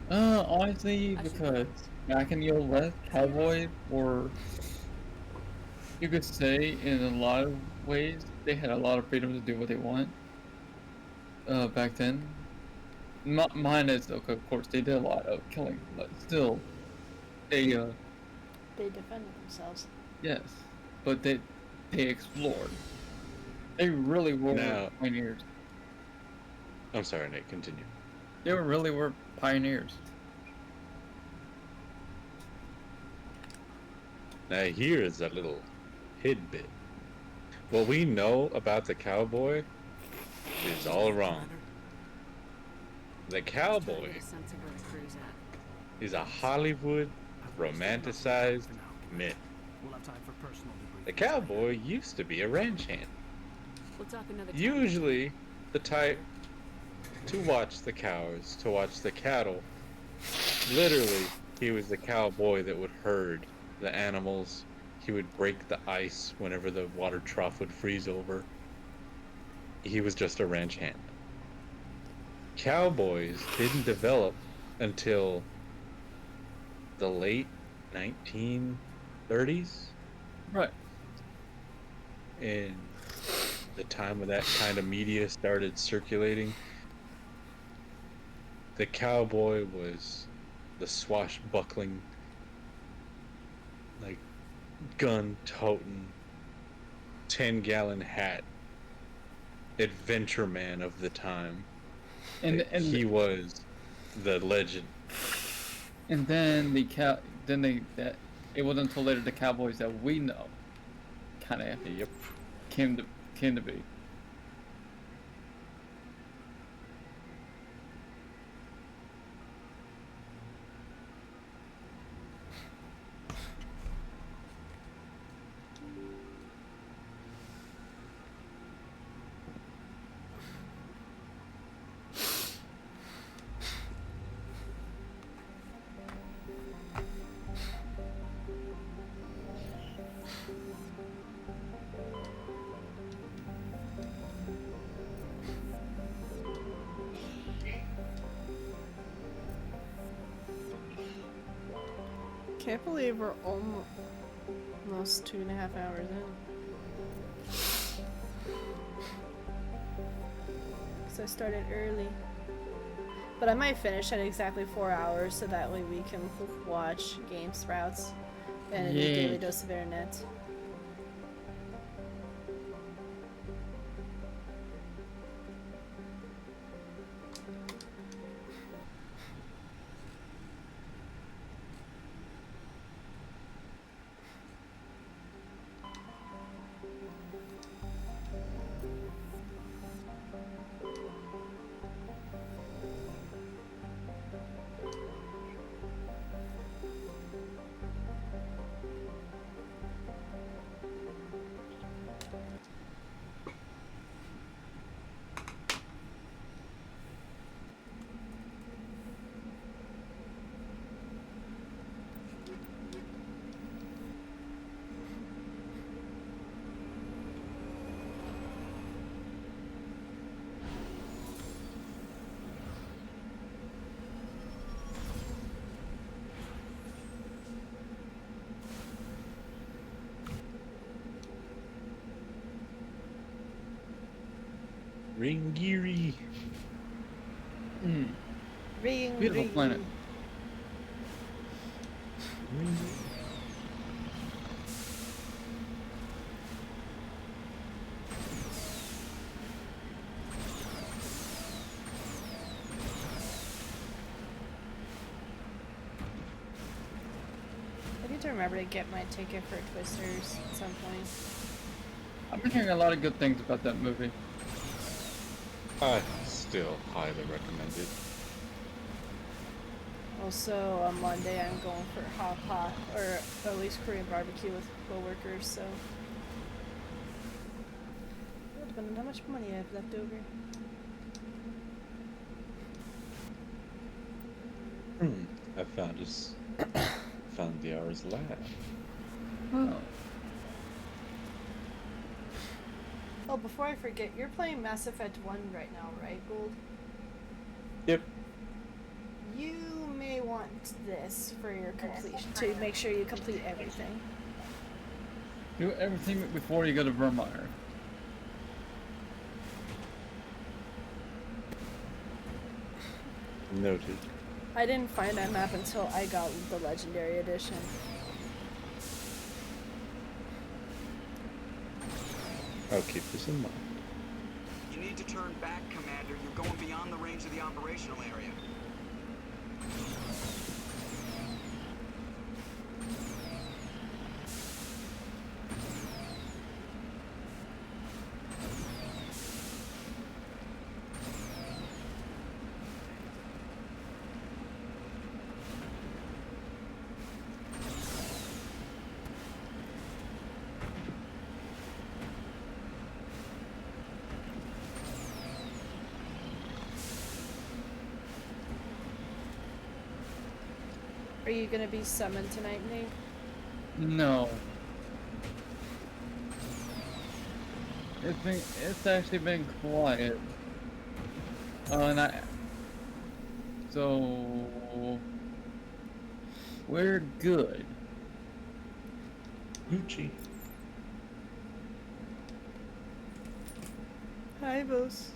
Honestly, because back in the old West, cowboy were, you could say, in a lot of ways, they had a lot of freedom to do what they want. Back then. Mine is, okay, of course, they did a lot of killing, but still, they defended themselves. yes, but they explored. They really were Now- pioneers. I'm sorry, Nate, continue. They really were pioneers. Now here is a little tidbit. What we know about the cowboy is all wrong. The cowboy Get a sense of where the crew's at. is a Hollywood romanticized myth. We'll have time for personal debriefing. The cowboy used to be a ranch hand. We'll talk another time. Usually the type to watch the cows, to watch the cattle. Literally, he was the cowboy that would herd the animals. He would break the ice whenever the water trough would freeze over. He was just a ranch hand. Cowboys didn't develop until the late 1930s. Right. And the time when that kind of media started circulating, the cowboy was the swashbuckling, like, gun-toting, 10-gallon hat adventure man of the time. And he was the legend. And then it wasn't until later the Cowboys that we know kind of came to be. Can't believe we're almost 2.5 hours in. So I started early. But I might finish at exactly 4 hours so that way we can watch Game Sprouts and a new Daily Dose of Internet. Ringiri. Beautiful planet. I need to remember to get my ticket for Twisters at some point. I've been hearing a lot of good things about that movie. I still highly recommend it. Also, on Monday I'm going for hot pot, or at least Korean barbecue with coworkers, so... Depending on how much money I have left over. I found the hour's lab. Oh. Oh, before I forget, you're playing Mass Effect 1 right now, right, Gold? Yep. You may want this for your completion, to make sure you complete everything. Do everything before you go to Vermeer. Noted. I didn't find that map until I got the Legendary Edition. I'll keep this in mind. You need to turn back, Commander. You're going beyond the range of the operational area. Are you gonna be summoned tonight, Nate? No. It's actually been quiet. So we're good. Gucci. Hi, boss.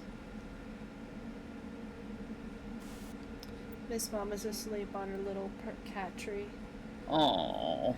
Miss Mom is asleep on her little cat tree. Aww.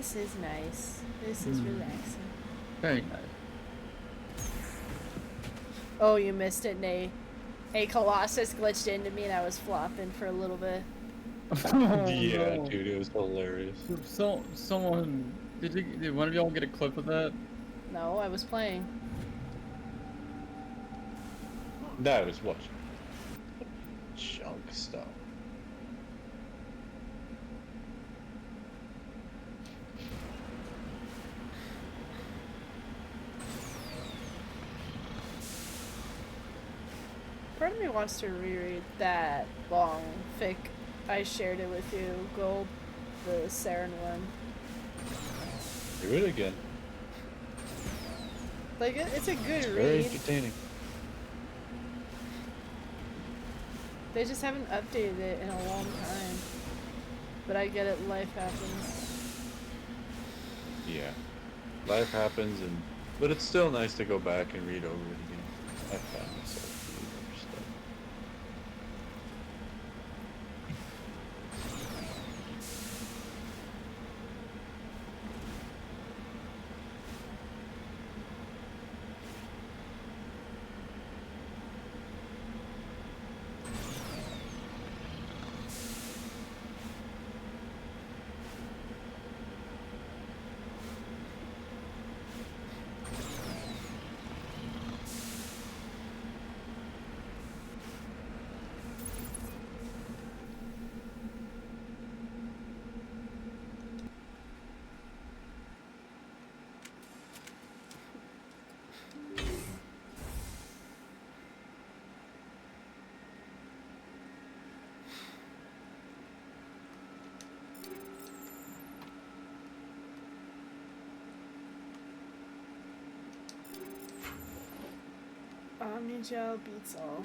This is nice. This is relaxing. Very nice. Oh, you missed it, Nate. A Colossus glitched into me and I was flopping for a little bit. Oh, Yeah, no. dude, it was hilarious. Someone did one of y'all get a clip of that? No, I was playing. No, I was watching. Junk stuff. Part of me wants to reread that long fic. I shared it with you, Gold, the Saren one. Do it again. Like, it's a good Very read. entertaining. They just haven't updated it in a long time. But I get it, life happens. Yeah. Life happens, but it's still nice to go back and read over it again. I found myself reading over stuff. Omnigel beats all.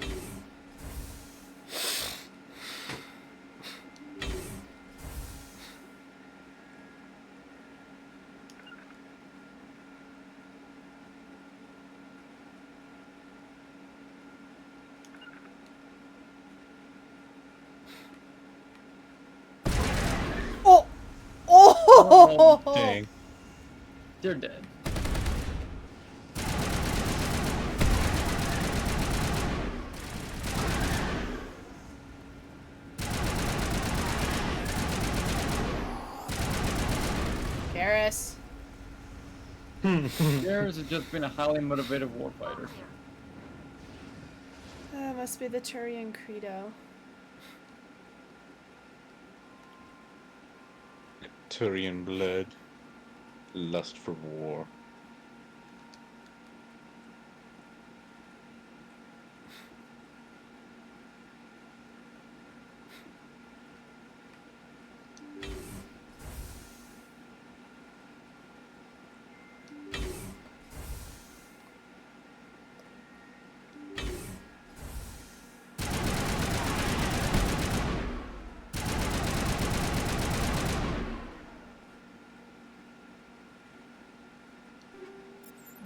Oh! Oh! Dang. They're dead. Garrus. Garrus has just been a highly motivated warfighter. Must be the Turian Credo. Turian blood. Lust for war.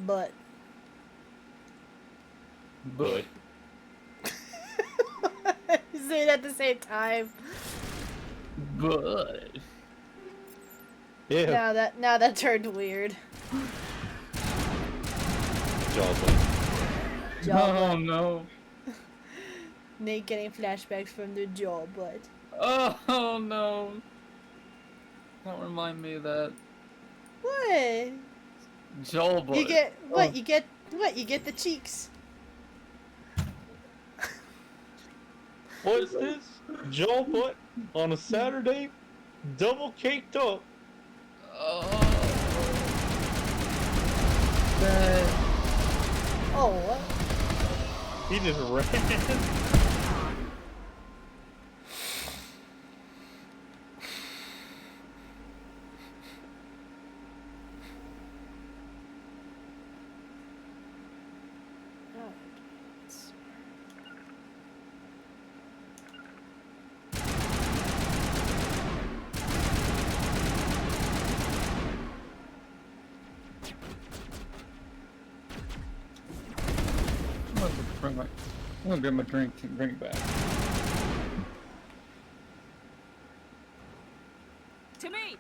But. But. You say it at the same time. But. Yeah. Now that turned weird. Oh no. Nate getting flashbacks from the jaw butt. Oh no. Don't remind me of that. What? Joel butt. You get what? Oh. You get what? You get the cheeks. What's this? Joel butt on a Saturday? Double caked up. Oh, what? He just ran. I'm gonna grab my drink and bring it back. To me!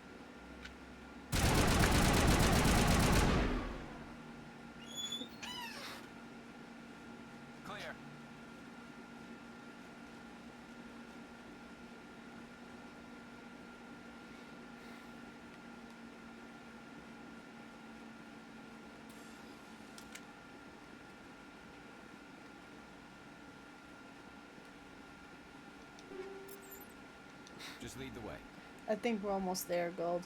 clear. Just lead the way. I think we're almost there, Gold.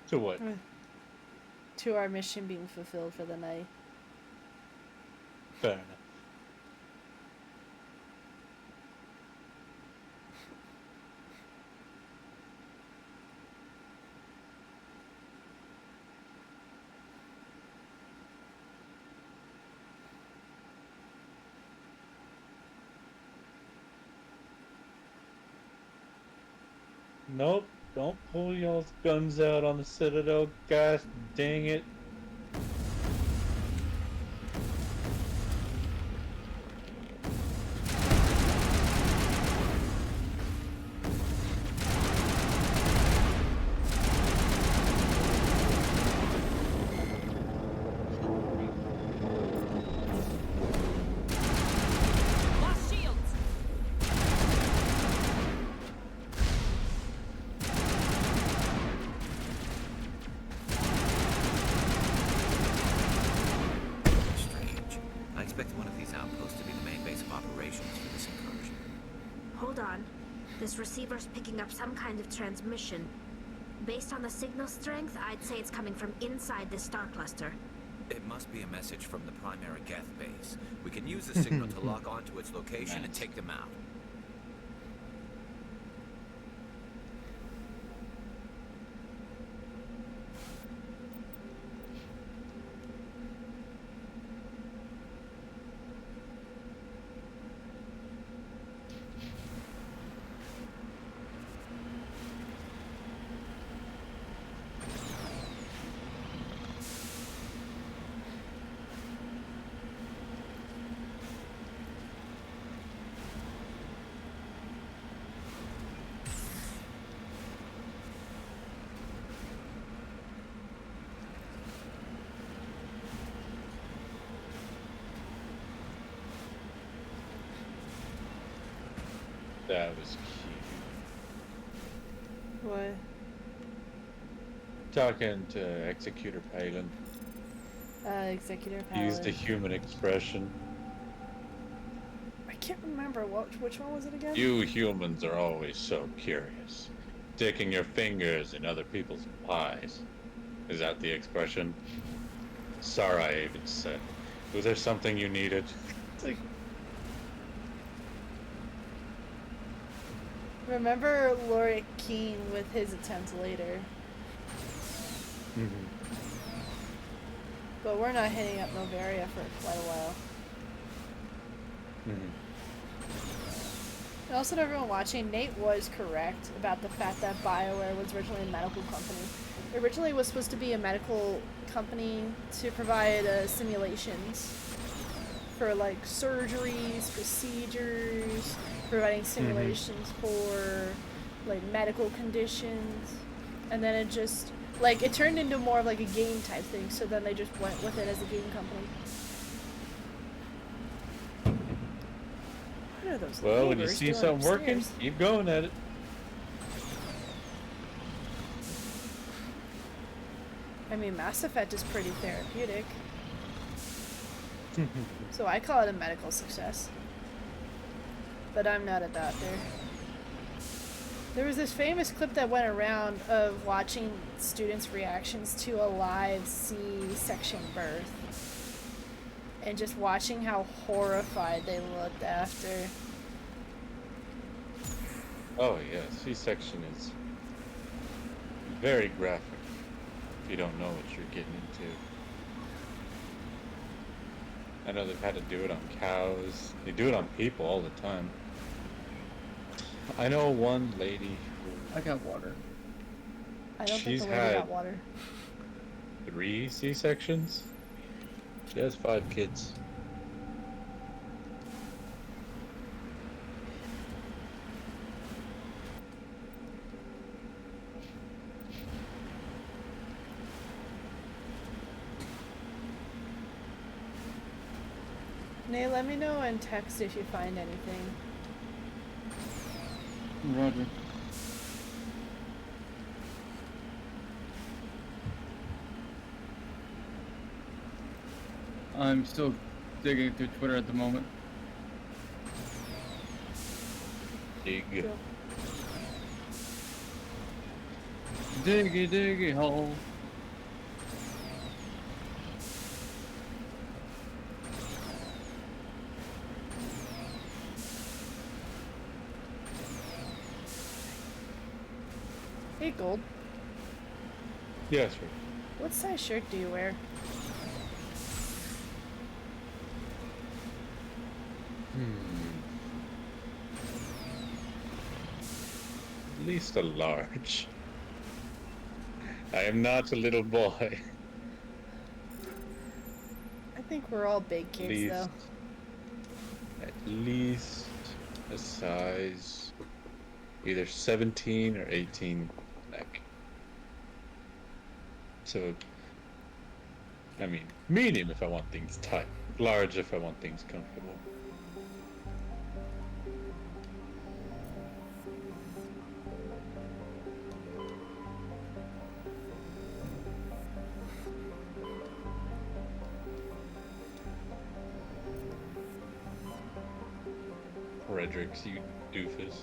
To what? To our mission being fulfilled for the night. Fair enough. Nope, don't pull y'all's guns out on the Citadel, gosh dang it. Lost shields! Strange. I expected one of these outposts to be the main base of operations for this incursion. Hold on. This receiver's picking up some kind of transmission. Based on the signal strength, I'd say it's coming from inside this star cluster. It must be a message from the primary Geth base. We can use the signal to lock onto its location and take them out. That was cute. What? Talking to Executor Palin. Executor Palin. Used a human expression. I can't remember which one was it again? You humans are always so curious. Sticking your fingers in other people's pies. Is that the expression? Sorry, I even said. Was there something you needed? It's like, remember Lori Keene with his attempt later. But we're not hitting up Novaria for quite a while. And also to everyone watching, Nate was correct about the fact that BioWare was originally a medical company. It originally was supposed to be a medical company to provide simulations for like surgeries, procedures, providing simulations for like medical conditions, and then it just like it turned into more of like a game type thing, so then they just went with it as a game company. What are those Well, when you neighbors see doing something working, upstairs? keep going at it. I mean, Mass Effect is pretty therapeutic. So I call it a medical success. But I'm not a doctor. There was this famous clip that went around of watching students' reactions to a live C-section birth. And just watching how horrified they looked after. Oh yeah, C-section is very graphic if you don't know what you're getting into. I know they've had to do it on cows. They do it on people all the time. I know one lady who... I got water. I don't She's think the lady had got water. 3 C-sections. She has 5 kids. Nay, let me know and text if you find anything. Roger. I'm still digging through Twitter at the moment. Dig. Cool. Diggy diggy hole. Hey, Gold. Yes, sir. What size shirt do you wear? At least a large. I am not a little boy. I think we're all big kids, though. At least a size either 17 or 18 back. So, I mean, medium if I want things tight, large if I want things comfortable. Fredericks, you doofus.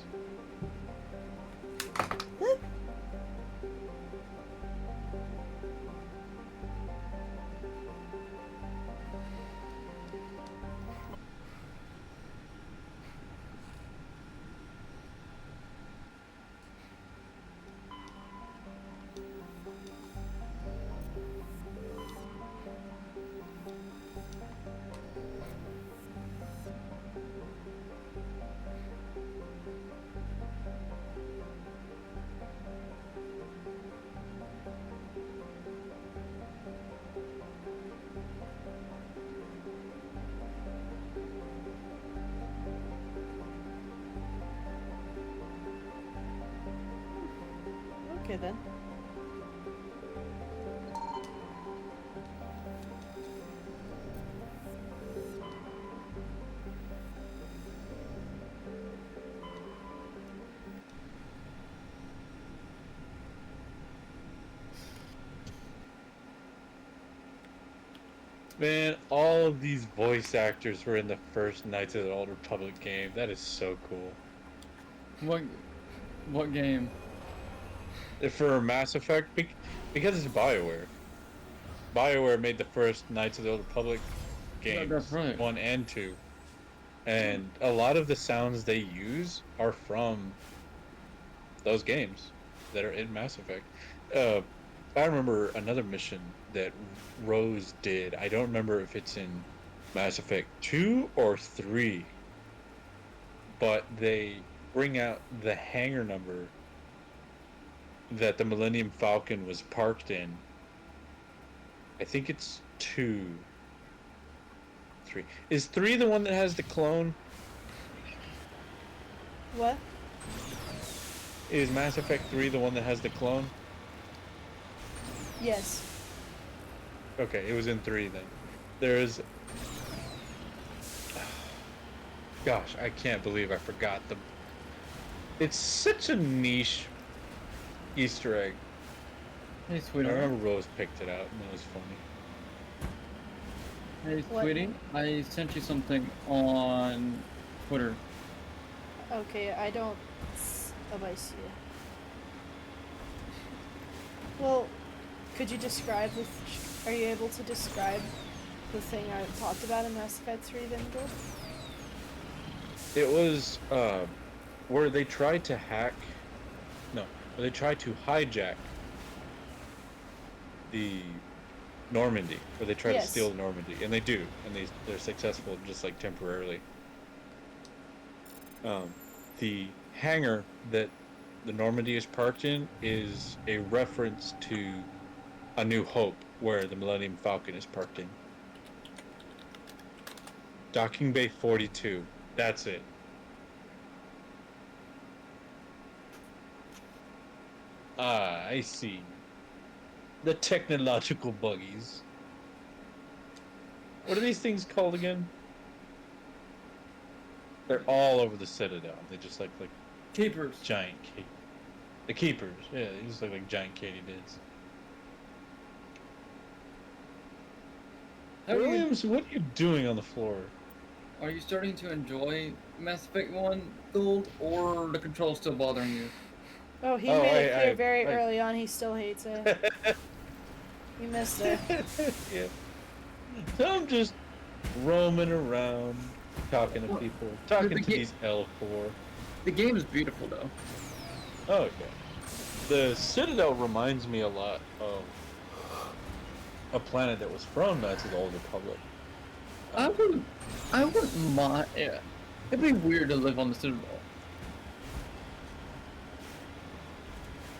Okay, then. Man, all of these voice actors were in the first Knights of the Old Republic game. That is so cool. What game? For Mass Effect, because it's BioWare. BioWare made the first Knights of the Old Republic games, that's right. 1 and 2. And a lot of the sounds they use are from those games that are in Mass Effect. I remember another mission that Rose did. I don't remember if it's in Mass Effect 2 or 3. But they bring out the hangar number that the Millennium Falcon was parked in. I think it's 2. 3. Is 3 the one that has the clone? What? Is Mass Effect 3 the one that has the clone? Yes. Okay, it was in 3 then. There's... Gosh, I can't believe I forgot the... It's such a niche Easter egg. Hey, I sweetheart. remember Rose picked it out, and it was funny. Hey, What? sweetie. I sent you something on Twitter. Okay, I don't... Oh, I see it. Well, could you describe the... Are you able to describe the thing I talked about in Mass Effect 3 then, Bill? It was, where they tried to hack... No, where they tried to hijack the Normandy, where they try to steal the Normandy, and they do, and they're successful just like temporarily. The hangar that the Normandy is parked in is a reference to A New Hope, where the Millennium Falcon is parked in. Docking Bay 42. That's it. Ah, I see. The technological buggies. What are these things called again? They're all over the Citadel. They just like keepers. Giant the keepers. Yeah, they just look like giant katydids. Williams, what are you doing on the floor? Are you starting to enjoy Mass Effect 1 Gold, or the control's still bothering you? Oh, he made it clear very early on he still hates it. You missed it. Yeah. So I'm just roaming around, talking to people, talking to these L4. The game is beautiful, though. Oh, okay. The Citadel reminds me a lot of a planet that was from Knights of the Old Republic. I wouldn't mind. Yeah, it'd be weird to live on the Citadel.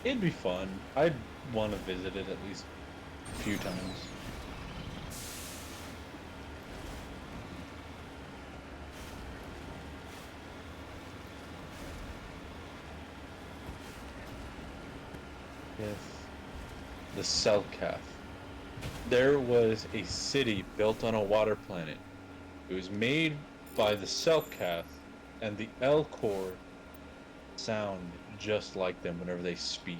It'd be fun. I'd want to visit it at least a few times. Yes. The Selkath. There was a city built on a water planet. It was made by the Selkath, and the Elcor sound just like them whenever they speak.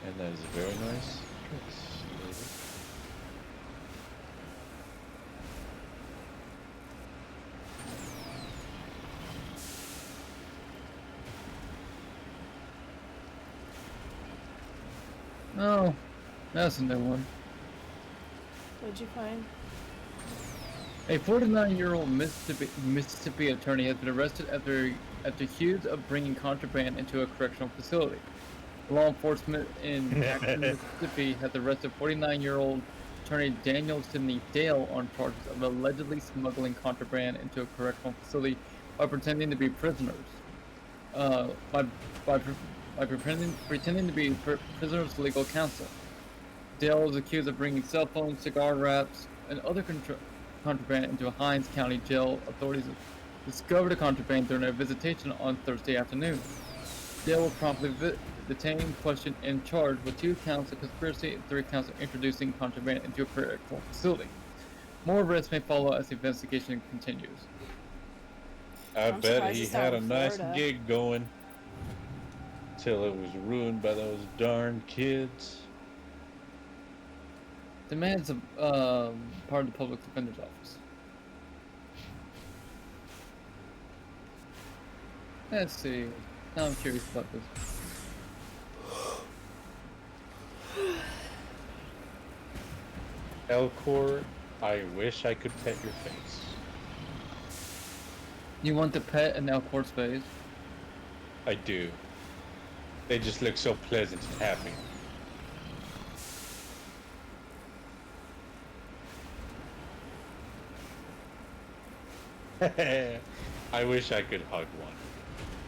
And that is very nice. Oh, that's a new one. What'd you find? A 49-year-old Mississippi attorney has been arrested after accused of bringing contraband into a correctional facility. Law enforcement in Jackson, Mississippi has arrested 49-year-old attorney Daniel Sidney Dale on charges of allegedly smuggling contraband into a correctional facility by pretending to be prisoners. By pretending to be prisoners' legal counsel. Dale is accused of bringing cell phones, cigar wraps, and other contraband into a Hinds County jail. Authorities discovered the contraband during a visitation on Thursday afternoon. Dale was promptly detained, questioned, and charged with 2 counts of conspiracy and 3 counts of introducing contraband into a correctional facility. More arrests may follow as the investigation continues. I bet he had a nice gig going till it was ruined by those darn kids. The man's a part of the public defender's office. Let's see. Now I'm curious about this. Elcor, I wish I could pet your face. You want to pet an Elcor's face? I do. They just look so pleasant and happy. I wish I could hug one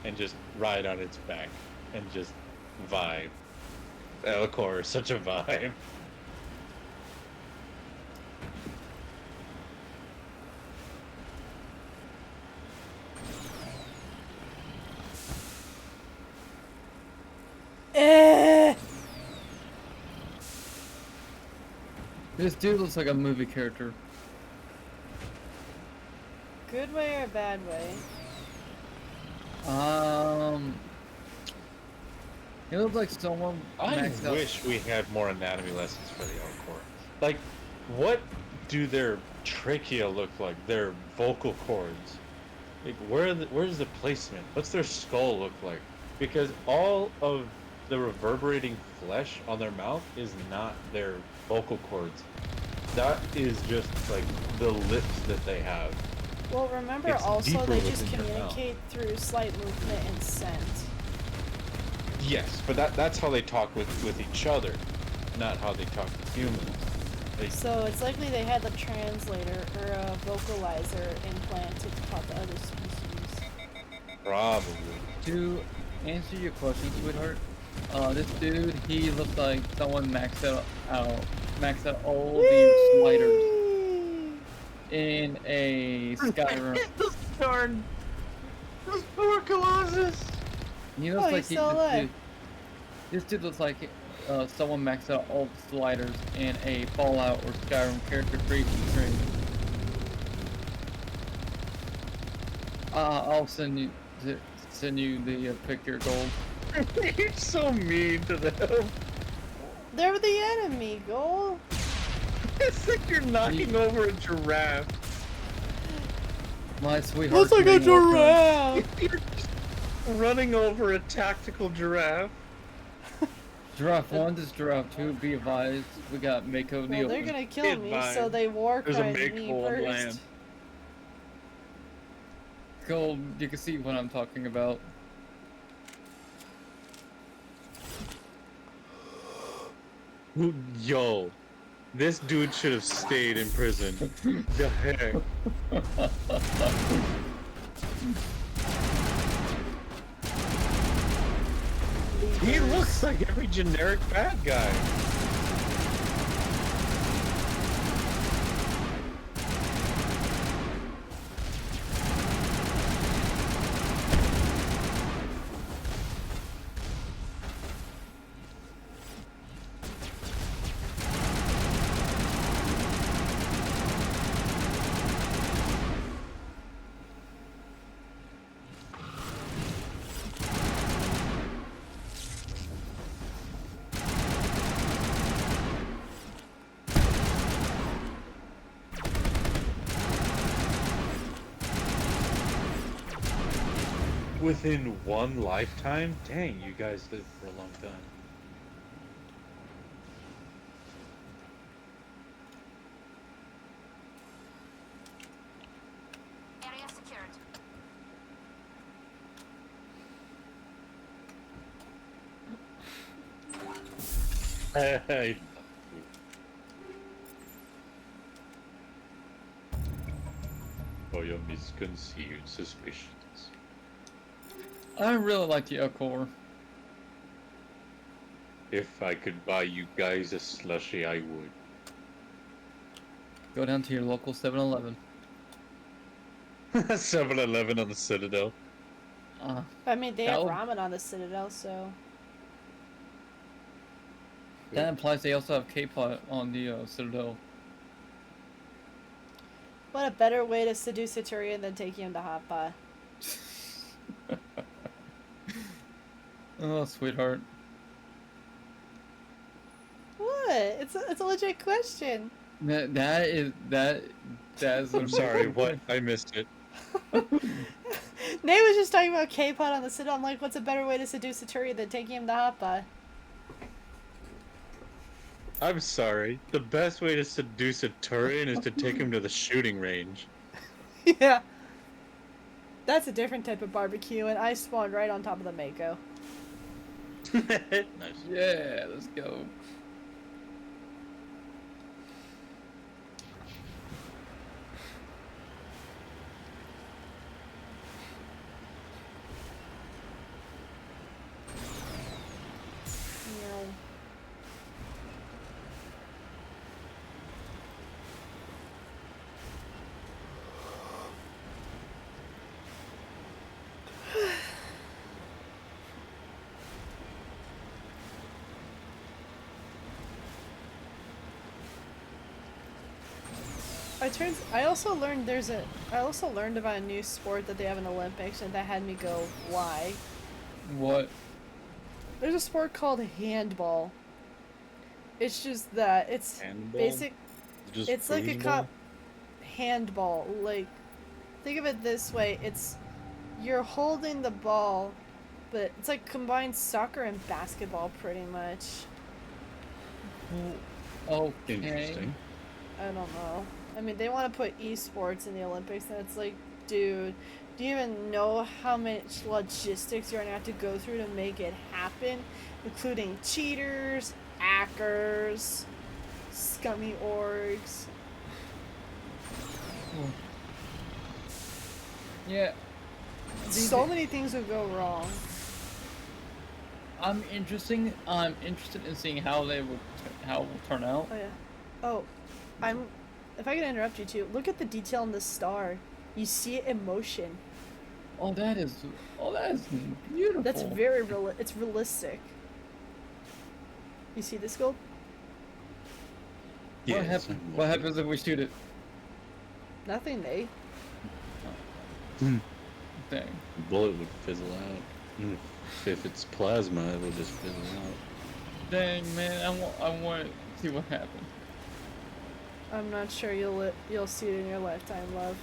and just ride on its back and just vibe. Elcor is such a vibe. This dude looks like a movie character. Good way or bad way? He looks like someone. I wish we had more anatomy lessons for the Elcor. Like, what do their trachea look like? Their vocal cords? Like, where's the placement? What's their skull look like? Because all of the reverberating flesh on their mouth is not their vocal cords. That is just like the lips that they have. Well, remember It's also deeper they just within your mouth. communicate through slight movement and scent. Yes, but that's how they talk with each other, not how they talk to humans. So it's likely they had a translator or a vocalizer implanted to talk to other species. Probably. To answer your question, sweetheart, This dude, he looks like someone maxed out all the sliders in a Skyrim. Darn! Those poor Colossus! He looks like this dude looks like someone maxed out all the sliders in a Fallout or Skyrim character creation screen. I'll send you the picture, Gold. You're so mean to them. They're the enemy, Gold. It's like you're knocking over a giraffe. My sweetheart. Looks like a giraffe. You're just running over a tactical giraffe. Giraffe 1, this is Giraffe 2, be advised. We got Mako Well, Neil. they're gonna kill me, so they war cried me first. Gold, you can see what I'm talking about. Yo, this dude should have stayed in prison. The heck? He looks like every generic bad guy. Within one lifetime? Dang, you guys lived for a long time. Area secured. Hey. For your misconceived suspicions. I really like the Elcor. If I could buy you guys a slushie, I would. Go down to your local 7-Eleven. 7-Eleven on the Citadel. I mean, they have ramen on the Citadel, so... That implies they also have K-Pot on the Citadel. What a better way to seduce a Turian than taking him to Hot Pot. Oh, sweetheart. What? It's a legit question. That is. I'm sorry, what? I missed it. Nate was just talking about K-Pot on the Citadel. I'm like, what's a better way to seduce a Turian than taking him to Hot Pot? I'm sorry. The best way to seduce a Turian is to take him to the shooting range. Yeah. That's a different type of barbecue, and I spawned right on top of the Mako. Nice. Yeah, let's go. I also learned about a new sport that they have in the Olympics, and that had me go, why? What? There's a sport called handball. It's just that it's handball? basic. Just it's like foosball? handball. Like, think of it this way: you're holding the ball, but it's like combined soccer and basketball, pretty much. Okay. Interesting. I don't know. I mean, they want to put esports in the Olympics, and it's like, dude, do you even know how much logistics you're gonna have to go through to make it happen? Including cheaters, hackers, scummy orgs. Yeah. So many things would go wrong. I'm interested in seeing how it will turn out. Oh yeah. Oh, if I can interrupt you too, look at the detail in the star. You see it in motion. Oh, that is beautiful. That's it's realistic. You see this, Gold? Yeah, what happens if we shoot it? Nothing, eh? Dang. The bullet would fizzle out. If it's plasma, it'll just fizzle out. Dang, man, I want to see what happens. I'm not sure you'll see it in your lifetime, love.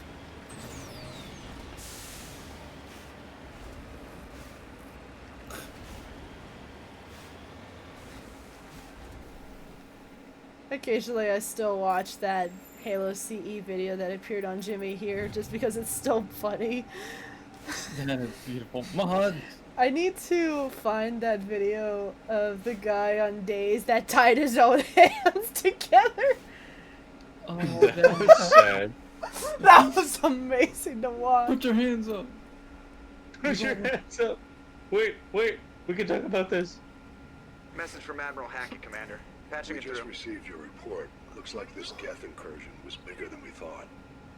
Occasionally I still watch that Halo CE video that appeared on Jimmy here just because it's still funny. That is beautiful. Mod. I need to find that video of the guy on Days that tied his own hands together. Oh, that was sad. That was amazing to watch. Put your hands up. Put your hands up. Wait, we can talk about this. Message from Admiral Hackett, Commander. Patching We it just through. received your report. Looks like this Geth incursion was bigger than we thought.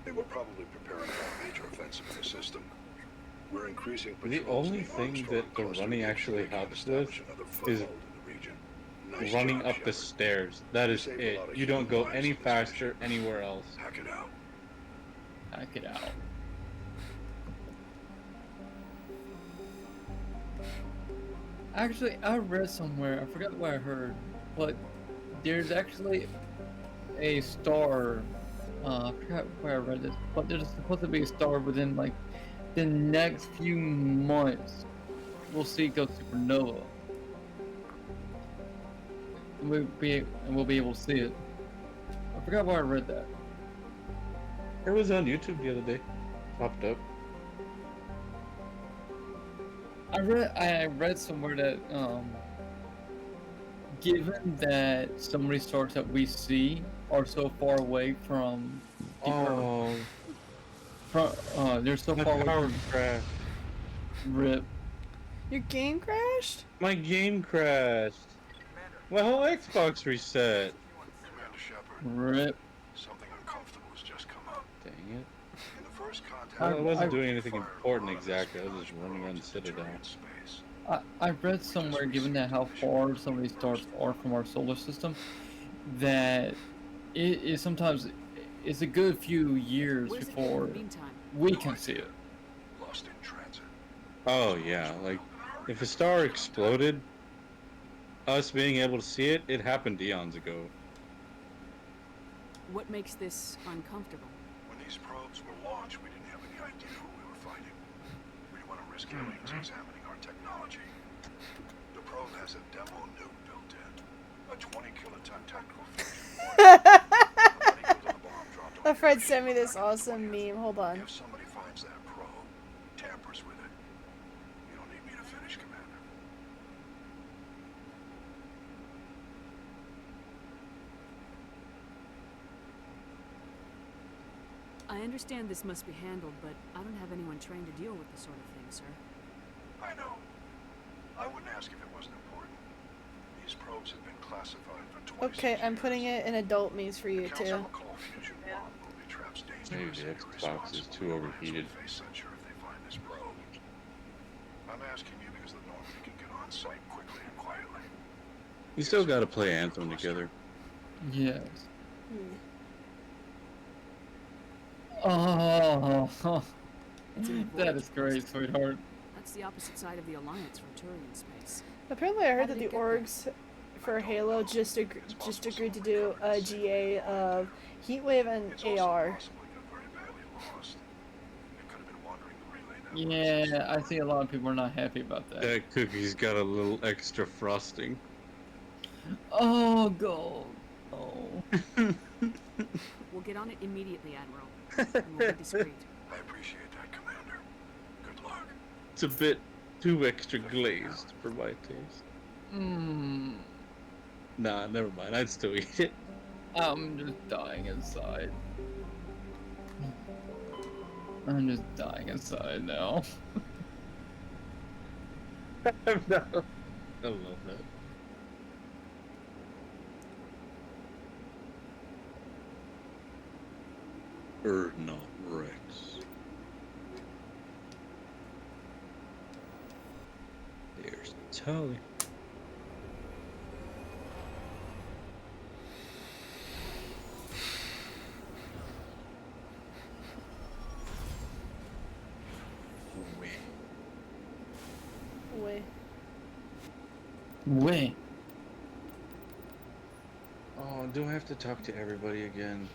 They were probably preparing for a major offensive in the system. We're increasing The patrols only in thing Armstrong that the cluster running to actually ensure they can helps establish with another is foothold in the region. Nice running job, up the Shepard. stairs. That is Saved a it. lot of You don't go human lives any in this faster mission. anywhere else. Hack it out. Hack it out. Actually, I read somewhere, I forgot what I heard, but there's actually a star, I forgot where I read this, but there's supposed to be a star within like the next few months. We'll see it go supernova. And we'll be able to see it. I forgot where I read that. It was on YouTube the other day. Popped up. I read somewhere that given that some of these stars that we see are so far away from the Earth, they're so far away power from crashed. RIP. Your game crashed? My game crashed. My whole Xbox reset. Commander Shepard, RIP. something uncomfortable has just come up. Dang it. In the first contact, I wasn't we doing anything fired important a lot of exactly. I was espionage just running around the probes Citadel. into space. I read somewhere, given that how far some of these stars are from our solar system, that it is sometimes it's a good few years Where's it before in the meantime? we can see it. Lost in transit. Oh yeah, like if a star exploded, us being able to see it, it happened eons ago. What makes this uncomfortable? When these probes were launched, we didn't have any idea who we were fighting. We didn't want to risk aliens examining our technology. The probe has a demo nuke built in. A 20-kiloton tactical fusion. A friend sent me this awesome meme. Hold on. If somebody finds that probe, tampers with it, you don't need me to finish, Commander. I understand this must be handled, but I don't have anyone trained to deal with this sort of thing, sir. I know. I wouldn't ask if it wasn't important. These probes have been classified for 20 Okay, I'm putting it in adult memes for you too. Maybe the Xbox is too overheated. I'm asking you because the Normandy can get on site quickly and quietly. We still gotta play Anthem together. Yes. Oh, It's in the that void. is great, sweetheart. That's the opposite side of the Alliance from Turian space. Apparently, I heard How that did the it get orgs for Halo just agreed to do a GA of Heatwave and AR. Yeah, I see a lot of people are not happy about that. That cookie's got a little extra frosting. Oh, gold. Oh. We'll get on it immediately, Admiral. And we'll be discreet. I appreciate that, Commander. Good luck. It's a bit too extra glazed for my taste. Mmm. Nah, never mind. I'd still eat it. I'm just dying inside. I'm just dying inside now. No. I love that. Not Rex. There's Tully. Way. Oh, do I have to talk to everybody again?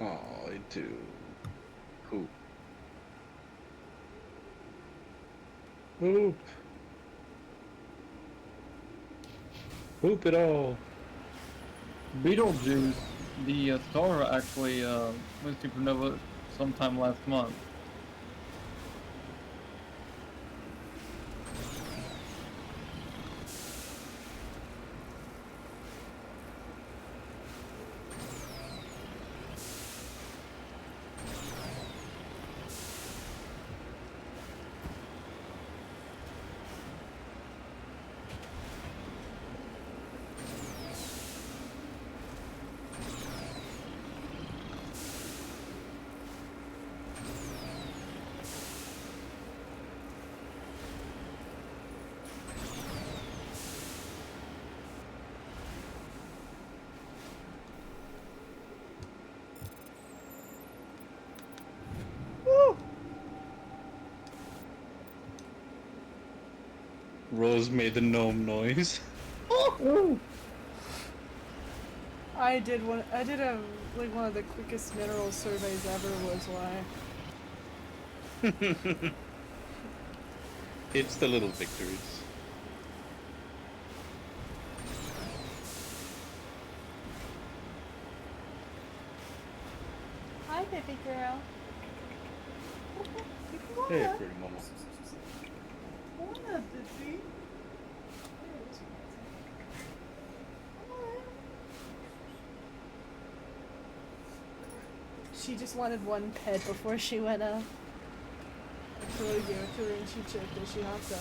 Oh, I do. Poop. Poop. Poop it all. Beetlejuice, the star actually went supernova sometime last month. Rose made the gnome noise. I did one of the quickest mineral surveys ever was why. It's the little victories. Hi, baby girl. Hey, pretty mama. What up, baby? She just wanted one pet before she went up. So I gave it to her and she checked that she hopped up.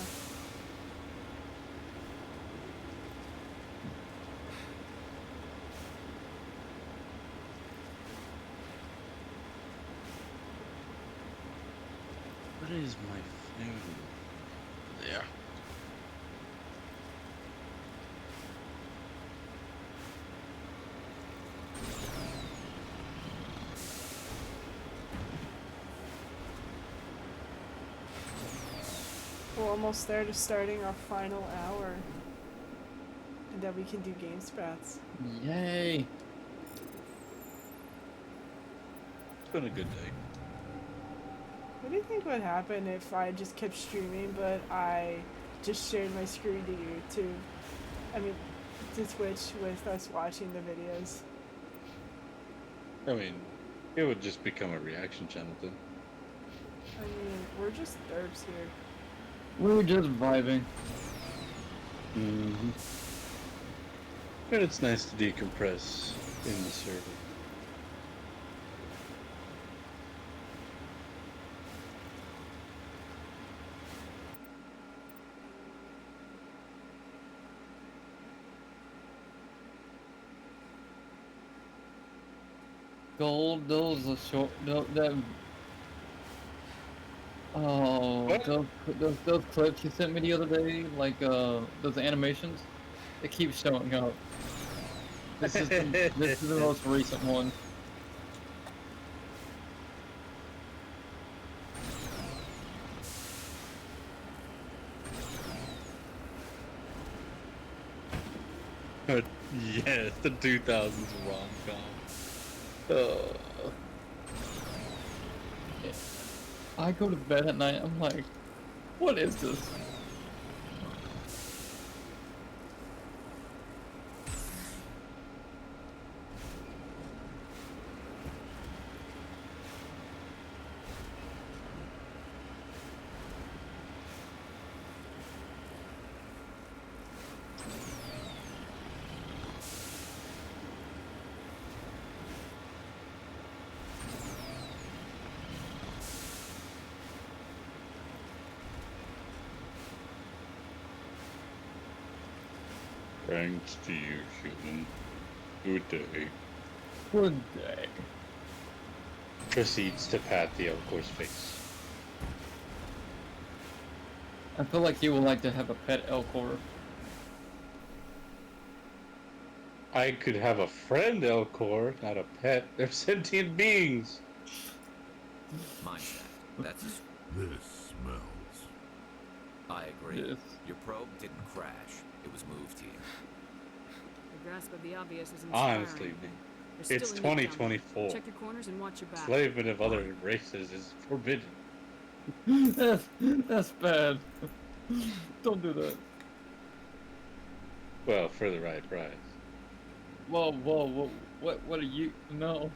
What is my food? There. We're almost there to starting our final hour. And then we can do game sprats. Yay! It's been a good day. What do you think would happen if I just kept streaming, but I just shared my screen to YouTube? I mean, to Twitch with us watching the videos. I mean, it would just become a reaction channel then. I mean, we're just derps here. We were just vibing. Mm-hmm. But it's nice to decompress in the server. Gold, those are short. Those clips you sent me the other day, like those animations, they keep showing up. This is the most recent one. Yes, the 2000s rom-com. I go to bed at night, I'm like, what is this? Thanks to you, human. Good day. Good day. Proceeds to pat the Elcor's face. I feel like you would like to have a pet Elcor. I could have a friend, Elcor, not a pet. They're sentient beings. Mine that. That's a... This smells. I agree. Yes. Your probe didn't crash. It was moved here. The grasp of the obvious is inspiring. Honestly, There's it's still a need down there. 2024. Check your corners and watch your back. Enslavement of other races is forbidden. That's bad. Don't do that. Well, for the right price. Whoa, what are you? No.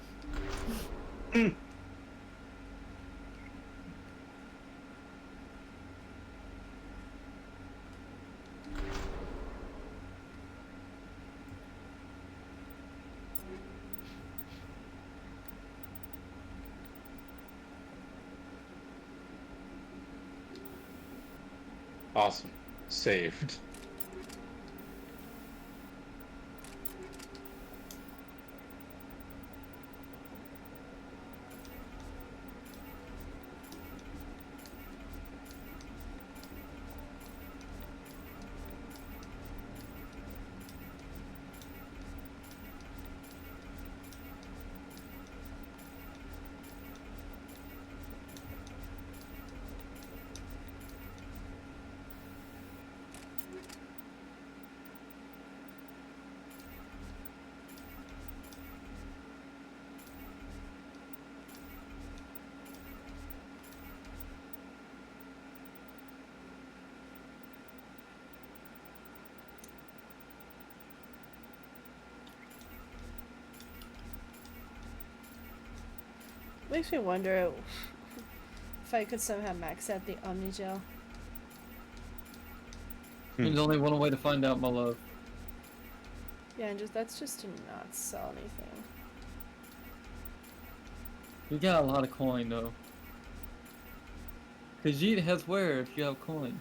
Awesome. Saved. Makes me wonder if I could somehow max out the Omnigel. There's only one way to find out, my love. Yeah, and that's just to not sell anything. You got a lot of coin though. Khajiit has where if you have coin.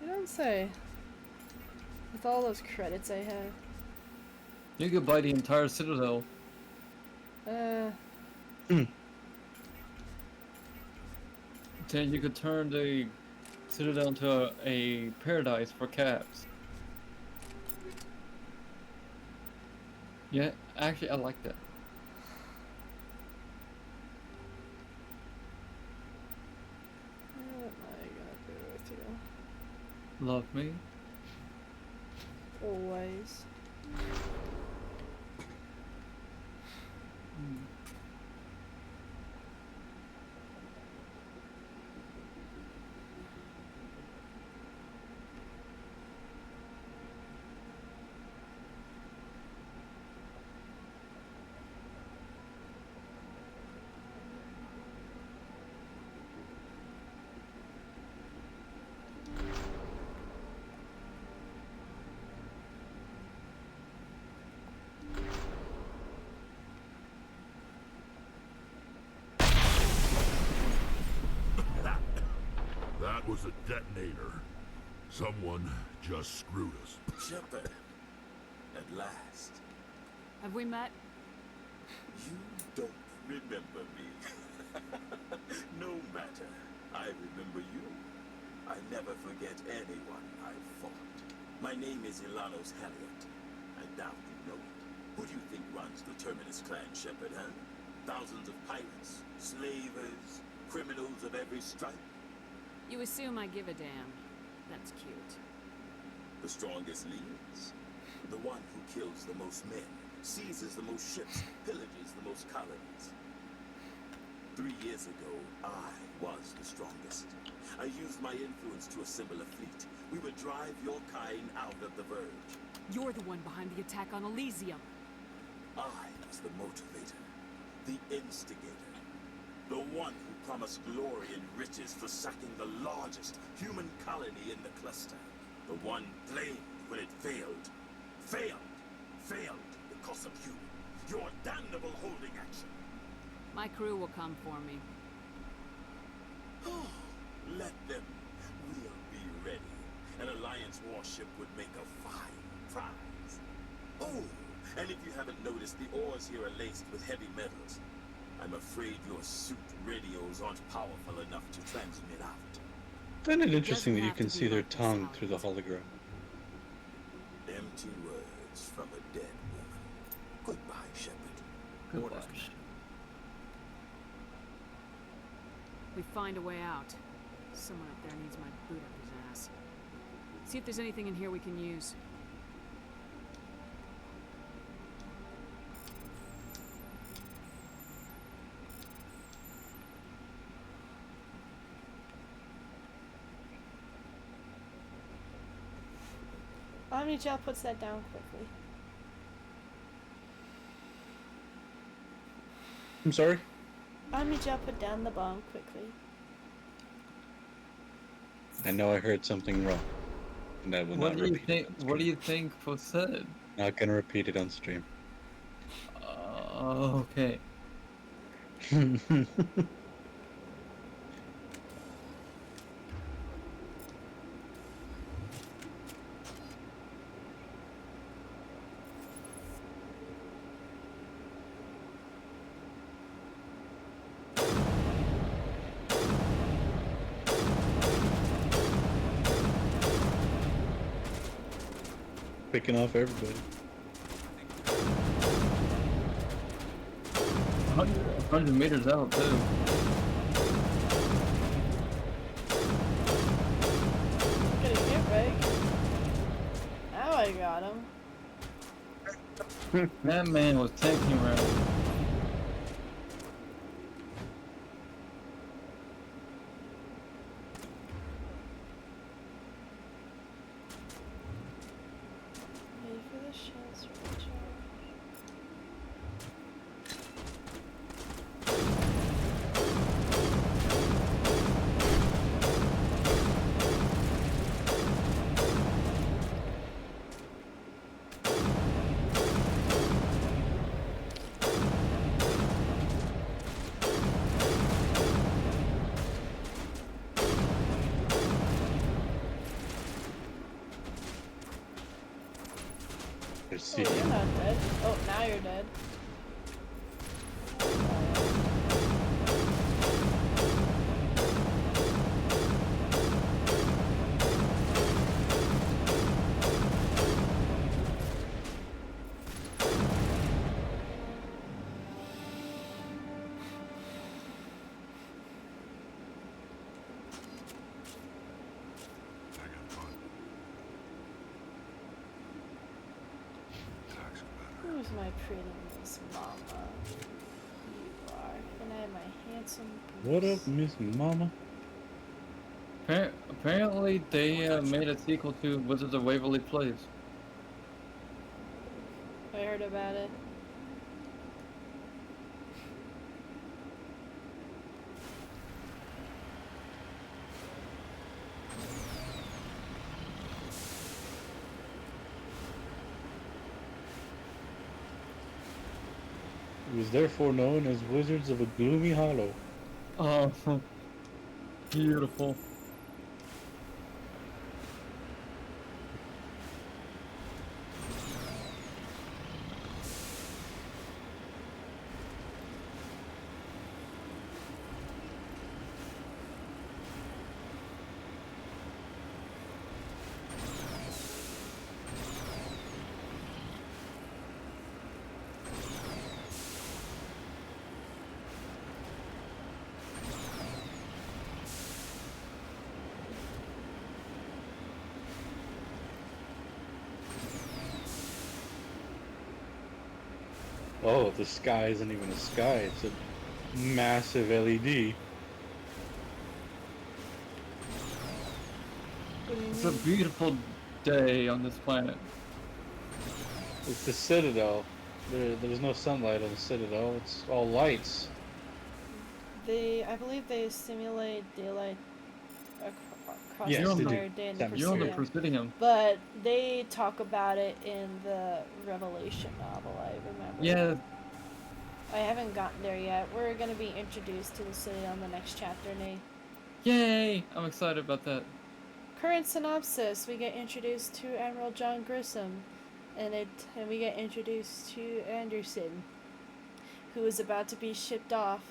You don't say. With all those credits I have. You could buy the entire Citadel. Then you could turn the Citadel into a paradise for caps. Yeah, actually I like that. What am I gonna do with you? Love me. Always. That was a detonator. Someone just screwed us. Shepard, at last. Have we met? You don't remember me. No matter. I remember you. I never forget anyone I've fought. My name is Ilanos Haliot. I doubt you know it. Who do you think runs the Terminus clan, Shepard, huh? Thousands of pirates, slavers, criminals of every stripe. You assume I give a damn. That's cute. The strongest leads. The one who kills the most men, seizes the most ships, pillages the most colonies. 3 years ago, I was the strongest. I used my influence to assemble a fleet. We would drive your kind out of the Verge. You're the one behind the attack on Elysium. I was the motivator, the instigator, the one who promised glory and riches for sacking the largest human colony in the cluster. The one blamed when it failed. Failed because of you. Your damnable holding action. My crew will come for me. Let them. We'll Alliance warship would make a fine prize. Oh, and if you haven't noticed, the ores here are laced with heavy metals. I'm afraid your suit radios aren't powerful enough to transmit out. Isn't it interesting that you can see their tongue through the hologram? Empty words from a dead woman. Goodbye, Shepard. Goodbye. We find a way out. Someone up there needs my boot up his ass. See if there's anything in here we can use. Omnigel puts that down quickly. I'm sorry? Omnigel put down the bomb quickly. I know I heard something wrong. And I will What not do you repeat think? it on What do you think was said? Not gonna repeat it on stream. Okay. Picking off everybody. 100 meters out too. Gonna get right. Now I got him. That man was tanking around. Wait for the shells to recharge. Oh, you're not dead. Oh, now you're dead. Who's my pretty Miss Mama? You are. And I have my handsome What up, Miss Mama? Apparently, they made a sequel to Wizards of Waverly Place. I heard about it. It was therefore known as Wizards of a Gloomy Hollow. Oh, beautiful. Oh, the sky isn't even a sky, it's a massive LED. It's a beautiful day on this planet. It's the Citadel. There's no sunlight on the Citadel, it's all lights. I believe they simulate daylight across Yes, the they entire do. day in the You're on the Presidium. Presidium. But they talk about it in the Revelation novel, I remember. Yeah. I haven't gotten there yet. We're going to be introduced to the city on the next chapter, Nate. Yay! I'm excited about that. current synopsis: we get introduced to Admiral John Grissom, and we get introduced to Anderson, who is about to be shipped off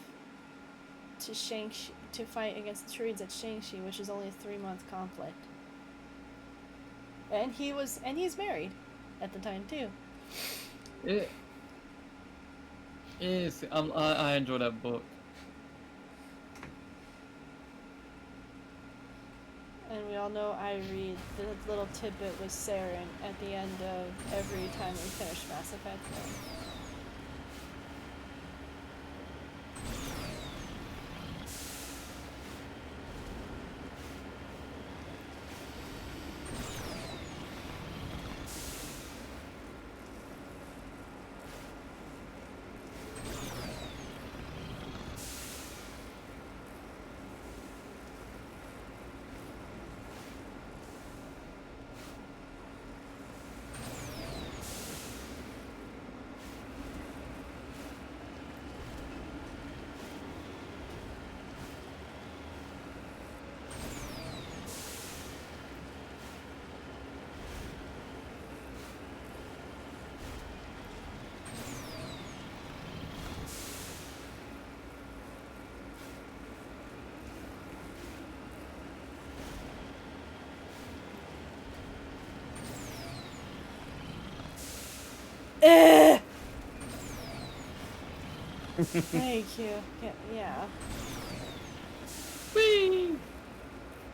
to Shang-Chi to fight against the Turians at Shang-Chi, which is only a 3-month conflict. And he's married at the time too. It is. I enjoy that book. And we all know I read the little tidbit with Saren at the end of every time we finish Mass Effect. Thank you. Yeah. Whee!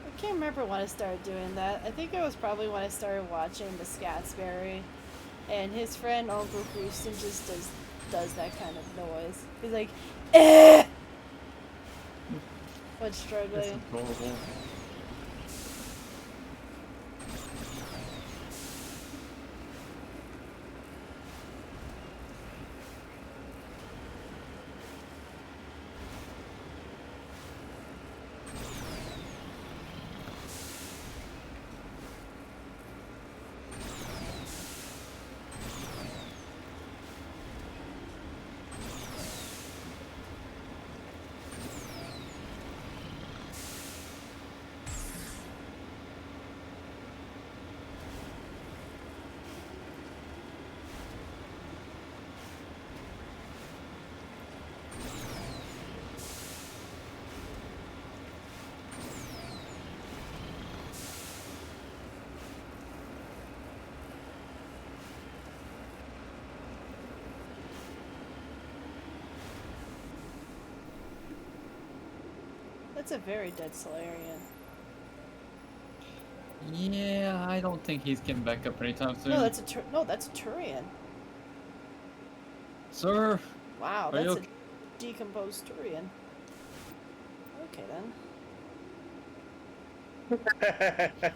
I can't remember when I started doing that. I think it was probably when I started watching the Scatsberry, and his friend Uncle Houston just does that kind of noise. He's like, eh! But struggling. It's adorable. That's a very dead Solarian. Yeah, I don't think he's getting back up anytime soon. No, that's a Turian. Sir. Wow, are you that's a decomposed Turian. Okay then.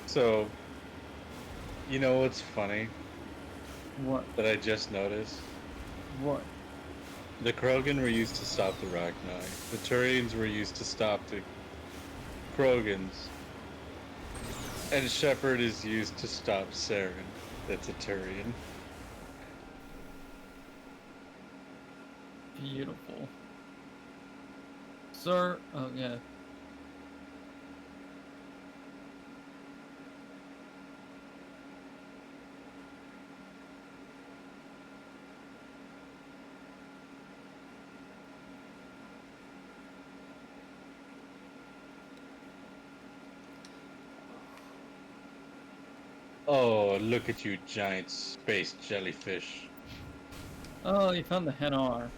So, you know what's funny? What? That I just noticed? What? The Krogan were used to stop the Rachni. The Turians were used to stop the Krogans. And Shepard is used to stop Saren. That's a Turian. Beautiful. Sir, oh yeah. Oh, look at you, giant space jellyfish. Oh, you found the Hanar.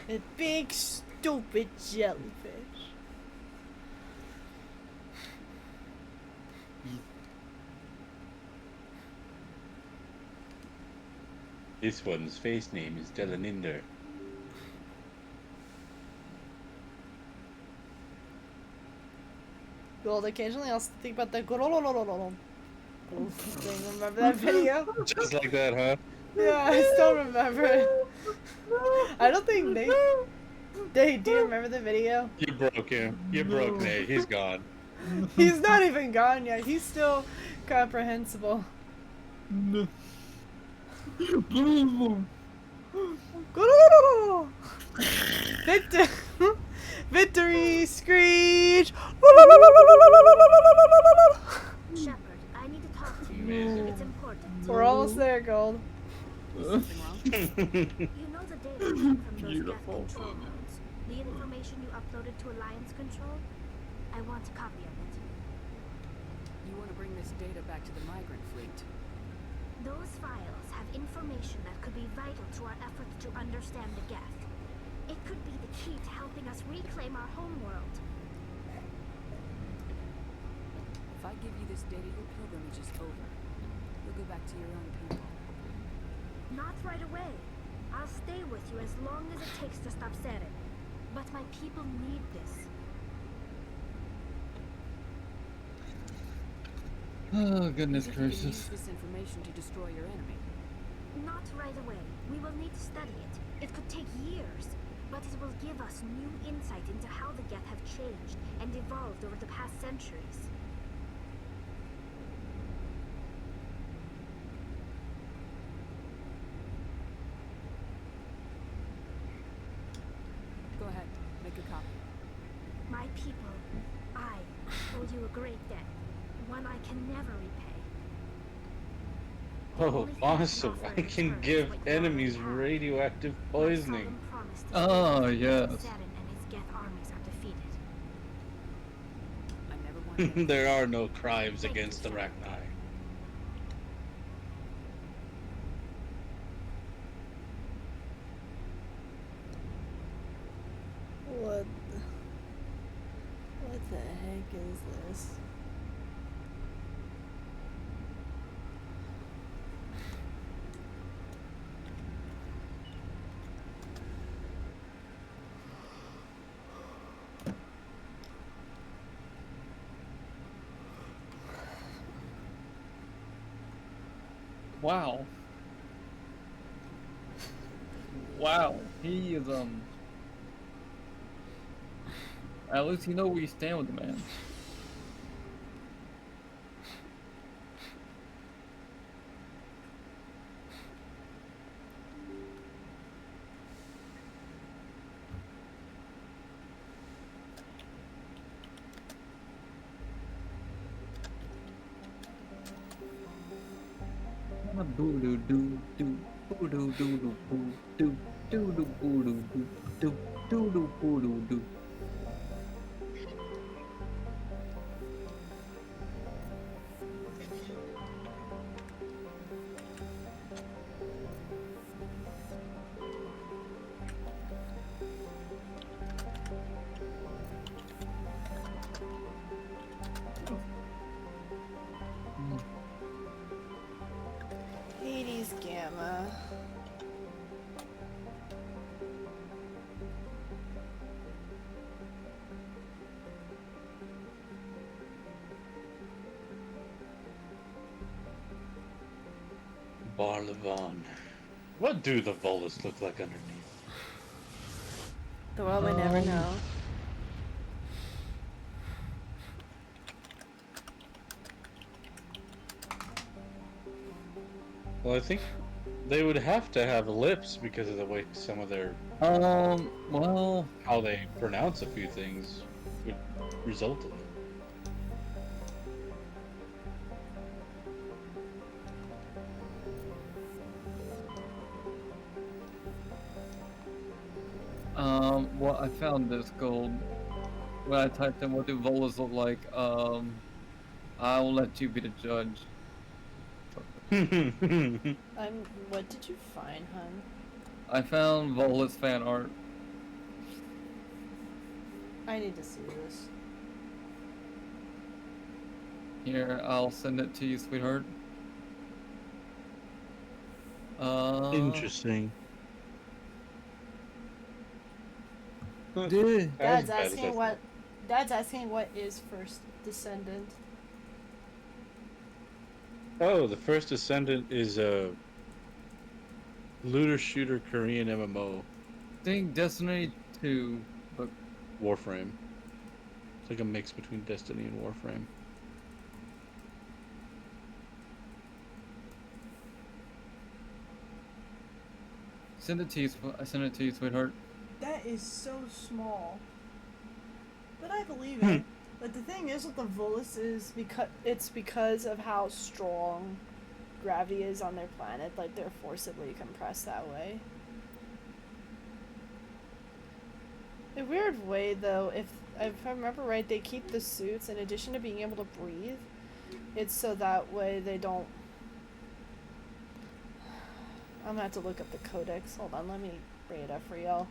A big stupid jellyfish. This one's face name is Delaninder. Well, occasionally I'll think about the thing. Remember that video? Just like that, huh? Yeah, I still remember it. I don't think Nate. Nate, do you remember the video? You broke him. You broke Nate. He's gone. He's not even gone yet. He's still comprehensible. Victor Victory Screech! Shepard, I need to talk to you. Amazing. It's important. We're almost there, Gold. You know the data came from those Beautiful. Geth control nodes. The information you uploaded to Alliance Control? I want a copy of it. You want to bring this data back to the migrant fleet? Those files have information that could be vital to our efforts to understand the Geth. It could be the key to helping us reclaim our homeworld. If I give you this data, your pilgrimage is over. You'll go back to your own people. Not right away. I'll stay with you as long as it takes to stop Seren. But my people need this. Oh, goodness You think you can gracious. use this information to destroy your enemy? Not right away. We will need to study it. It could take years. But it will give us new insight into how the Geth have changed and evolved over the past centuries. Go ahead, make a copy. My people, I owe you a great debt. One I can never repay. Oh, awesome. I can give enemies radioactive poisoning. Oh, yes. Seren and his Geth armies are defeated. I never wanted There are no crimes against the Rachni. What the heck is this? Wow. Wow. He is, at least you know where you stand with the man. Boo doo doo doo boo doo doo doo boo doo doo doo boo doo doo doo doo doo boo doo doo. Hades Gamma. Barlevon. What do the Volus look like underneath? The world may never know. Well, I think they would have to have lips because of the way some of their well, how they pronounce a few things would result in it. Well, I found this gold. When I typed in what do Volus look like, I will let you be the judge. What did you find, hun? I found Volus fan art. I need to see this. Here, I'll send it to you, sweetheart. Interesting. Dude. Dad's asking what is First Descendant. Oh, the First Descendant is a looter shooter Korean MMO. Think Destiny 2, but Warframe. It's like a mix between Destiny and Warframe. Send it to you. I sent it to you, sweetheart. That is so small. But I believe it. But the thing is with the Volus is because of how strong gravity is on their planet, like they're forcibly compressed that way. In a weird way though, if I remember right, they keep the suits in addition to being able to breathe. It's so that way they don't. I'm gonna have to look up the codex. Hold on, let me bring it up for y'all.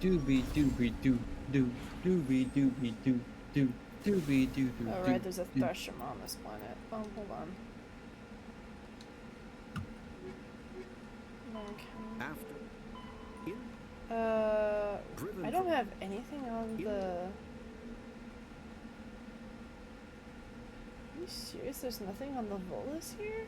Doobie doobie doo doo doobie doobie doo doo doobie doo doo. Alright, there's a Thesham on this planet. Oh, hold on. After. I don't have anything on the... Are you serious? There's nothing on the Volus here?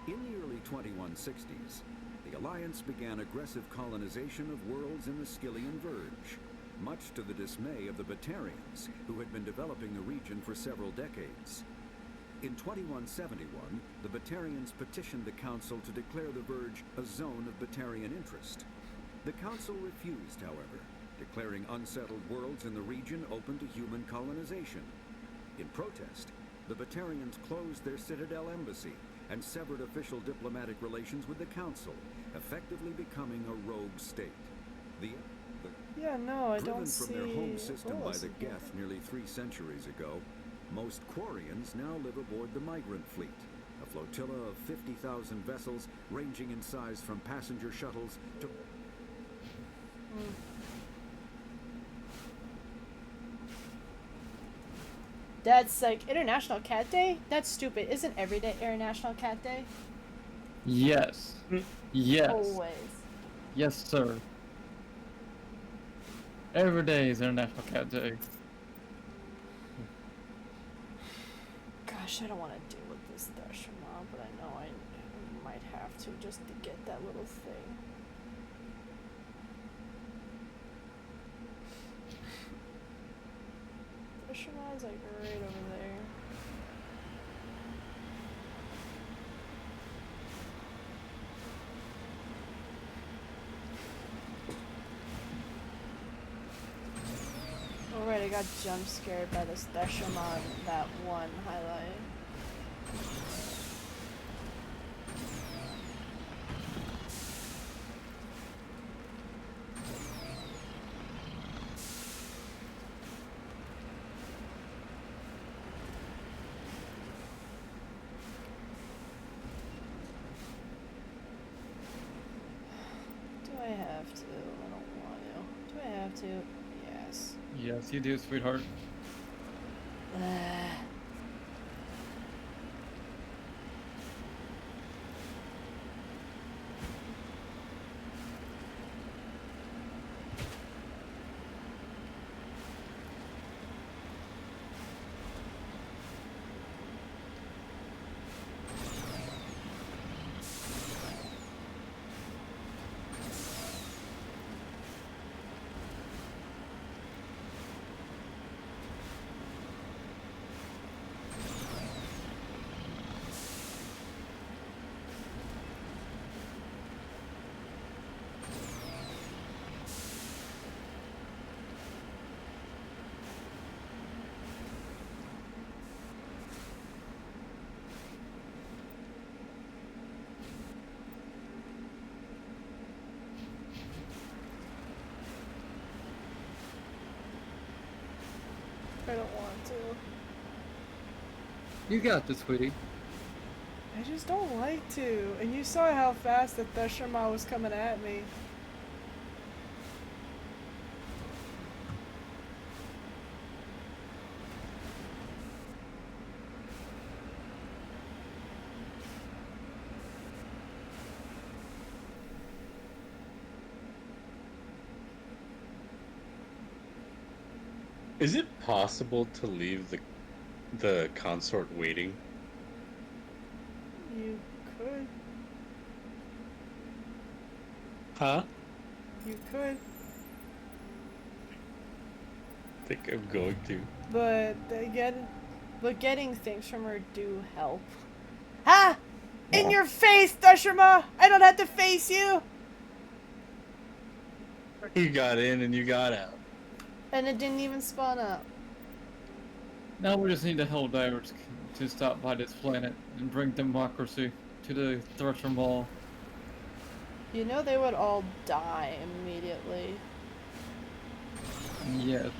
In the early 2160s, the Alliance began aggressive colonization of worlds in the Skyllian Verge, much to the dismay of the Batarians, who had been developing the region for several decades. In 2171, the Batarians petitioned the Council to declare the Verge a zone of Batarian interest. The Council refused, however, declaring unsettled worlds in the region open to human colonization. In protest, the Batarians closed their Citadel embassy and severed official diplomatic relations with the Council, effectively becoming a rogue state. Yeah, no, I don't see... Driven from their home system by Volus the in here. Geth nearly 3 centuries ago, most Quarians now live aboard the Migrant Fleet, a flotilla of 50,000 vessels ranging in size from passenger shuttles to... That's like International Cat Day? That's stupid. Isn't every day International Cat Day? Yes. Yes. Always. Yes, sir. Every day is International Cat Day. Gosh, I don't want to deal with this Thesham mob, but I know I might have to just to get that little thing. Thesham mob's like right over there. Alright, I got jump scared by this Thesham on that one highlight. Do I have to? I don't want to. Do I have to? Yes. Yes, you do, sweetheart. I don't want to. You got this, sweetie. I just don't like to. And you saw how fast the Thesham mob was coming at me. Is it possible to leave the consort waiting? You could. Huh? You could. think I'm going to. But getting things from her do help. Ha! In your face, Dashima! I don't have to face you! You got in and you got out. And it didn't even spawn up. Now we just need the Helldivers to stop by this planet and bring democracy to the Thresher Mall. You know they would all die immediately. Yes.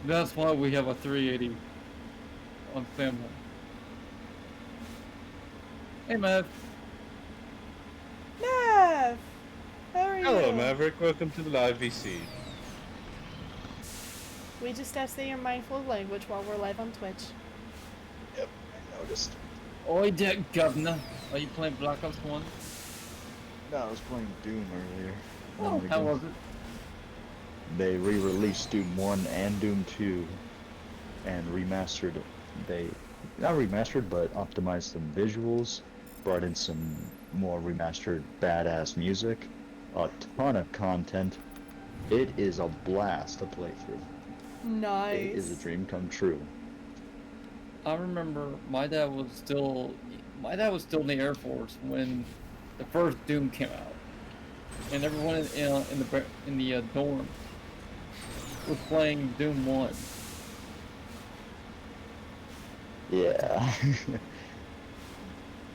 That's why we have a 380 on family. Hey, Mav. Mav! How are you? Hello, Maverick. Welcome to the live VC. We just have to say your mindful language while we're live on Twitch. Yep, I noticed. Oi, there, Governor. Are you playing Black Ops 1? No, I was playing Doom earlier. Oh, how was it? They re-released Doom 1 and Doom 2 and remastered. They not remastered, but optimized some visuals, brought in some more remastered badass music, a ton of content. It is a blast to play through. Nice. It is a dream come true. I remember my dad was still in the Air Force when the first Doom came out, and everyone in the dorm was playing Doom 1. Yeah.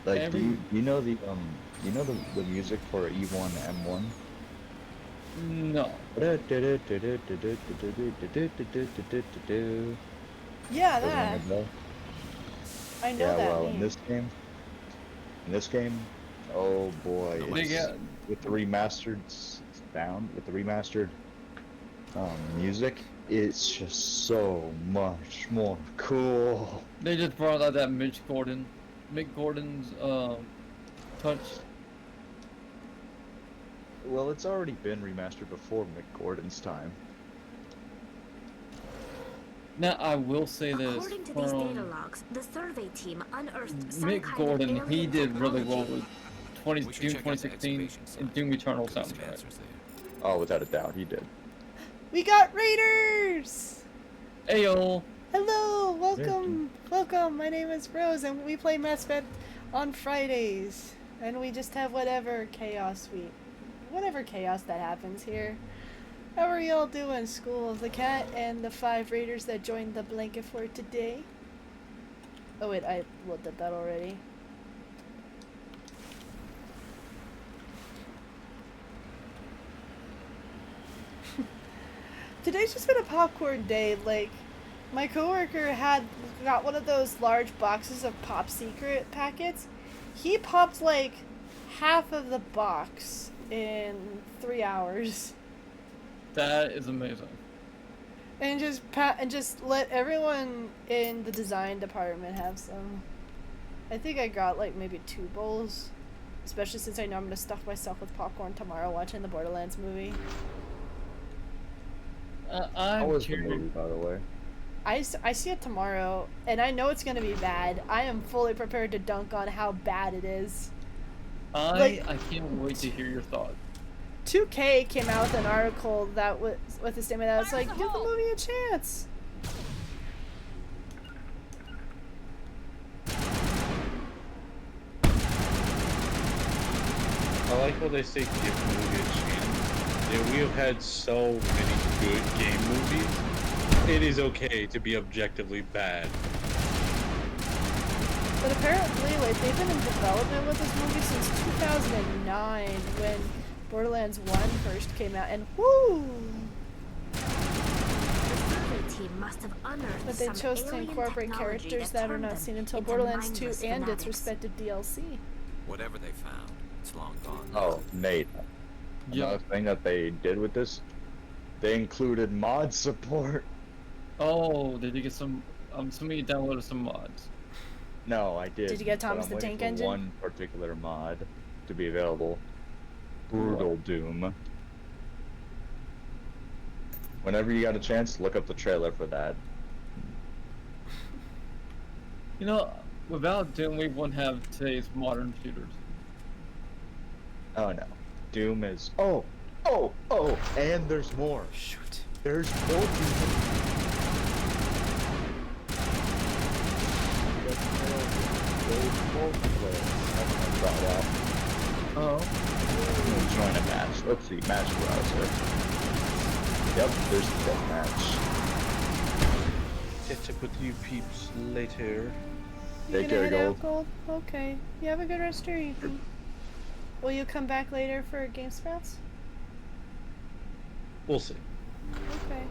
Like, do you know the music for E1 M1? No. Yeah, that. I know yeah, that. Well, in this game, oh boy, with the remastered sound, with the remastered music, it's just so much more cool. They just brought out that Mick Gordon's touch. Well, it's already been remastered before Mick Gordon's time. Now, I will say this. According to these data logs, the survey team unearthed some Mick kind Gordon, of he alien did really well technology. with Doom 2016 and Doom Eternal soundtrack. Oh, without a doubt, he did. We got raiders! Ayo! Hello, welcome, welcome. My name is Rose, and we play Mass Effect on Fridays, and we just have whatever chaos that happens here. How are y'all doing, School of the Cat and the 5 raiders that joined the blanket for today? Oh wait, I looked at that already. Today's just been a popcorn day. Like, my coworker got one of those large boxes of Pop Secret packets. He popped like half of the box in 3 hours. That is amazing. And just let everyone in the design department have some. I think I got like maybe 2 bowls, especially since I know I'm gonna stuff myself with popcorn tomorrow watching the Borderlands movie. How was the movie, by the way? I see it tomorrow, and I know it's gonna be bad. I am fully prepared to dunk on how bad it is. I can't wait to hear your thoughts. 2K came out with an article that was with a statement that was like, give the movie a chance. I like how they say give the movie a chance. Yeah, we have had so many good game movies. It is okay to be objectively bad. But apparently, like, they've been in development with this movie since 2009 when Borderlands 1 first came out, and woo! The survey team must have unearthed But they some chose to alien incorporate technology characters that are turned not them seen until into Borderlands 2 mindless and its fanatics. respective DLC. Whatever they found, it's long gone. Oh, Nate. Another thing that they did with this, they included mod support. Oh, did you get some? I'm assuming you downloaded some mods. No, I did. Did you get but Thomas I'm the waiting Tank for Engine? one particular mod to be available. Brutal Doom. Whenever you got a chance, look up the trailer for that. You know, without Doom, we wouldn't have today's modern shooters. Oh no. Doom is... Oh! And there's more. Shoot. There's 4 demons. Oh. Join a match. Let's see, match browser. Yep, there's the death match. Catch up with you peeps later. You Take gonna care, head out, Gold. Gold? Okay. You have a good rest of your evening. Will you come back later for Game Sprouts? We'll see. Okay.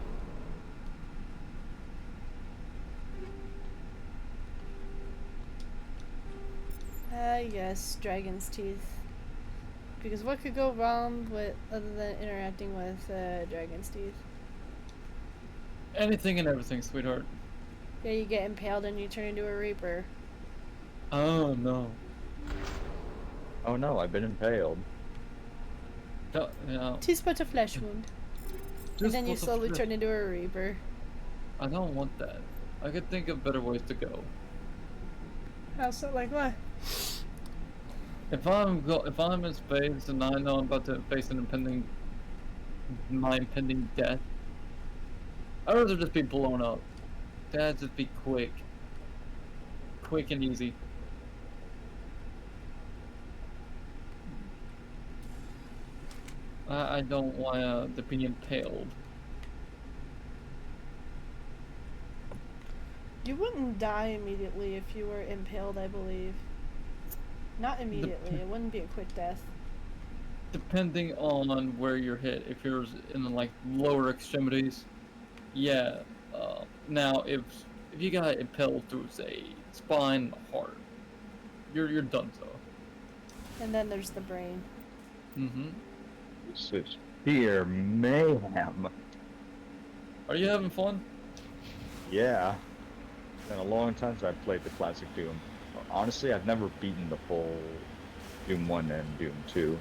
Yes, Dragon's Teeth. Because what could go wrong with other than interacting with Dragon's Teeth? Anything and everything, sweetheart. Yeah, you get impaled and you turn into a Reaper. Oh no. Oh no, I've been impaled. No. Tis but a flesh wound. And then you slowly turn into a Reaper. I don't want that. I could think of better ways to go. How so? Like what? If I'm in space and I know I'm about to face my impending death, I'd rather just be blown up. That'd just be quick and easy. I don't want to be impaled. You wouldn't die immediately if you were impaled, I believe. Not immediately. It wouldn't be a quick death. Depending on where you're hit. If you're in the like lower extremities, yeah. Now if you got impaled through say spine, heart, you're done so. And then there's the brain. Mm-hmm. This is pure mayhem. Are you having fun? Yeah. It's been a long time since I've played the classic Doom. Honestly, I've never beaten the full Doom 1 and Doom 2.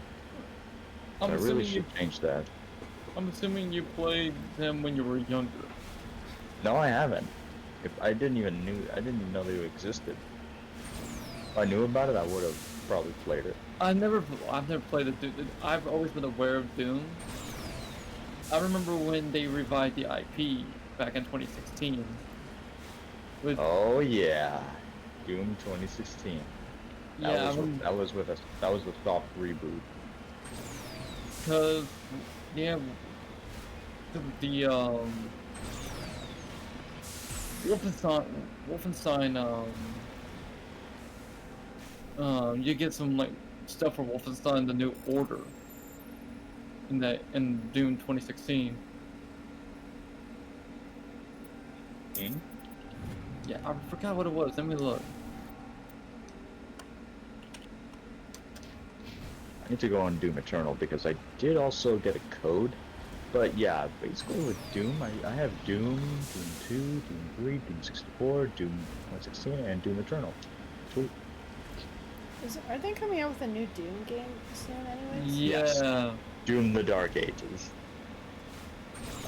So I really should change that. I'm assuming you played them when you were younger. No, I haven't. I didn't even know they existed. If I knew about it, I would have probably played it. I've never played it. I've always been aware of Doom. I remember when they revived the IP back in 2016. Oh yeah, Doom 2016. Yeah, That was with soft reboot. Because yeah, the Wolfenstein you get some like stuff for Wolfenstein: The New Order in Doom 2016. Yeah, I forgot what it was. Let me look. I need to go on Doom Eternal because I did also get a code. But yeah, basically with Doom, I have Doom, Doom 2, Doom 3, Doom 64, Doom 116, and Doom Eternal. Sweet. Are they coming out with a new Doom game soon anyways? Yeah. Yes. Doom the Dark Ages.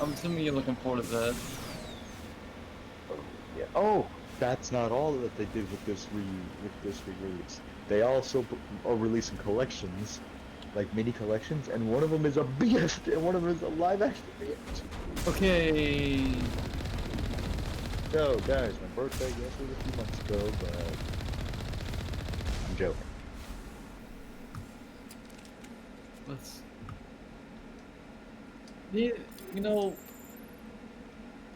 I'm assuming you're looking forward to that. Yeah. Oh, that's not all that they did with this re-release. They also are releasing collections, like mini collections, and one of them is a BS, and one of them is a live-action BS. Okay. So, guys, my birthday, yes, was a few months ago, but I'm joking. You know,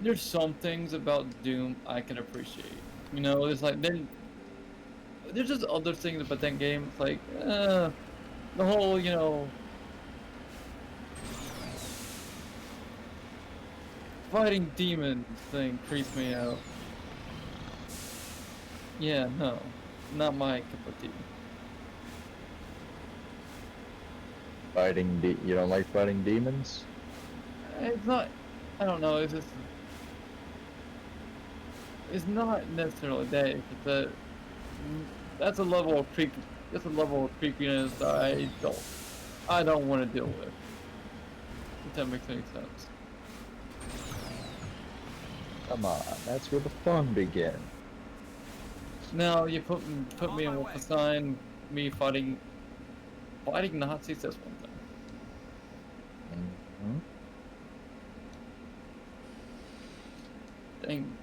there's some things about Doom I can appreciate. You know, it's like there's just other things about that game. It's like the whole, you know, fighting demons thing creeps me out. Yeah, no, not my cup of tea. You don't like fighting demons? It's not. I don't know. It's just. It's not necessarily that. It's that's a level of That's a level of creepiness I don't want to deal with. If that makes any sense. Come on, that's where the fun begins. Now you put me in Wolfenstein, me fighting Nazis. That's one thing. Dang.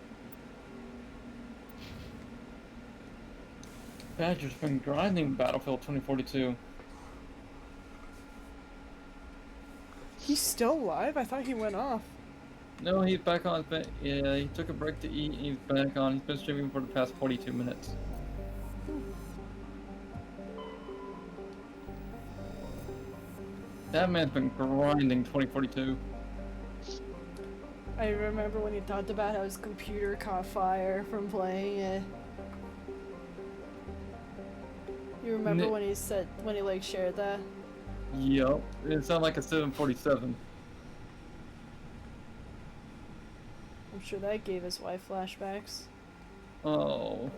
Badger's been grinding Battlefield 2042. He's still alive? I thought he went off. No, he's back on. Yeah, he took a break to eat and he's back on. He's been streaming for the past 42 minutes. That man's been grinding 2042. I remember when he talked about how his computer caught fire from playing it. You remember when he said, when he like shared that? Yup, it sounded like a 747. I'm sure that gave his wife flashbacks. Oh.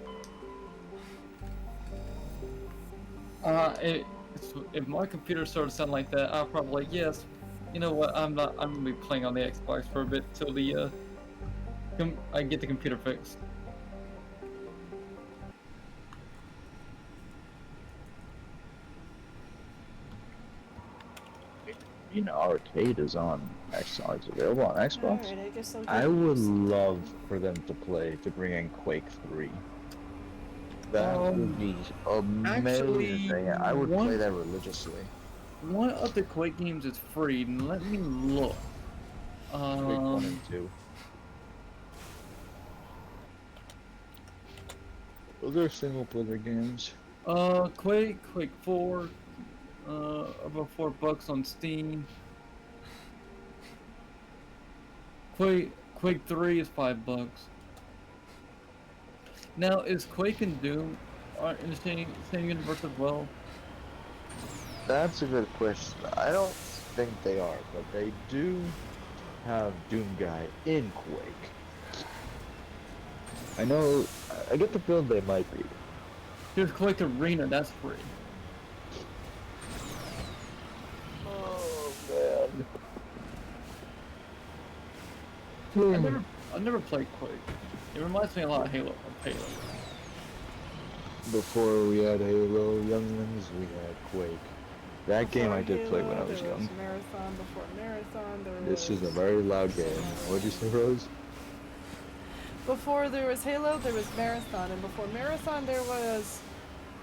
If my computer started sounding like that, I'll probably like, yes, you know what? I'm gonna be playing on the Xbox for a bit till the I get the computer fixed. You know, arcade is on Xbox. It's available on Xbox. Alright, I guess I'll I would love for them to bring in Quake 3. That would be amazing. I would play that religiously. One of the Quake games is free. Let me look. Quake 1 and 2. Those are single player games. Quake 4, about $4 on Steam. Quake 3 is $5. Now, is Quake and Doom in the same universe as well? That's a good question. I don't think they are, but they do have Doom Guy in Quake. I know, I get the feeling they might be. There's Quake Arena, that's free. Oh, man. I never played Quake. It reminds me a lot of Halo. Before we had Halo Younglings, we had Quake. That game I did play when I was there young. was Marathon. Before Marathon, there This was... is a very loud game. What'd you say, Rose? Before there was Halo, there was Marathon, and before Marathon there was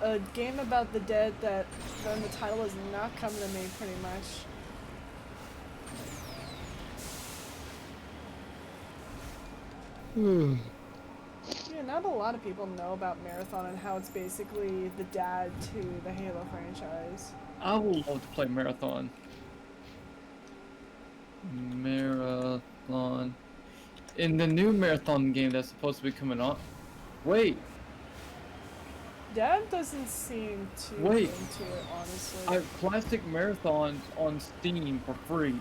a game about the dead that then the title is not coming to me pretty much. Yeah, not a lot of people know about Marathon and how it's basically the dad to the Halo franchise. I would love to play Marathon. Marathon. In the new Marathon game that's supposed to be coming on. Wait. Dad doesn't seem too Wait. into it, honestly. Classic Marathons on Steam for free.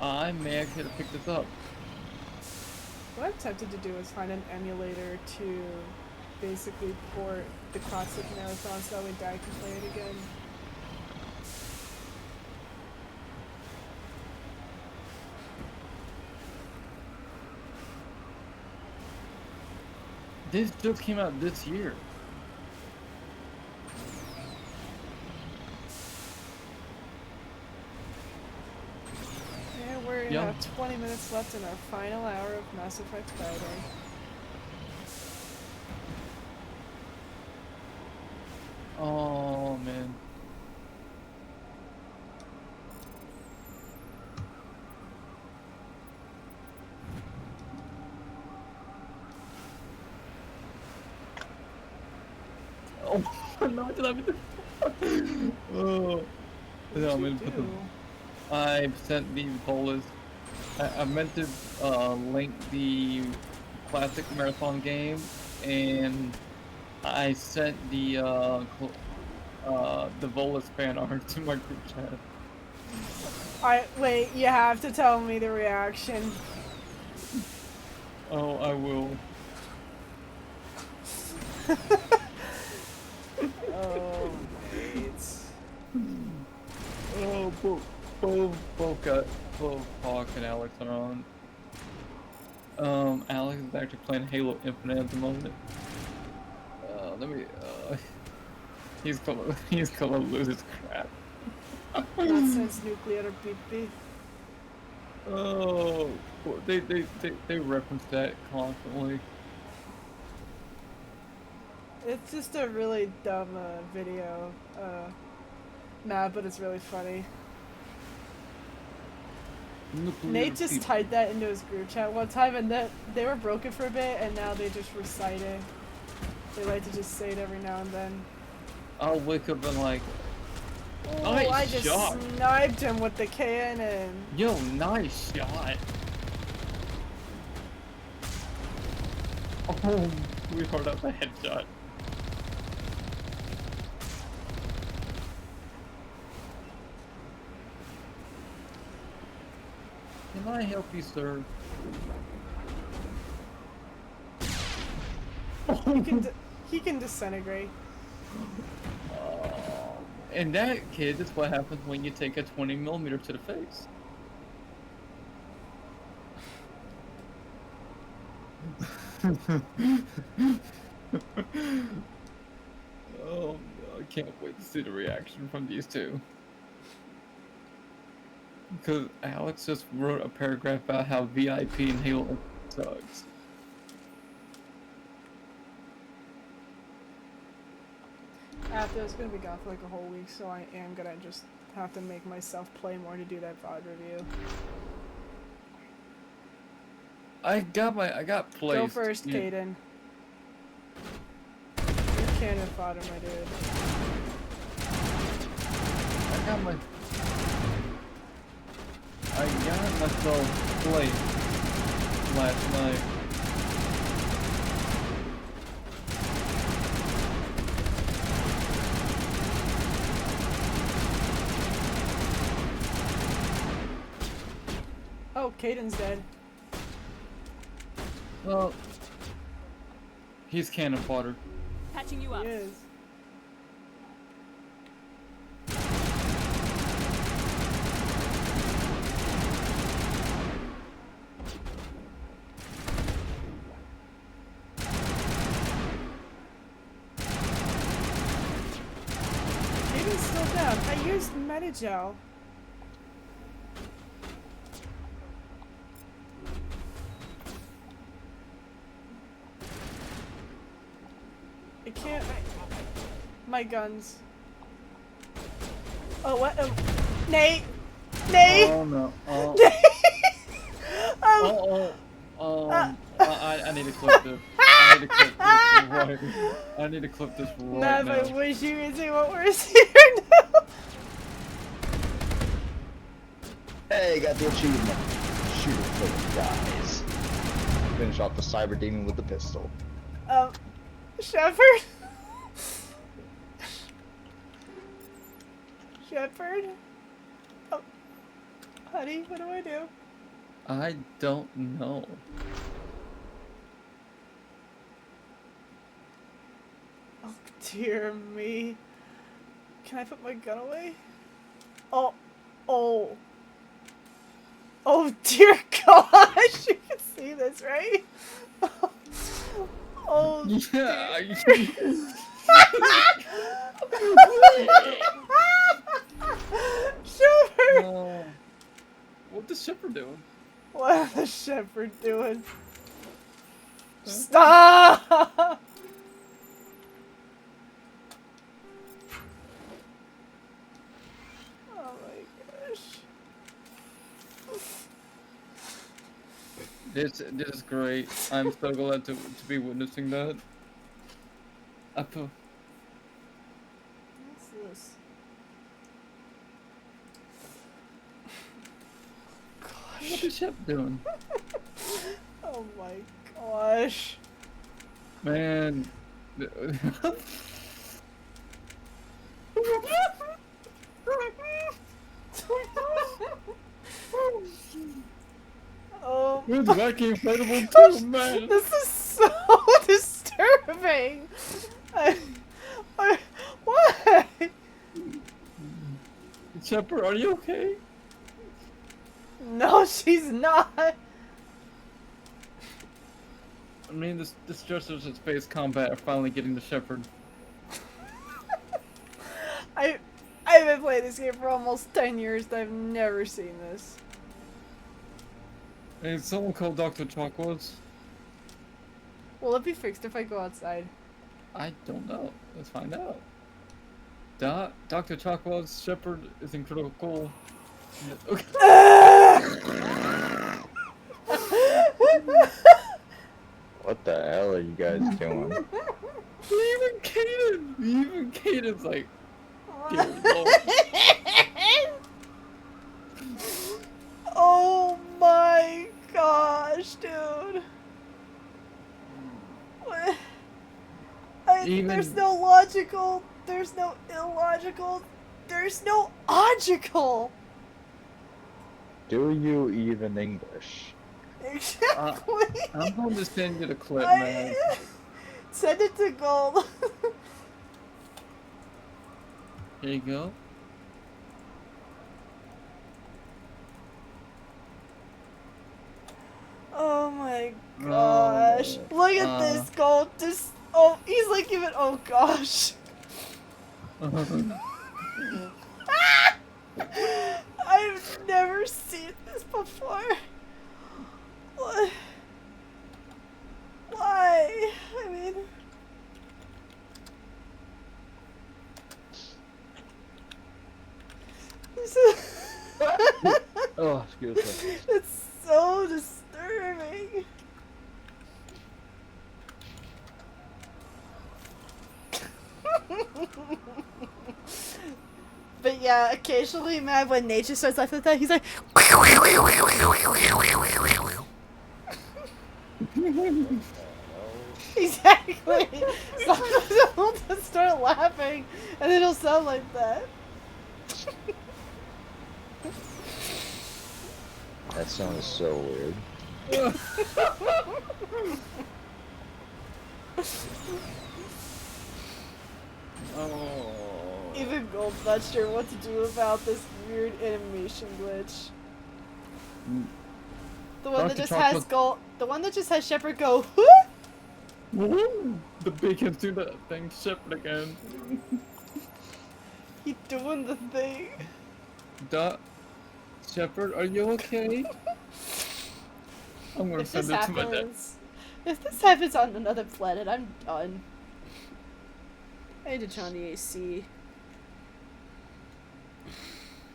I may actually have to pick this up. What I'm tempted to do is find an emulator to basically port the classic Marathon so that way Dad can play it again. This just came out this year. And we're Yeah. have 20 minutes left in our final hour of Mass Effect Friday. Oh man. Oh no, did I mean to... Oh. No, I'm gonna put the... I sent the pollers. I meant to link the classic Marathon game, and I sent the Volus fan art to my group chat. Wait, you have to tell me the reaction. Oh, I will. Oh, mate. Oh, both Hawk and Alex are on. Alex is actually playing Halo Infinite at the moment. Let me, he's gonna lose his crap. That says nuclear beep. Oh, they reference that constantly. It's just a really dumb video map, but it's really funny. Nate just typed that into his group chat one time, and they were broken for a bit, and now they just recite it. They like to just say it every now and then. I'll wake up and like, Oh, nice I just shot. sniped him with the cannon. Yo, nice shot. Oh, we heard up a headshot. Can I help you, sir? He can disintegrate. And that, kid, is what happens when you take a 20mm to the face. Oh, I can't wait to see the reaction from these two. Because Alex just wrote a paragraph about how VIP in Halo sucks. After it's gonna be gone for like a whole week, so I am gonna just have to make myself play more to do that VOD review. I got plays. Go first, Yeah. Caden. You're cannon fodder, my dude. I got myself played last night. Oh, Caden's dead. Well, he's cannon fodder. Patching you up. He is. Caden's still down. I used Metagel. I can't. My guns. Oh, what? Nate! Nate! Oh no. Oh. I need to clip this. I need to clip this right. I need to clip this right now. I wish you could see what we're seeing now. Hey, got the achievement. Shoot it till it dies. Finish off the cyber demon with the pistol. Shepard? Shepard? Oh, honey, what do I do? I don't know. Oh, dear me. Can I put my gun away? Oh, oh. Oh, dear gosh, you can see this, right? Oh, yeah. Shepard! What the Shepard doing? What is the Shepard doing? Stop! Oh my gosh. This is great. I'm so glad to be witnessing that. What's this? What is Shep doing? Oh my gosh. Man. Oh, it's wacky inflatable too, man. This is so disturbing. Why? Shepard, are you okay? No, she's not. I mean, the stressors of space combat are finally getting to Shepard. I've been playing this game for almost 10 years and I've never seen this. Hey, someone call Dr. Chocolates. Will it be fixed if I go outside? I don't know. Let's find out. Dr. Chocolates, Shepard is in critical. What the hell are you guys doing? Even Caden's like, dear Lord. Oh my gosh, dude. What? There's no logical, there's no illogical, there's no logical. Do you even English? Exactly. I'm going to send you the clip, man. Send it to Gold. Here you go. Oh my gosh. Look at this Gold. Just, oh, he's like even, oh gosh. I've never seen this before. What? Why? I mean... Oh, excuse me. It's so disturbing. But yeah, occasionally, man, when nature starts like that, he's like... Exactly. Sometimes he'll just start laughing, and it'll sound like that. That sounds so weird. Oh. Even Gold's not sure what to do about this weird animation glitch. The one that just has Gold, the one that just has Shepard go, Woo! The beacons do that thing, Shepard again. He's doing the thing. Shepard, are you okay? I'm gonna send it to my dad. If this happens on another planet, I'm done. I need to turn on the AC.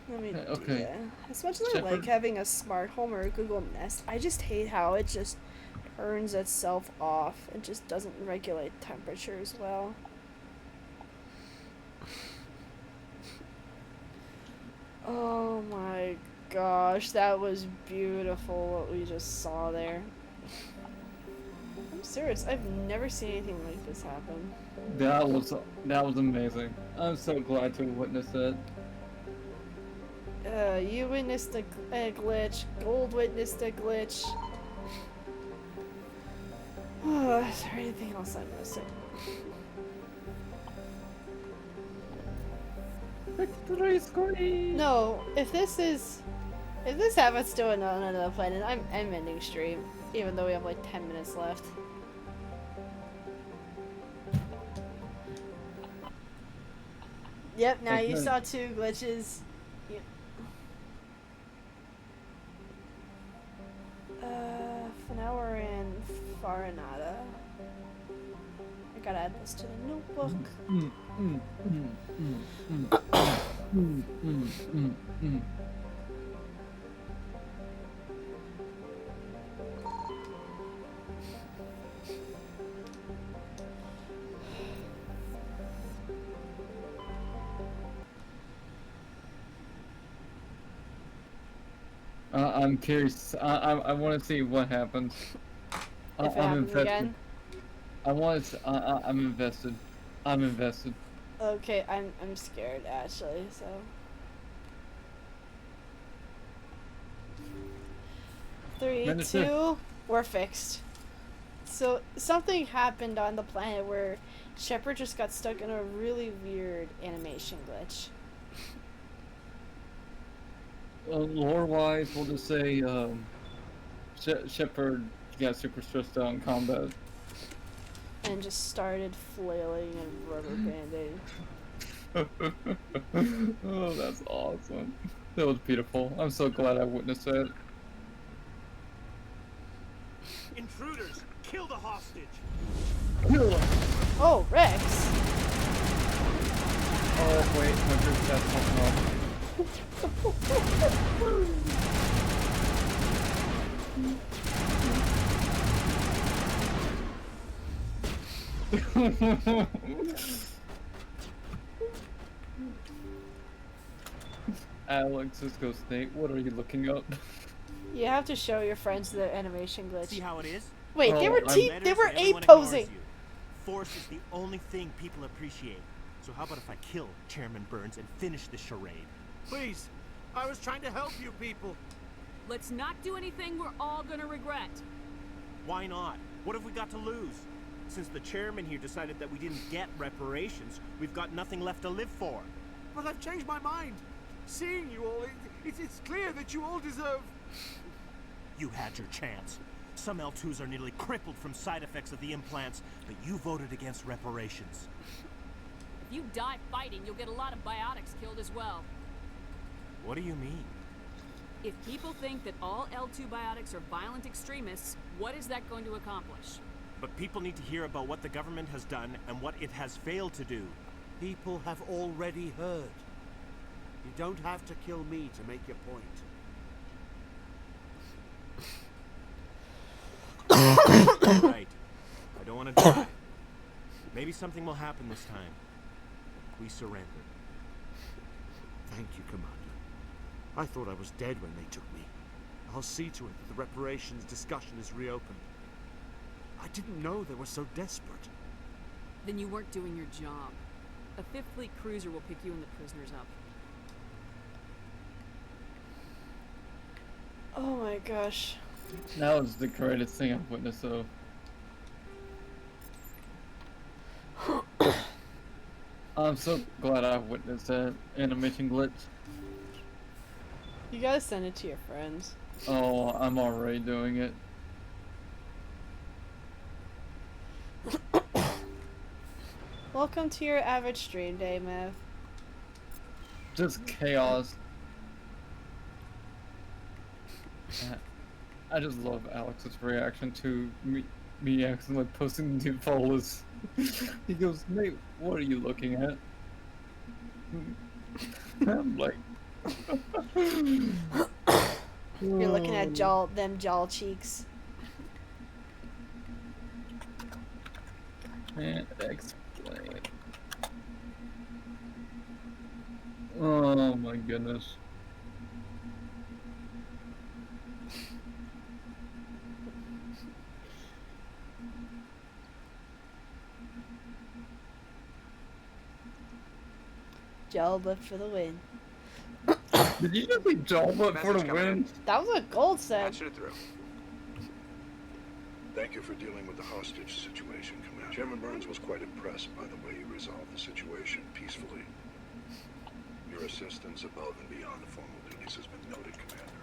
Let me do that. As much as I like having a smart home or a Google Nest, I just hate how it just turns itself off and just doesn't regulate temperature as well. Oh my gosh, that was beautiful what we just saw there. I'm serious, I've never seen anything like this happen. That was amazing. I'm so glad to witness it. You witnessed a glitch. Gold witnessed a glitch. Oh, is there anything else I'm missing? Victory screen! No, if this happens to another planet, I'm ending stream, even though we have like 10 minutes left. Yep, now you saw 2 glitches. Yep. Fanower and Farinata. I gotta add this to the notebook. I'm curious. I want to see what happens. If it happens again? I'm invested. I'm invested. Okay, I'm scared actually, so. Three, two, we're fixed. So something happened on the planet where Shepard just got stuck in a really weird animation glitch. Lore-wise, we'll just say Shepard got super stressed out in combat. And just started flailing and rubber banding. Oh, that's awesome. That was beautiful. I'm so glad I witnessed that. Intruders! Kill the hostage! Oh, Rex. Oh wait, my group chat's fucking off. Alex, Cisco Snake, what are you looking up? You have to show your friends the animation glitch. See how it is? Wait, they were Letters they were and A everyone posing. ignores you. Force is the only thing people appreciate. So how about if I kill Chairman Burns and finish the charade? Please, I was trying to help you people. Let's not do anything we're all gonna regret. Why not? What have we got to lose? Since the chairman here decided that we didn't get reparations, we've got nothing left to live for. But I've changed my mind. Seeing you all, it's clear that you all deserve... You had your chance. Some L2s are nearly crippled from side effects of the implants, but you voted against reparations. If you die fighting, you'll get a lot of biotics killed as well. What do you mean? If people think that all L2 biotics are violent extremists, what is that going to accomplish? But people need to hear about what the government has done and what it has failed to do. People have already heard. You don't have to kill me to make your point. Right. I don't want to die. Maybe something will happen this time. We surrender. Thank you, Commander. I thought I was dead when they took me. I'll see to it that the reparations discussion is reopened. I didn't know they were so desperate. Then you weren't doing your job. A Fifth Fleet cruiser will pick you and the prisoners up. Oh my gosh. That was the greatest thing I've witnessed, though. I'm so glad I've witnessed that animation glitch. You gotta send it to your friends. Oh, I'm already doing it. Welcome to your average stream day, Mev. Just chaos. I just love Alex's reaction to me accidentally posting the followers. He goes, "Mate, what are you looking at?" I'm like, You're looking at them jaw cheeks. Man, explain. Oh my goodness. Gel butt for the win. Did you just say gel butt for the win? That was a gold set. Answer it through. Thank you for dealing with the hostage situation, Commander. Chairman Burns was quite impressed by the way you resolved the situation peacefully. Your assistance above and beyond the formal duties has been noted, Commander.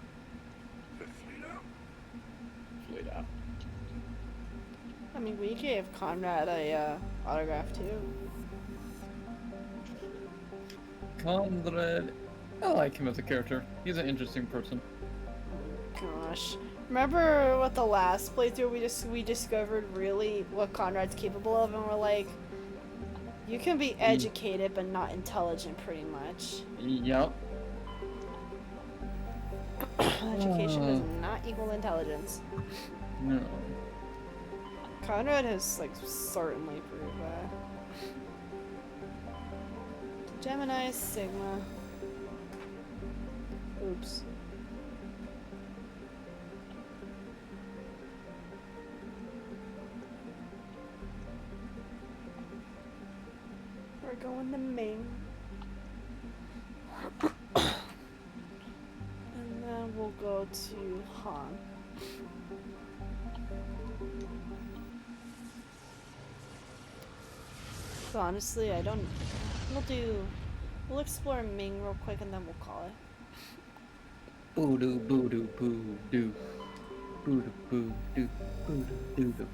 Fifth Fleet out. Fleet out. I mean, we gave Conrad a autograph too. Conrad, I like him as a character. He's an interesting person. Gosh, remember what the last playthrough we discovered really what Conrad's capable of, and we're like, you can be educated but not intelligent, pretty much. Yep. Education does not equal intelligence. No. Conrad has like certainly proved that. Gemini Sigma. Oops. We're going to Ming. And then we'll go to Han. So honestly, I don't... We'll explore Ming real quick and then we'll call it. Boo doo boo doo boo doo. Boo doo boo doo boo doo doo boo.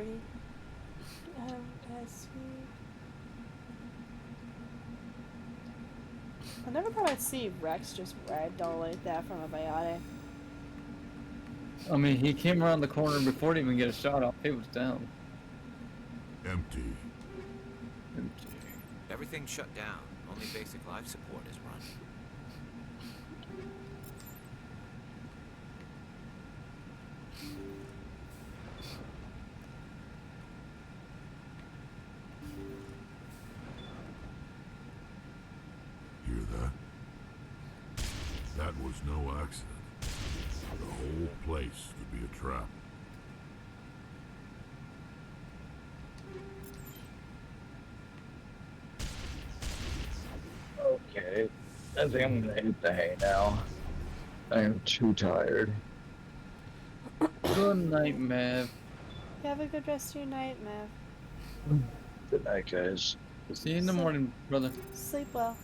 party. SV. I never thought I'd see Rex just ragdoll like that from a biotic. I mean, he came around the corner before he even get a shot off. He was down. Empty. Empty. Everything's shut down. Only basic life support is run. Hear that? That was no accident. The whole place could be a trap. Okay, I think I'm gonna hit the hay now. I am too tired. Good night, Mav. You have a good rest of your night, Mav. Good night, guys. See you in the morning, brother. Sleep well.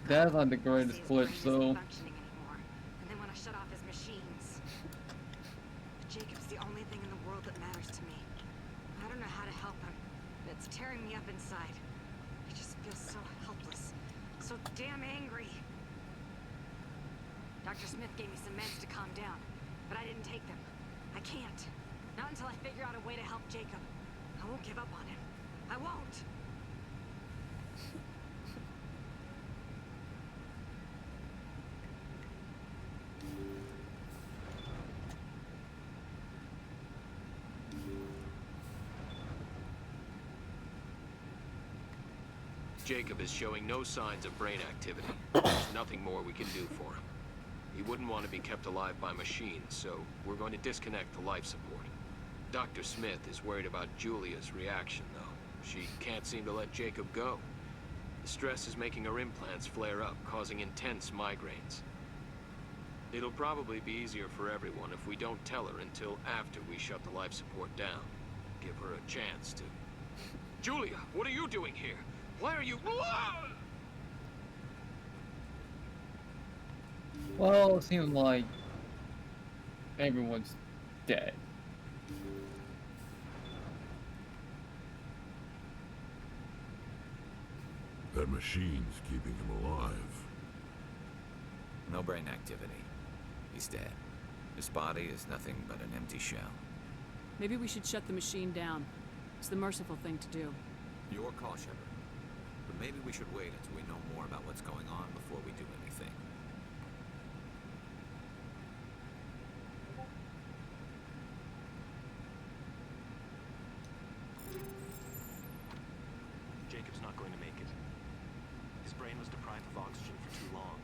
That's not the greatest glitch, though. And they want to shut off his machines. Jacob's the only thing in the world that matters to me. I don't know how to help him. It's tearing me up inside. I just feel so helpless. So damn angry. Dr. Smith gave me some meds to calm down, but I didn't take them. I can't. Not until I figure out a way to help Jacob. I won't give up on him. I won't. Jacob is showing no signs of brain activity. There's nothing more we can do for him. He wouldn't want to be kept alive by machines, so we're going to disconnect the life support. Dr. Smith is worried about Julia's reaction, though. She can't seem to let Jacob go. The stress is making her implants flare up, causing intense migraines. It'll probably be easier for everyone if we don't tell her until after we shut the life support down. Give her a chance to... Julia, what are you doing here? Why are you... Well, it seems like everyone's dead. That machine's keeping him alive. No brain activity. He's dead. His body is nothing but an empty shell. Maybe we should shut the machine down. It's the merciful thing to do. Your call, Shepard. But maybe we should wait until we know more about what's going on before we do anything. Jacob's not going to make it. His brain was deprived of oxygen for too long.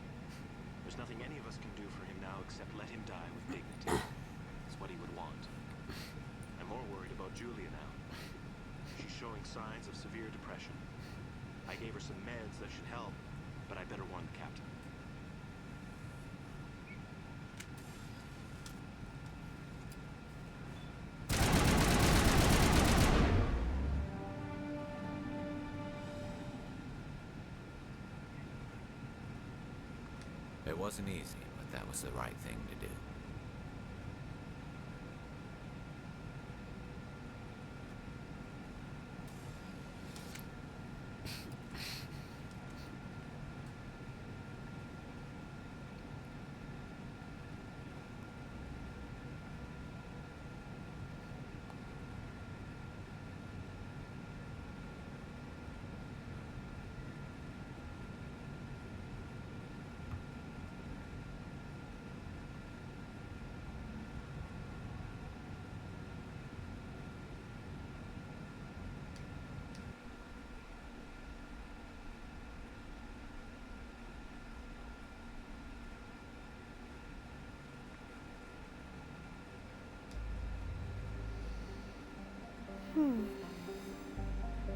There's nothing any of us can do for him now except let him die with dignity. That's what he would want. I'm more worried about Julia now. She's showing signs of severe depression. I gave her some meds that should help, but I better warn the captain. It wasn't easy, but that was the right thing to do.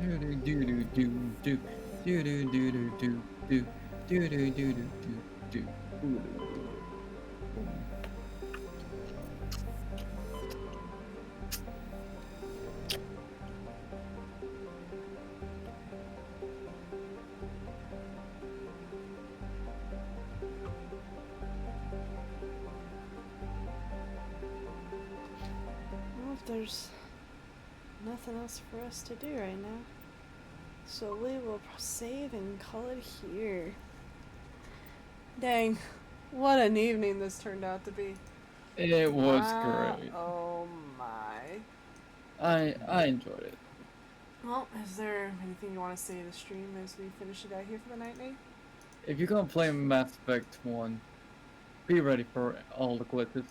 Do do do do do do do do do do do do do do do do. there's nothing else for us to do right now. So we will save and call it here. Dang, what an evening this turned out to be. It was great. Oh my. I enjoyed it. Well, is there anything you want to say to the stream as we finish it out here for the night, Nate? If you're gonna play Mass Effect 1, be ready for all the glitches.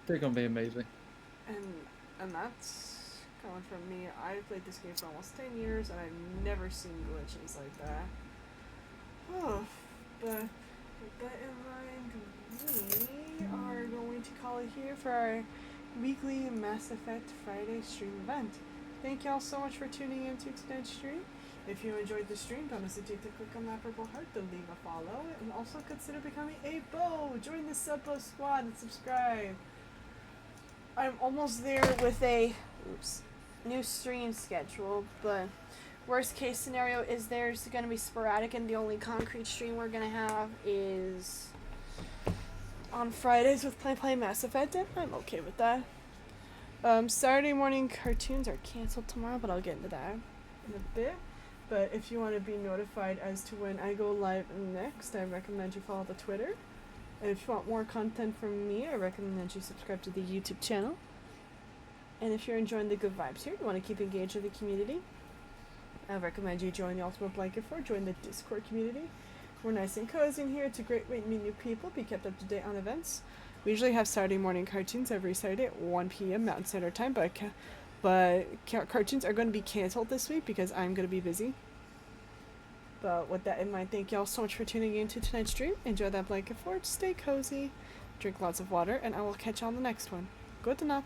They're gonna be amazing. And that's coming from me. I've played this game for almost 10 years and I've never seen glitches like that. Oh, but with that in mind, we are going to call it here for our weekly Mass Effect Friday stream event. Thank y'all so much for tuning into tonight's stream. If you enjoyed the stream, don't hesitate to click on that purple heart to leave a follow, and also consider becoming a beau. Join the Subbo squad and subscribe. I'm almost there with a new stream schedule, but worst case scenario is there's going to be sporadic, and the only concrete stream we're going to have is on Fridays with Play Mass Effect, and I'm okay with that. Saturday morning cartoons are canceled tomorrow, but I'll get into that in a bit. But if you want to be notified as to when I go live next, I recommend you follow the Twitter. And if you want more content from me, I recommend you subscribe to the YouTube channel. And if you're enjoying the good vibes here, you want to keep engaged with the community, I recommend you join the Ultimate Blanket Fort, join the Discord community. We're nice and cozy in here. It's a great way to meet new people, be kept up to date on events. We usually have Saturday morning cartoons every Saturday at 1 p.m. Mountain Standard Time, but cartoons are going to be canceled this week because I'm going to be busy. But with that in mind, thank y'all so much for tuning in to tonight's stream. Enjoy that blanket fort, stay cozy, drink lots of water, and I will catch you on the next one. Good night.